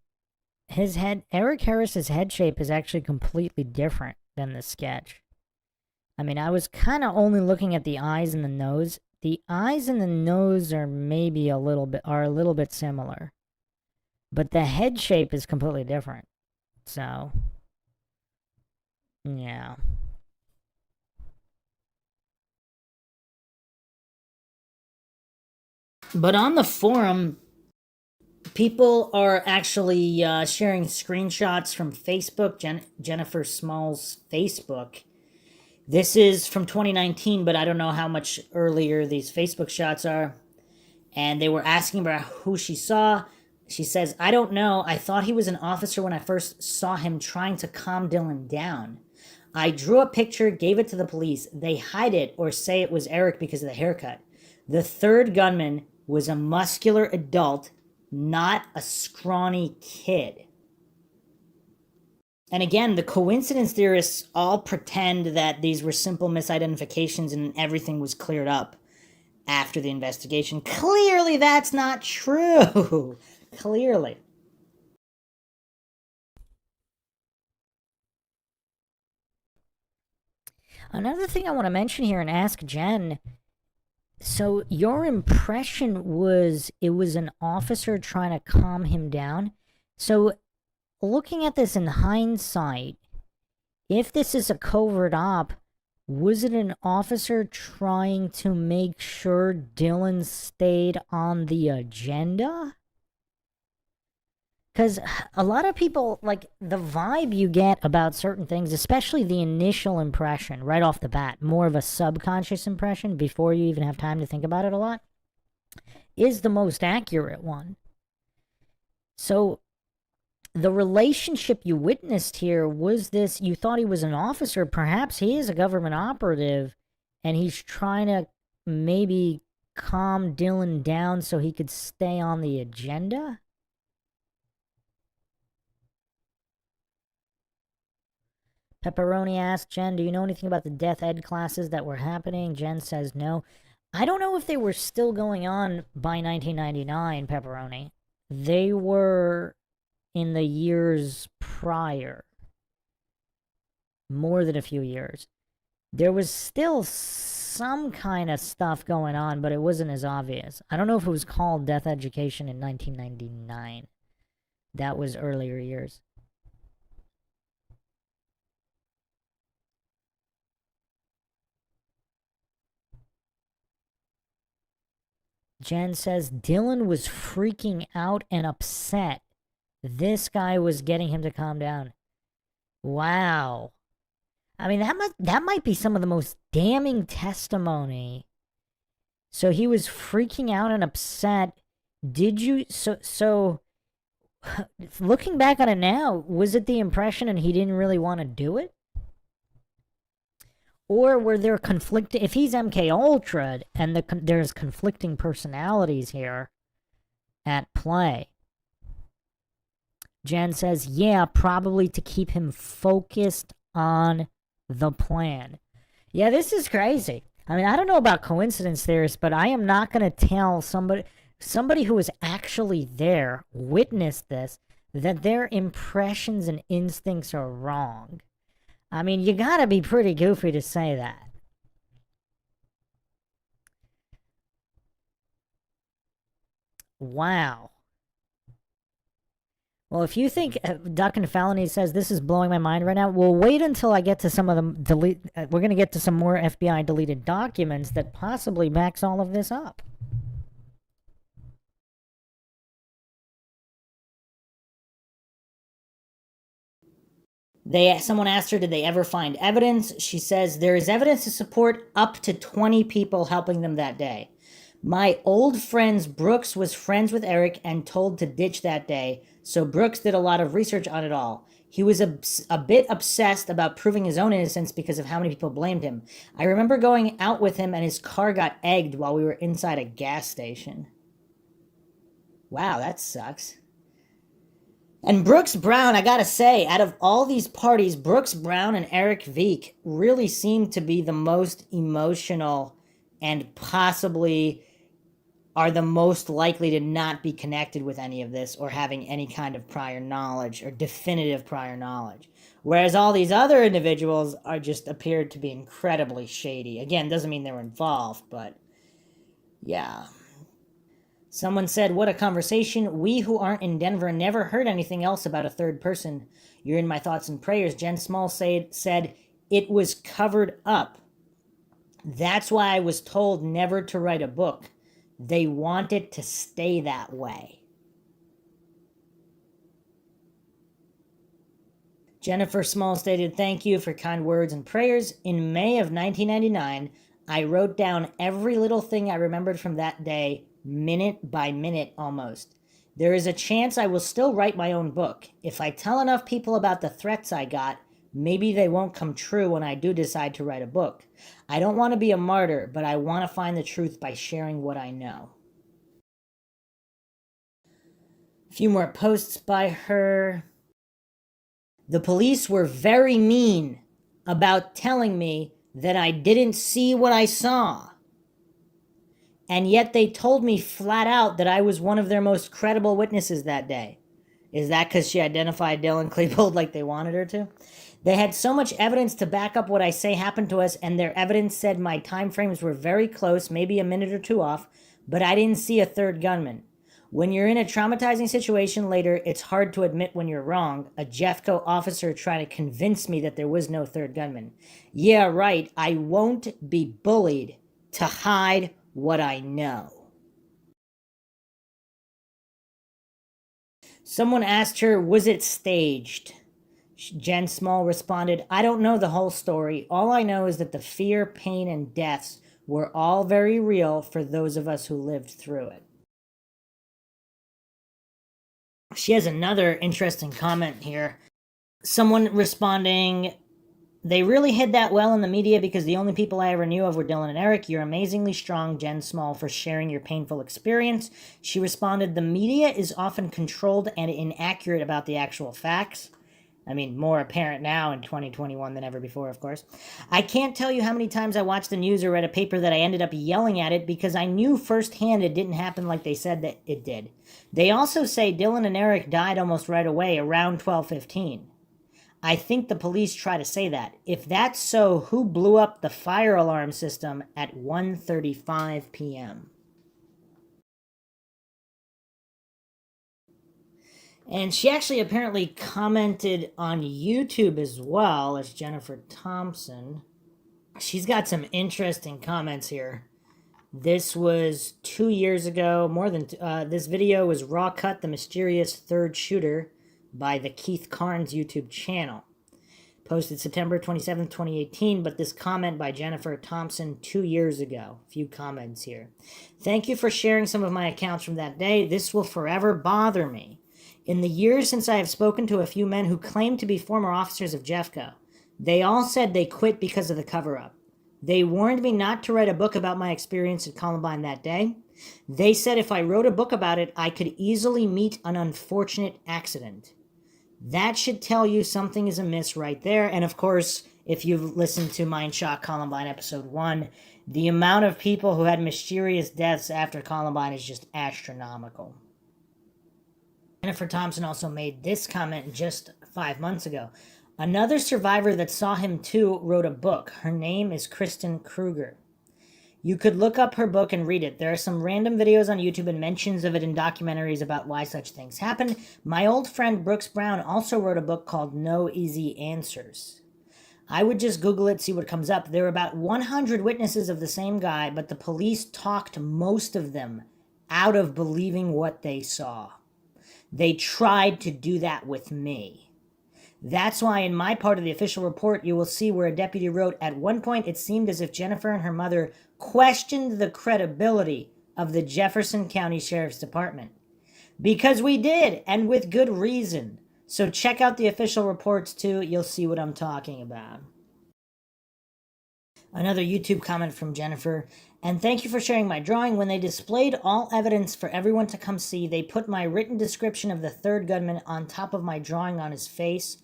Eric Harris's head shape is actually completely different than the sketch. I mean, I was kind of only looking at the eyes and the nose. The eyes and the nose are maybe a little bit similar. But the head shape is completely different. So, yeah. But on the forum, people are actually sharing screenshots from Facebook, Jennifer Small's Facebook. This is from 2019, but I don't know how much earlier these Facebook shots are. And they were asking about who she saw. She says, I don't know. I thought he was an officer when I first saw him trying to calm Dylan down. I drew a picture, gave it to the police. They hide it or say it was Eric because of the haircut. The third gunman was a muscular adult, not a scrawny kid. And again, the coincidence theorists all pretend that these were simple misidentifications and everything was cleared up after the investigation. Clearly, that's not true. Clearly. Another thing I want to mention here and ask Jen. So your impression was it was an officer trying to calm him down. So looking at this in hindsight, if this is a covert op, was it an officer trying to make sure Dylan stayed on the agenda? Because a lot of people, like, the vibe you get about certain things, especially the initial impression right off the bat, more of a subconscious impression before you even have time to think about it a lot, is the most accurate one. So the relationship you witnessed here was this: you thought he was an officer, perhaps he is a government operative, and he's trying to maybe calm Dylan down so he could stay on the agenda? Pepperoni asked Jen, do you know anything about the death ed classes that were happening? Jen says no. I don't know if they were still going on by 1999, Pepperoni. They were in the years prior. More than a few years. There was still some kind of stuff going on, but it wasn't as obvious. I don't know if it was called death education in 1999. That was earlier years. Jen says Dylan was freaking out and upset. This guy was getting him to calm down. Wow. I mean, that might be some of the most damning testimony. So he was freaking out and upset. Did you... So looking back on it now, was it the impression and he didn't really want to do it? Or were there conflicting... If he's MK Ultra and there's conflicting personalities here at play. Jen says, yeah, probably to keep him focused on the plan. Yeah, this is crazy. I mean, I don't know about coincidence theorists, but I am not going to tell somebody who was actually there, witnessed this, that their impressions and instincts are wrong. I mean, you gotta be pretty goofy to say that. Wow. Well, if you think Duck and Felony says this is blowing my mind right now, we'll wait until I get to some of them we're going to get to some more FBI deleted documents that possibly backs all of this up. Someone asked her, did they ever find evidence? She says, there is evidence to support up to 20 people helping them that day. My old friends Brooks was friends with Eric and told to ditch that day, so Brooks did a lot of research on it all. He was a bit obsessed about proving his own innocence because of how many people blamed him. I remember going out with him and his car got egged while we were inside a gas station. Wow, that sucks. And Brooks Brown, I gotta say, out of all these parties, Brooks Brown and Eric Veek really seem to be the most emotional and possibly are the most likely to not be connected with any of this or having any kind of prior knowledge or definitive prior knowledge. Whereas all these other individuals are just appeared to be incredibly shady. Again, doesn't mean they were involved, but yeah. Someone said, what a conversation. We who aren't in Denver never heard anything else about a third person. You're in my thoughts and prayers. Jen Small said, it was covered up. That's why I was told never to write a book. They want it to stay that way. Jennifer Small stated, thank you for kind words and prayers. In May of 1999, I wrote down every little thing I remembered from that day, minute by minute almost. There is a chance I will still write my own book. If I tell enough people about the threats I got, maybe they won't come true when I do decide to write a book. I don't want to be a martyr, but I want to find the truth by sharing what I know. A few more posts by her. The police were very mean about telling me that I didn't see what I saw. And yet they told me flat out that I was one of their most credible witnesses that day. Is that because she identified Dylan Klebold like they wanted her to? They had so much evidence to back up what I say happened to us, and their evidence said my time frames were very close, maybe a minute or two off, but I didn't see a third gunman. When you're in a traumatizing situation later, it's hard to admit when you're wrong. A Jeffco officer trying to convince me that there was no third gunman. Yeah, right. I won't be bullied to hide what I know. Someone asked her, was it staged? Jen Small responded, I don't know the whole story. All I know is that the fear, pain, and deaths were all very real for those of us who lived through it. She has another interesting comment here. Someone responding, they really hid that well in the media because the only people I ever knew of were Dylan and Eric. You're amazingly strong, Jen Small, for sharing your painful experience. She responded, the media is often controlled and inaccurate about the actual facts. I mean, more apparent now in 2021 than ever before, of course. I can't tell you how many times I watched the news or read a paper that I ended up yelling at it because I knew firsthand it didn't happen like they said that it did. They also say Dylan and Eric died almost right away, around 12:15. I think the police try to say that. If that's so, who blew up the fire alarm system at 1:35 p.m.? And she actually apparently commented on YouTube as well as Jennifer Thompson. She's got some interesting comments here. This was 2 years ago, this video was Raw Cut, the Mysterious Third Shooter by the Keith Carnes YouTube channel. Posted September 27th, 2018, but this comment by Jennifer Thompson 2 years ago. A few comments here. Thank you for sharing some of my accounts from that day. This will forever bother me. In the years since I have spoken to a few men who claim to be former officers of Jeffco, they all said they quit because of the cover-up. They warned me not to write a book about my experience at Columbine that day. They said if I wrote a book about it, I could easily meet an unfortunate accident. That should tell you something is amiss right there. And of course, if you've listened to Mindshock Columbine episode 1, the amount of people who had mysterious deaths after Columbine is just astronomical. Jennifer Thompson also made this comment just 5 months ago. Another survivor that saw him too wrote a book. Her name is Kristen Kruger. You could look up her book and read it. There are some random videos on YouTube and mentions of it in documentaries about why such things happen. My old friend Brooks Brown also wrote a book called No Easy Answers. I would just Google it, see what comes up. There were about 100 witnesses of the same guy, but the police talked most of them out of believing what they saw. They tried to do that with me. That's why in my part of the official report, you will see where a deputy wrote, at one point it seemed as if Jennifer and her mother questioned the credibility of the Jefferson County Sheriff's Department. Because we did, and with good reason. So check out the official reports too, you'll see what I'm talking about. Another YouTube comment from Jennifer. And thank you for sharing my drawing. When they displayed all evidence for everyone to come see, they put my written description of the third gunman on top of my drawing on his face,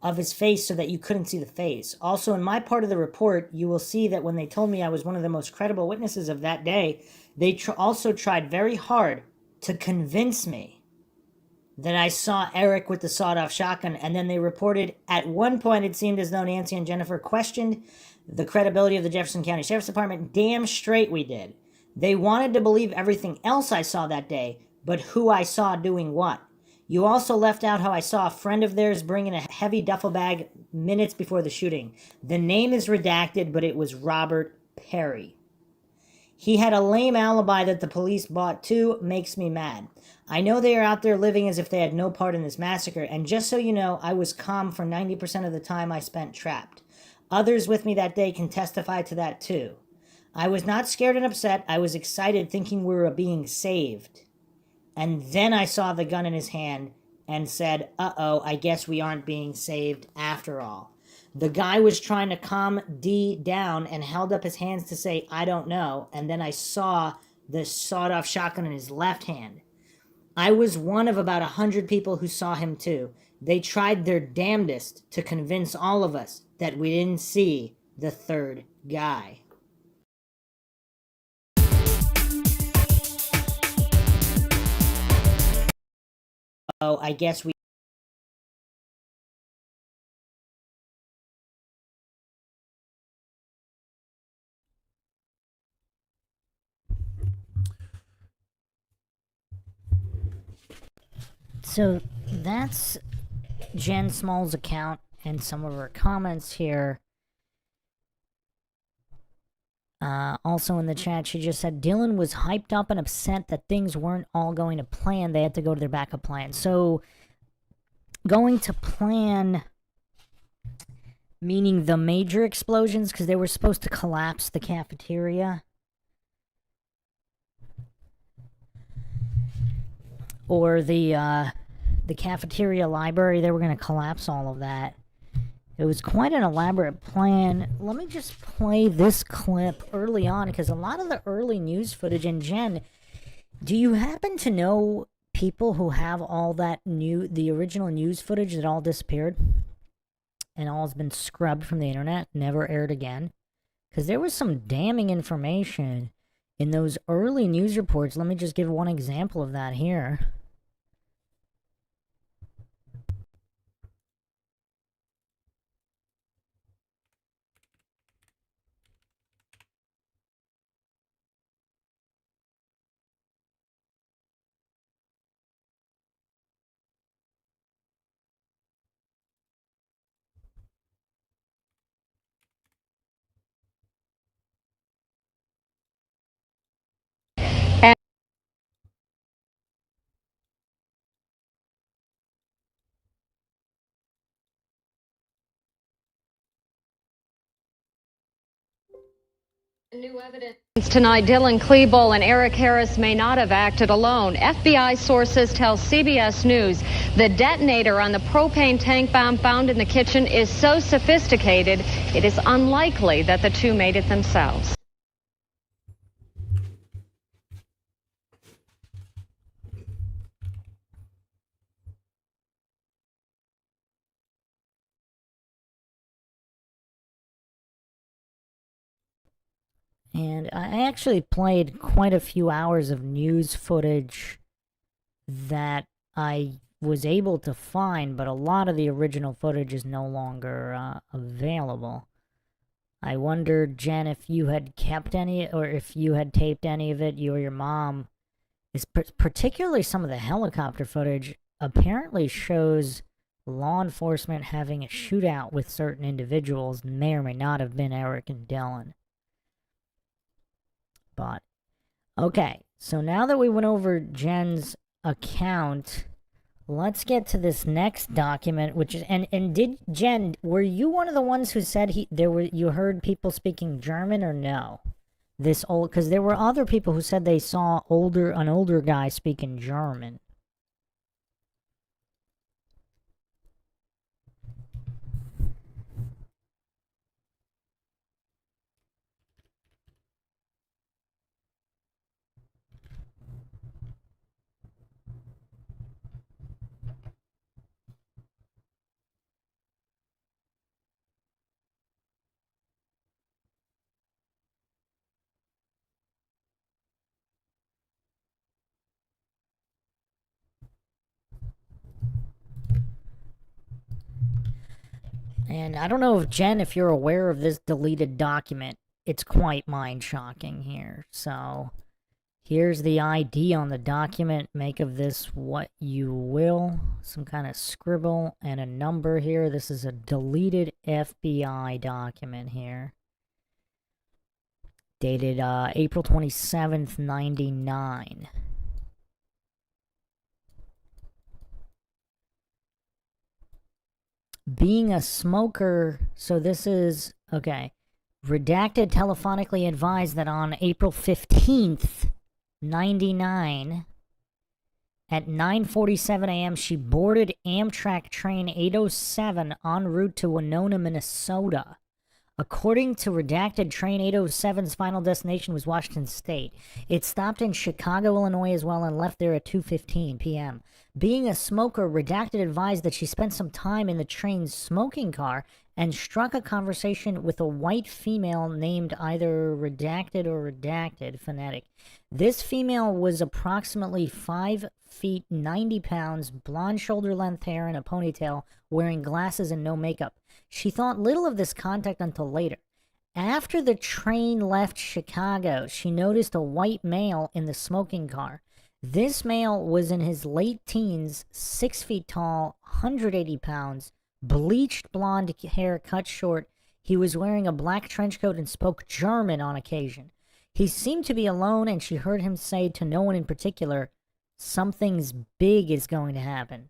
so that you couldn't see the face. Also, in my part of the report, you will see that when they told me I was one of the most credible witnesses of that day, they also tried very hard to convince me that I saw Eric with the sawed-off shotgun, and then they reported at one point it seemed as though Nancy and Jennifer questioned the credibility of the Jefferson County Sheriff's Department. Damn straight we did. They wanted to believe everything else I saw that day, but who I saw doing what. You also left out how I saw a friend of theirs bring in a heavy duffel bag minutes before the shooting. The name is redacted, but it was Robert Perry. He had a lame alibi that the police bought too. Makes me mad. I know they are out there living as if they had no part in this massacre, and just so you know, I was calm for 90% of the time I spent trapped. Others with me that day can testify to that too. I was not scared and upset. I was excited, thinking we were being saved. And then I saw the gun in his hand and said, uh-oh, I guess we aren't being saved after all. The guy was trying to calm D down and held up his hands to say, I don't know. And then I saw the sawed-off shotgun in his left hand. I was one of about 100 people who saw him too. They tried their damnedest to convince all of us that we didn't see the third guy. Oh, I guess we... So that's Jen Small's account and some of her comments here. Also in the chat, she just said Dylan was hyped up and upset that things weren't all going to plan. They had to go to their backup plan. So going to plan, meaning the major explosions, because they were supposed to collapse the cafeteria. Or the cafeteria library, they were going to collapse all of that. It was quite an elaborate plan. Let me just play this clip early on, because a lot of the early news footage, and Jen, do you happen to know people who have all that the original news footage that all disappeared? And all has been scrubbed from the internet, never aired again? Because there was some damning information in those early news reports. Let me just give one example of that here. New evidence tonight, Dylan Klebold and Eric Harris may not have acted alone. FBI sources tell CBS News the detonator on the propane tank bomb found in the kitchen is so sophisticated, it is unlikely that the two made it themselves. And I actually played quite a few hours of news footage that I was able to find, but a lot of the original footage is no longer available. I wonder, Jen, if you had kept any, or if you had taped any of it, you or your mom. Is particularly some of the helicopter footage apparently shows law enforcement having a shootout with certain individuals. May or may not have been Eric and Dylan. But, okay, so now that we went over Jen's account, let's get to this next document, which is, and did, Jen, were you one of the ones who said you heard people speaking German, or no? This old, because there were other people who said they saw an older guy speaking German. And I don't know if, Jen, if you're aware of this deleted document. It's quite mind-shocking here. So, here's the ID on the document. Make of this what you will. Some kind of scribble and a number here. This is a deleted FBI document here. Dated April 27th, 99. Being a smoker, so this is, okay. Redacted telephonically advised that on April 15th, 99, at 9:47 a.m., she boarded Amtrak train 807 en route to Winona, Minnesota. According to redacted, train 807's final destination was Washington State. It stopped in Chicago, Illinois as well, and left there at 2:15 p.m. Being a smoker, redacted advised that she spent some time in the train's smoking car and struck a conversation with a white female named either Redacted or Redacted Phonetic. This female was approximately 5 feet 90 pounds, blonde shoulder-length hair and a ponytail, wearing glasses and no makeup. She thought little of this contact until later. After the train left Chicago, she noticed a white male in the smoking car. This male was in his late teens, 6 feet tall, 180 pounds, bleached blonde hair cut short. He was wearing a black trench coat and spoke German on occasion. He seemed to be alone, and she heard him say to no one in particular, "Something's big is going to happen."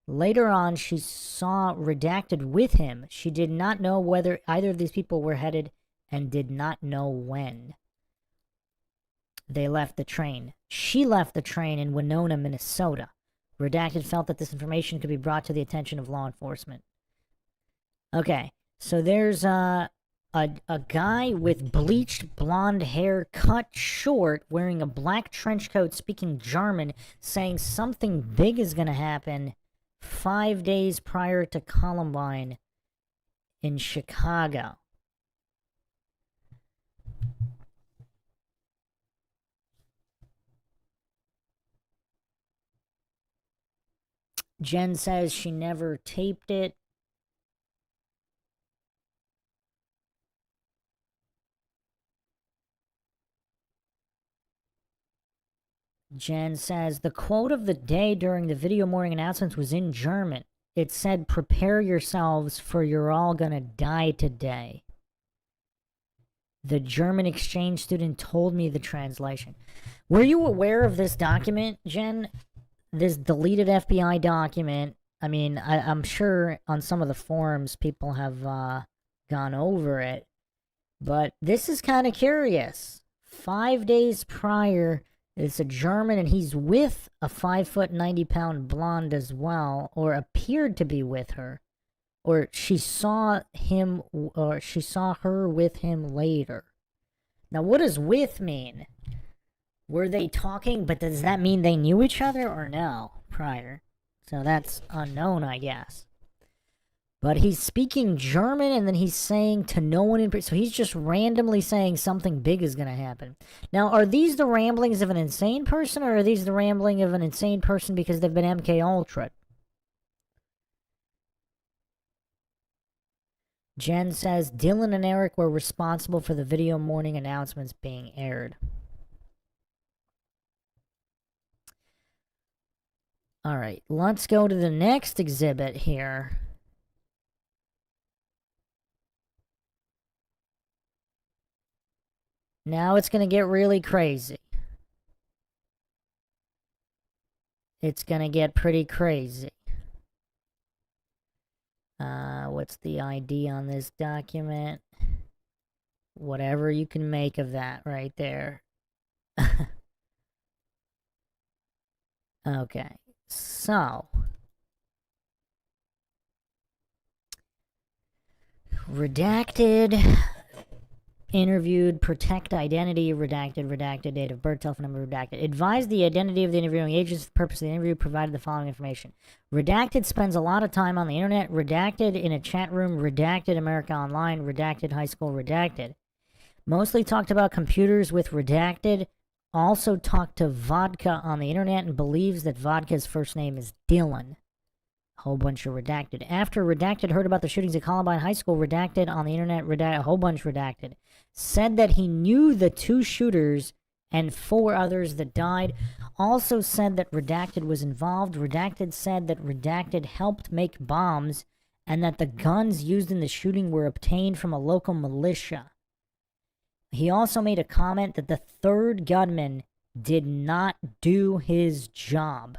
Later on, she saw Redacted with him. She did not know whether either of these people were headed and did not know when they left the train. She left the train in Winona, Minnesota. Redacted felt that this information could be brought to the attention of law enforcement. Okay, so there's a guy with bleached blonde hair cut short, wearing a black trench coat, speaking German, saying something big is going to happen 5 days prior to Columbine in Chicago. Jen says she never taped it. Jen says, the quote of the day during the video morning announcements was in German. It said, "Prepare yourselves, for you're all gonna die today." The German exchange student told me the translation. Were you aware of this document, Jen? This deleted FBI document? I mean, I'm sure on some of the forums people have gone over it. But this is kind of curious. 5 days prior, it's a German, and he's with a 5 foot 90 pound blonde as well, or appeared to be with her, or she saw him, or she saw her with him later. Now, what does "with" mean? Were they talking, but does that mean they knew each other or no prior? So that's unknown, I guess. But he's speaking German, and then he's saying to no one in... So he's just randomly saying something big is going to happen. Now, are these the ramblings of an insane person, or are these the rambling of an insane person because they've been MK Ultra? Jen says Dylan and Eric were responsible for the video morning announcements being aired. All right, let's go to the next exhibit here. Now it's going to get really crazy. It's going to get pretty crazy. What's the ID on this document? Whatever you can make of that right there. Okay, so redacted, interviewed, protect identity, redacted, date of birth, telephone number, redacted. Advise the identity of the interviewing agents for the purpose of the interview, provided the following information. Redacted spends a lot of time on the internet, redacted in a chat room, redacted America Online, redacted high school, redacted. Mostly talked about computers with redacted, also talked to Vodka on the internet and believes that Vodka's first name is Dylan. Whole bunch of redacted. After redacted heard about the shootings at Columbine High School, redacted on the internet, a whole bunch redacted. Said that he knew the 2 shooters and 4 others that died. Also said that redacted was involved. Redacted said that redacted helped make bombs and that the guns used in the shooting were obtained from a local militia. He also made a comment that the 3rd gunman did not do his job.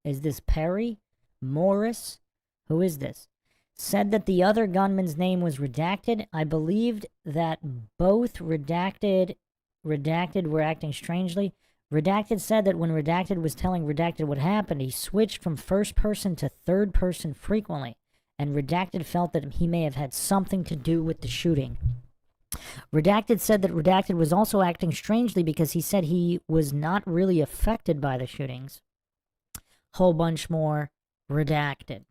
Is this Perry? Morris? Who is this? Said that the other gunman's name was redacted. I believed that both redacted were acting strangely. Redacted said that when redacted was telling redacted what happened, he switched from first person to third person frequently, and redacted felt that he may have had something to do with the shooting. Redacted said that redacted was also acting strangely because he said he was not really affected by the shootings. Whole bunch more redacted.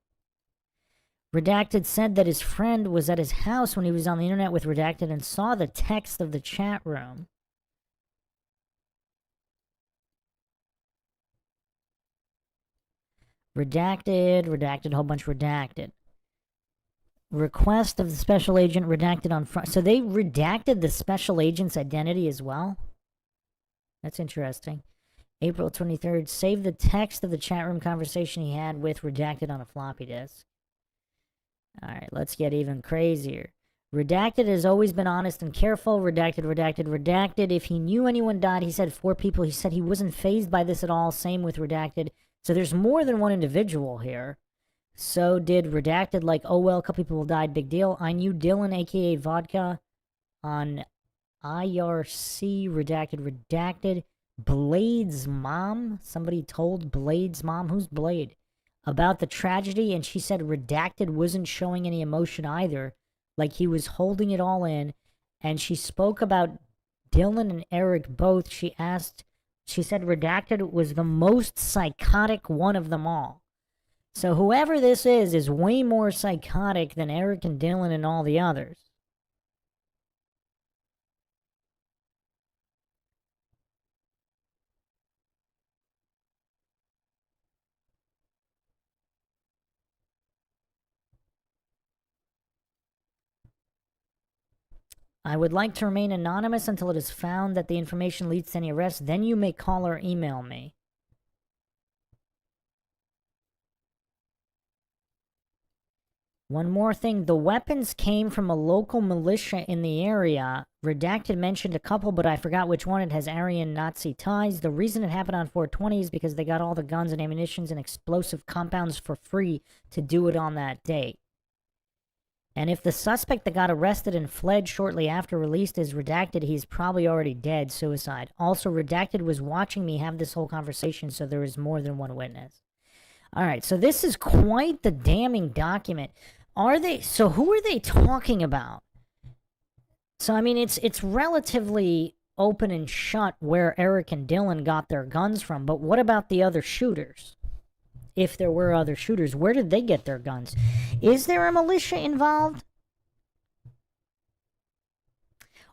Redacted said that his friend was at his house when he was on the internet with redacted and saw the text of the chat room. Redacted, whole bunch redacted. Request of the special agent redacted on front. So they redacted the special agent's identity as well? That's interesting. April 23rd, save the text of the chat room conversation he had with redacted on a floppy disk. Alright, let's get even crazier. Redacted has always been honest and careful. Redacted. If he knew anyone died, he said 4 people. He said he wasn't fazed by this at all. Same with redacted. So there's more than one individual here. So did redacted, like, oh well, a couple people died, big deal. I knew Dylan, aka Vodka, on IRC, redacted. Blade's mom? Somebody told Blade's mom? Who's Blade? About the tragedy, and she said redacted wasn't showing any emotion either. Like he was holding it all in. And she spoke about Dylan and Eric both. She said redacted was the most psychotic one of them all. So whoever this is way more psychotic than Eric and Dylan and all the others. I would like to remain anonymous until it is found that the information leads to any arrest. Then you may call or email me. One more thing. The weapons came from a local militia in the area. Redacted mentioned a couple, but I forgot which one. It has Aryan Nazi ties. The reason it happened on 420 is because they got all the guns and ammunitions and explosive compounds for free to do it on that date. And if the suspect that got arrested and fled shortly after released is redacted, he's probably already dead, suicide. Also, redacted was watching me have this whole conversation, so there is more than one witness. Alright, so this is quite the damning document. So who are they talking about? So, I mean, it's relatively open and shut where Eric and Dylan got their guns from, but what about the other shooters? If there were other shooters, where did they get their guns? Is there a militia involved?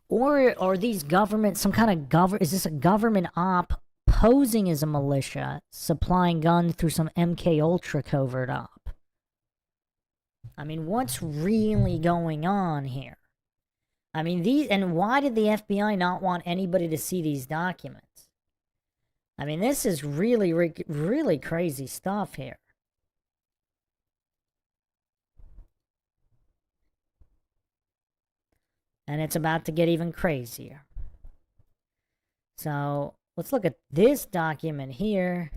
Or are these government, some kind of is this a government op posing as a militia, supplying guns through some MK Ultra covert op? I mean, what's really going on here? I mean, and why did the FBI not want anybody to see these documents? I mean, this is really, really crazy stuff here. And it's about to get even crazier. So, let's look at this document here.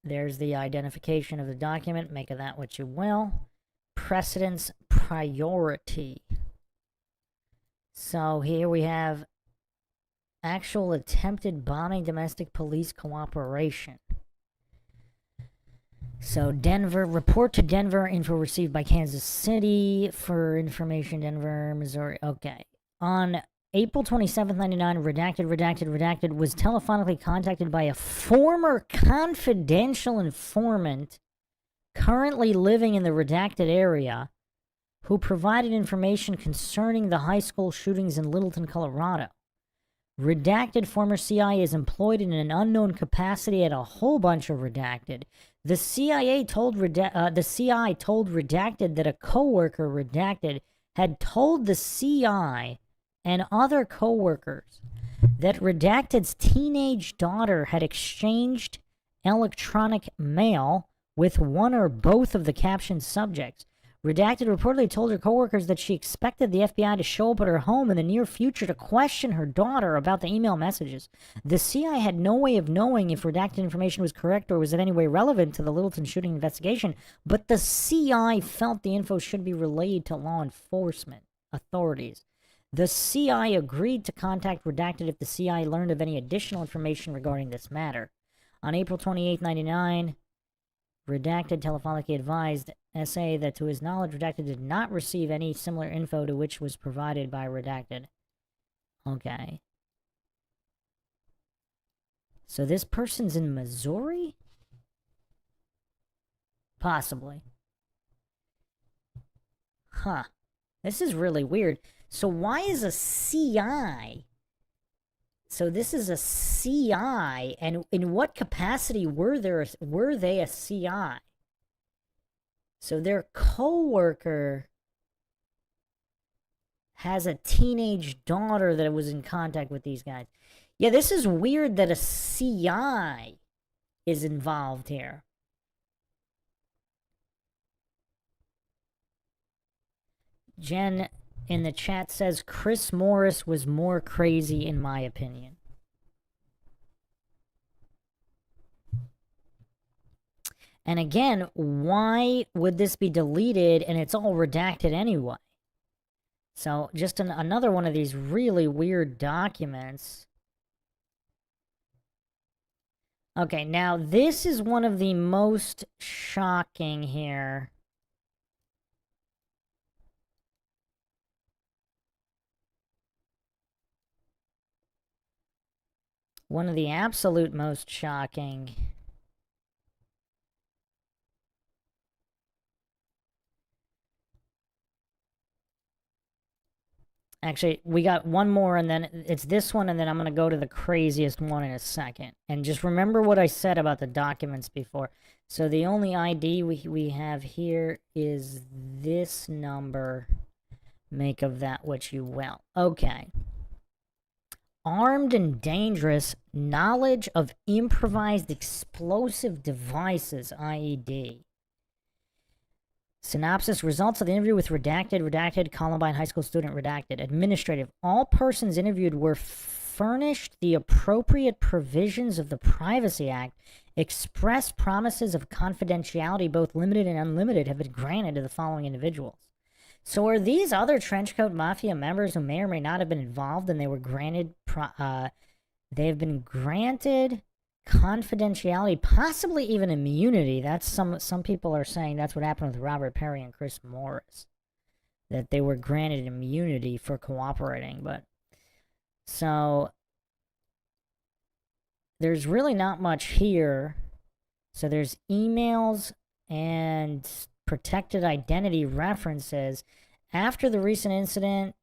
There's the identification of the document. Make of that what you will. Precedence priority. So here we have actual attempted bombing, domestic police cooperation. So Denver, report to Denver, info received by Kansas City for information, Denver, Missouri. Okay. On April 27th, 99, redacted, was telephonically contacted by a former confidential informant currently living in the redacted area who provided information concerning the high school shootings in Littleton, Colorado. Redacted former CI is employed in an unknown capacity at a whole bunch of redacted. The CI told redacted that a coworker redacted had told the CI and other coworkers that redacted's teenage daughter had exchanged electronic mail with one or both of the captioned subjects. Redacted reportedly told her coworkers that she expected the FBI to show up at her home in the near future to question her daughter about the email messages. The CI had no way of knowing if redacted information was correct or was in any way relevant to the Littleton shooting investigation, but the CI felt the info should be relayed to law enforcement authorities. The CI agreed to contact Redacted if the CI learned of any additional information regarding this matter. On April 28, 99, Redacted telephonically advised SA that to his knowledge, Redacted did not receive any similar info to which was provided by Redacted. Okay. So this person's in Missouri? Possibly. Huh. This is really weird. So why is a CI? So this is a CI, and in what capacity were they a CI? So their coworker has a teenage daughter that was in contact with these guys. Yeah, this is weird that a CI is involved here. Jen in the chat says Chris Morris was more crazy in my opinion. And again, why would this be deleted and it's all redacted anyway? So just another one of these really weird documents. Okay, now this is one of the most shocking here. One of the absolute most shocking. Actually, we got one more, and then it's this one, and then I'm going to go to the craziest one in a second. And just remember what I said about the documents before. So the only ID we have here is this number. Make of that what you will. Okay. Armed and dangerous knowledge of improvised explosive devices, IED. Synopsis, results of the interview with redacted, Columbine high school student, redacted. Administrative, all persons interviewed were furnished the appropriate provisions of the Privacy Act. Express promises of confidentiality, both limited and unlimited, have been granted to the following individuals. So are these other trenchcoat mafia members who may or may not have been involved and they were granted, they have been granted confidentiality, possibly even immunity? That's some people are saying that's what happened with Robert Perry and Chris Morris, that they were granted immunity for cooperating. But so there's really not much here. So there's emails and protected identity references. After the recent incident,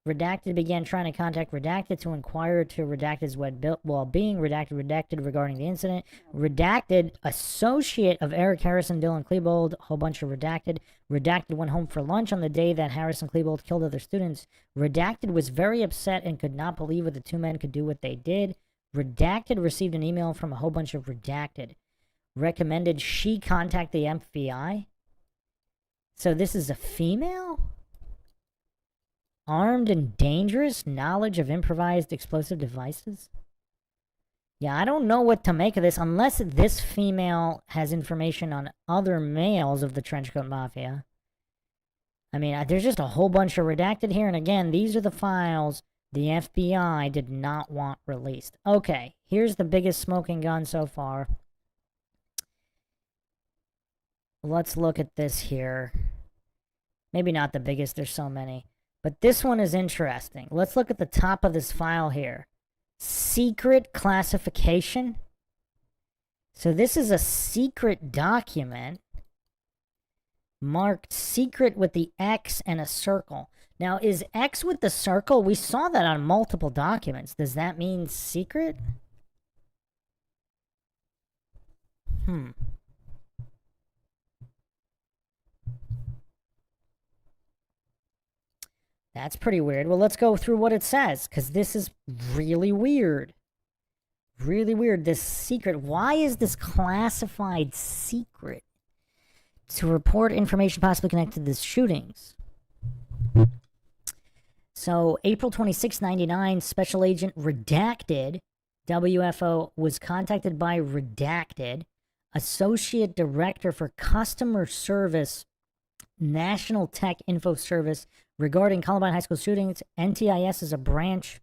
Redacted began trying to contact Redacted to inquire to Redacted's well-being. Redacted regarding the incident. Redacted, associate of Eric Harrison, Dylan Klebold, a whole bunch of Redacted. Redacted went home for lunch on the day that Harrison Klebold killed other students. Redacted was very upset and could not believe that the two men could do what they did. Redacted received an email from a whole bunch of Redacted. Recommended she contact the FBI. So this is a female? Armed and dangerous? Knowledge of improvised explosive devices? Yeah, I don't know what to make of this unless this female has information on other males of the Trenchcoat Mafia. I mean, there's just a whole bunch of Redacted here, and again, these are the files the FBI did not want released. Okay, here's the biggest smoking gun so far. Let's look at this here. Maybe not the biggest, there's so many. But this one is interesting. Let's look at the top of this file here. Secret classification. So this is a secret document marked secret with the X and a circle. Now, is X with the circle? We saw that on multiple documents. Does that mean secret? That's pretty weird. Well, let's go through what it says, because this is really weird. Really weird. This secret. Why is this classified secret? To report information possibly connected to the shootings. So, April 26, 99, Special Agent Redacted, WFO, was contacted by Redacted, Associate Director for Customer Service, National Tech Info Service, regarding Columbine High School shootings. NTIS is a branch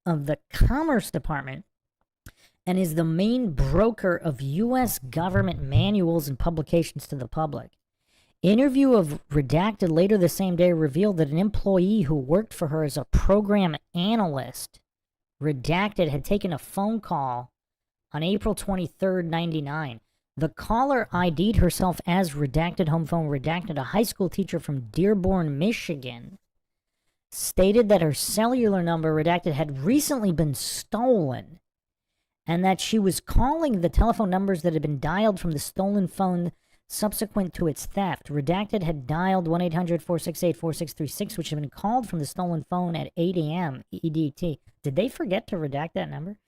of the Commerce Department and is the main broker of U.S. government manuals and publications to the public. Interview of Redacted later the same day revealed that an employee who worked for her as a program analyst, Redacted, had taken a phone call on April 23rd, 99. The caller ID'd herself as Redacted, home phone Redacted, a high school teacher from Dearborn, Michigan, stated that her cellular number, Redacted, had recently been stolen and that she was calling the telephone numbers that had been dialed from the stolen phone subsequent to its theft. Redacted had dialed 1-800-468-4636, which had been called from the stolen phone at 8 a.m. EDT. Did they forget to redact that number?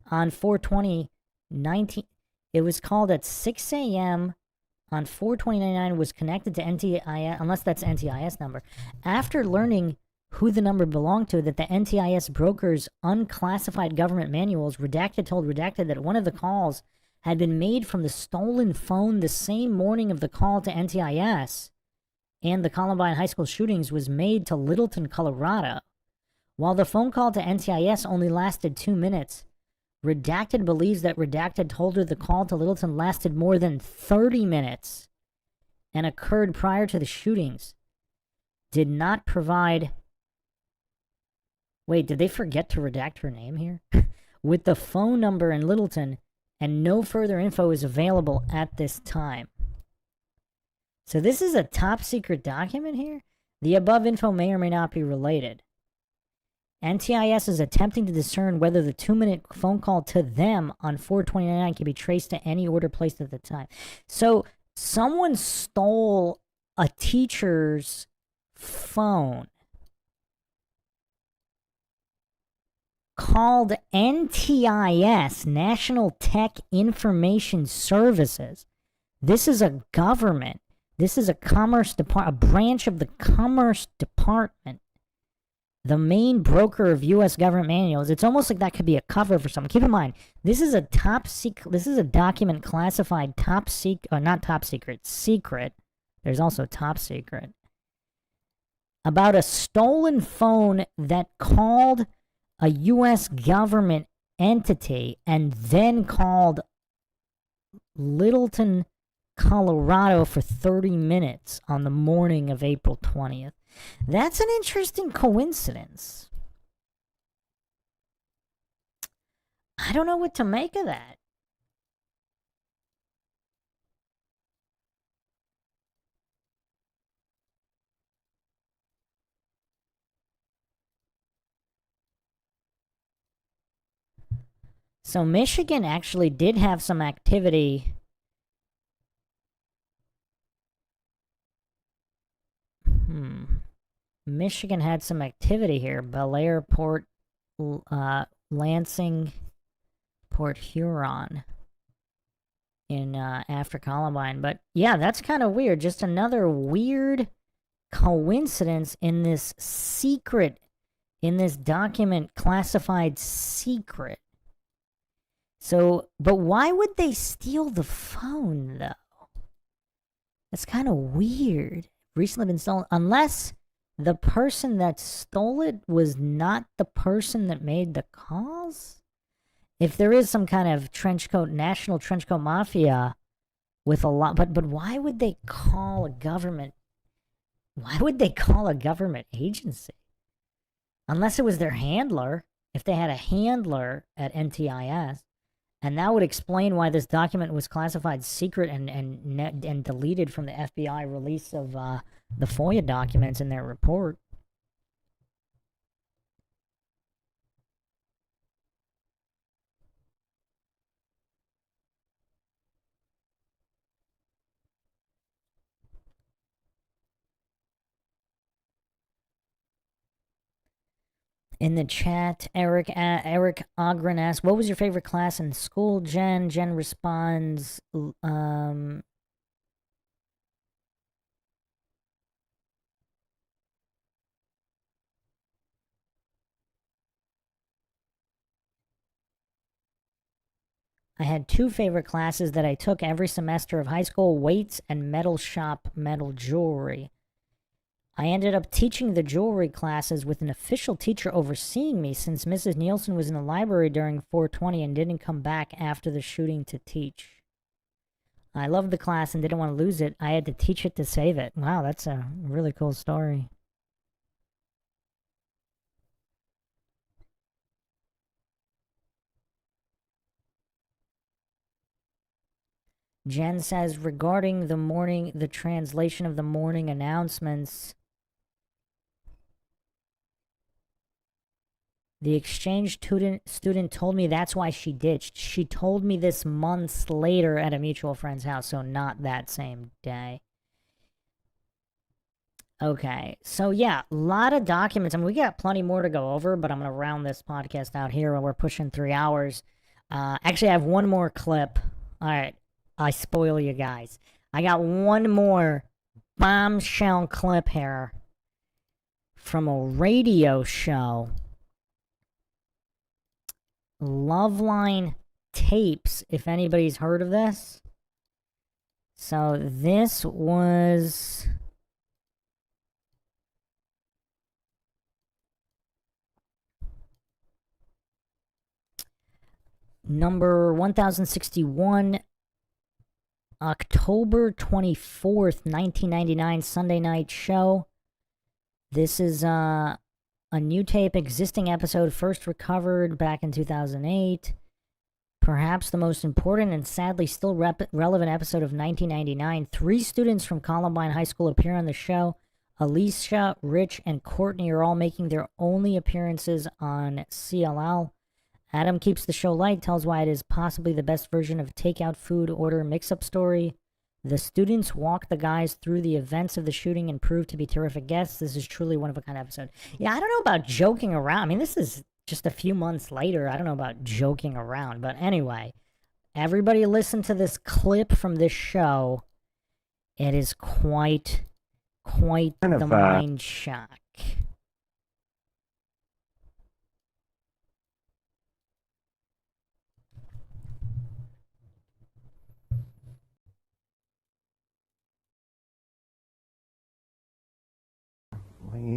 On 4/20/19, it was called at 6 a.m. on 4/20/99, was connected to NTIS, unless that's NTIS number. After learning who the number belonged to, that the NTIS broker's unclassified government manuals, Redacted told Redacted that one of the calls had been made from the stolen phone the same morning of the call to NTIS, and the Columbine High School shootings was made to Littleton, Colorado. While the phone call to NTIS only lasted 2 minutes, Redacted believes that Redacted told her the call to Littleton lasted more than 30 minutes and occurred prior to the shootings. Did not provide... Wait, did they forget to redact her name here? With the phone number in Littleton, and no further info is available at this time. So this is a top secret document here? The above info may or may not be related. NTIS is attempting to discern whether the 2-minute phone call to them on 4/20/99 can be traced to any order placed at the time. So someone stole a teacher's phone, called NTIS, National Tech Information Services. This is a government. This is a Commerce Department, a branch of the Commerce Department, the main broker of U.S. government manuals. It's almost like that could be a cover for something. Keep in mind, this is a top secret. This is a document classified top secret, or not top secret, secret. There's also top secret. About a stolen phone that called a U.S. government entity and then called Littleton, Colorado for 30 minutes on the morning of April 20th. That's an interesting coincidence. I don't know what to make of that. So Michigan actually did have some activity. Michigan had some activity here. Bel Air, Lansing, Port Huron in after Columbine. But yeah, that's kind of weird. Just another weird coincidence in this secret, in this document classified secret. So, but why would they steal the phone, though? That's kind of weird. Recently been stolen, unless the person that stole it was not the person that made the calls? If there is some kind of national trench coat mafia with a lot, but why would they call a government? Why would they call a government agency? Unless it was their handler, if they had a handler at NTIS, and that would explain why this document was classified secret and deleted from the FBI release of the FOIA documents in their report. In the chat, Eric Ogren asks, what was your favorite class in school, Jen? Jen responds, I had two favorite classes that I took every semester of high school, weights and metal shop metal jewelry. I ended up teaching the jewelry classes with an official teacher overseeing me since Mrs. Nielsen was in the library during 420 and didn't come back after the shooting to teach. I loved the class and didn't want to lose it. I had to teach it to save it. Wow, that's a really cool story. Jen says, regarding the translation of the morning announcements, the exchange student told me that's why she ditched. She told me this months later at a mutual friend's house, so not that same day. Okay, so yeah, a lot of documents. I mean, we got plenty more to go over, but I'm going to round this podcast out here when we're pushing 3 hours. Actually, I have one more clip. All right, I spoil you guys. I got one more bombshell clip here from a radio show. Loveline Tapes, if anybody's heard of this. So this was number 1061, October 24th, 1999, Sunday night show. This is a new tape, existing episode, first recovered back in 2008. Perhaps the most important and sadly still relevant episode of 1999. 3 students from Columbine High School appear on the show. Alicia, Rich, and Courtney are all making their only appearances on CLL. Adam keeps the show light, tells why it is possibly the best version of takeout food order mix-up story. The students walk the guys through the events of the shooting and prove to be terrific guests. This is truly one of a kind episode. Yeah, I don't know about joking around. I mean, this is just a few months later. I don't know about joking around. But anyway, everybody listen to this clip from this show. It is quite the mind shock. You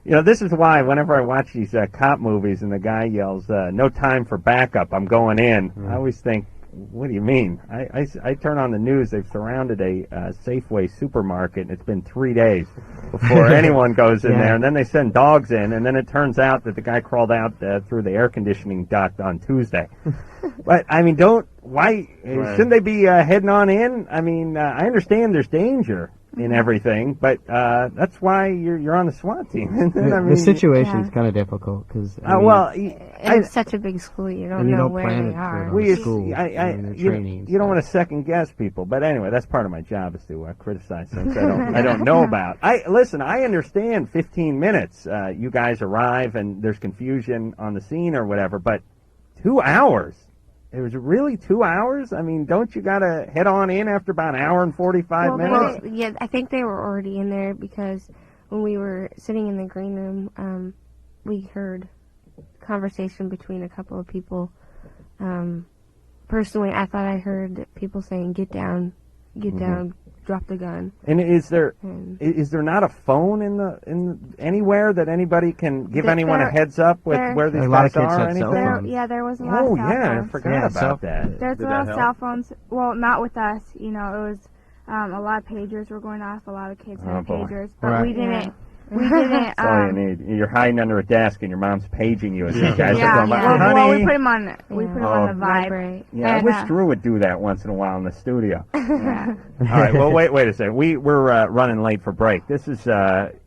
know, this is why whenever I watch these cop movies and the guy yells, "No time for backup, I'm going in," I always think, what do you mean? I turn on the news, they've surrounded a Safeway supermarket, and it's been 3 days before anyone goes in there, and then they send dogs in, and then it turns out that the guy crawled out through the air conditioning duct on Tuesday. But, I mean, shouldn't they be heading on in? I mean, I understand there's danger, in everything, but that's why you're on the SWAT team. The situation's kind of difficult because it's such a big school. You don't know where they are. You don't want to second guess people, but anyway, that's part of my job is to criticize things I don't know about. I understand 15 minutes. You guys arrive and there's confusion on the scene or whatever, but 2 hours. It was really 2 hours? I mean, don't you got to head on in after about an hour and 45 minutes? Yeah, I think they were already in there because when we were sitting in the green room, we heard conversation between a couple of people. Personally, I thought I heard people saying, get down, drop the gun. And is there not a phone in anywhere that anybody can give anyone a heads up with where these guys are or anything? There was a lot of cell phones. I forgot about that. There's a lot of cell phones. Well, not with us. You know, it was a lot of pagers were going off. A lot of kids had pagers, but we didn't. We didn't. That's all you need. You're hiding under a desk and your mom's paging you as these guys are going, honey. Well, we put them on. We put them on the vibe. Yeah, I wish Drew would do that once in a while in the studio. Yeah. All right. Well, wait a second. We're running late for break. This is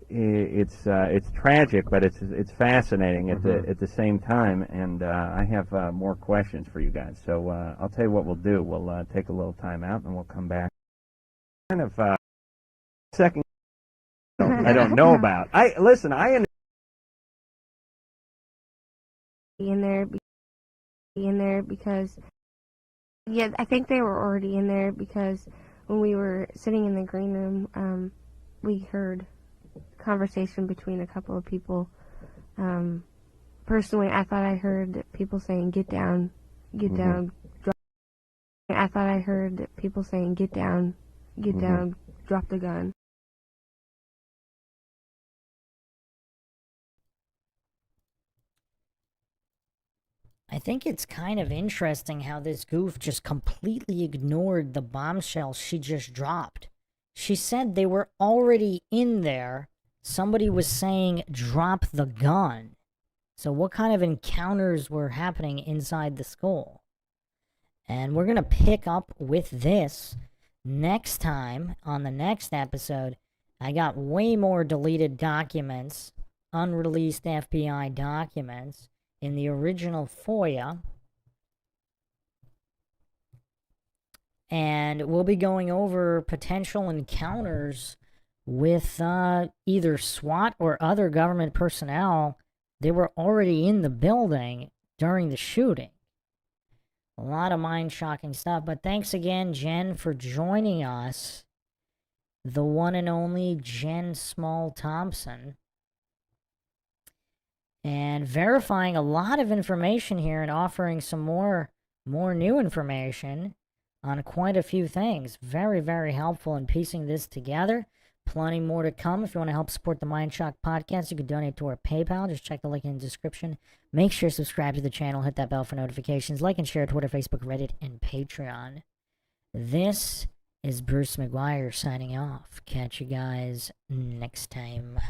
it's tragic, but it's fascinating at the same time. And I have more questions for you guys. So I'll tell you what we'll do. We'll take a little time out and we'll come back. Kind of second. I don't know about. I in there because I think they were already in there because when we were sitting in the green room, we heard conversation between a couple of people. Personally, I thought I heard people saying, get down, drop. I thought I heard people saying, get down, drop the gun. I think it's kind of interesting how this goof just completely ignored the bombshell she just dropped. She said they were already in there. Somebody was saying, drop the gun. So what kind of encounters were happening inside the school? And we're going to pick up with this next time on the next episode. I got way more deleted documents, unreleased FBI documents in the original FOIA. And we'll be going over potential encounters with either SWAT or other government personnel. They were already in the building during the shooting. A lot of mind-shocking stuff. But thanks again, Jen, for joining us. The one and only Jen Small Thompson. And verifying a lot of information here and offering some more new information on quite a few things. Very, very helpful in piecing this together. Plenty more to come. If you want to help support the Mindshock podcast, you can donate to our PayPal. Just check the link in the description. Make sure to subscribe to the channel. Hit that bell for notifications. Like and share Twitter, Facebook, Reddit, and Patreon. This is Bruce McGuire signing off. Catch you guys next time.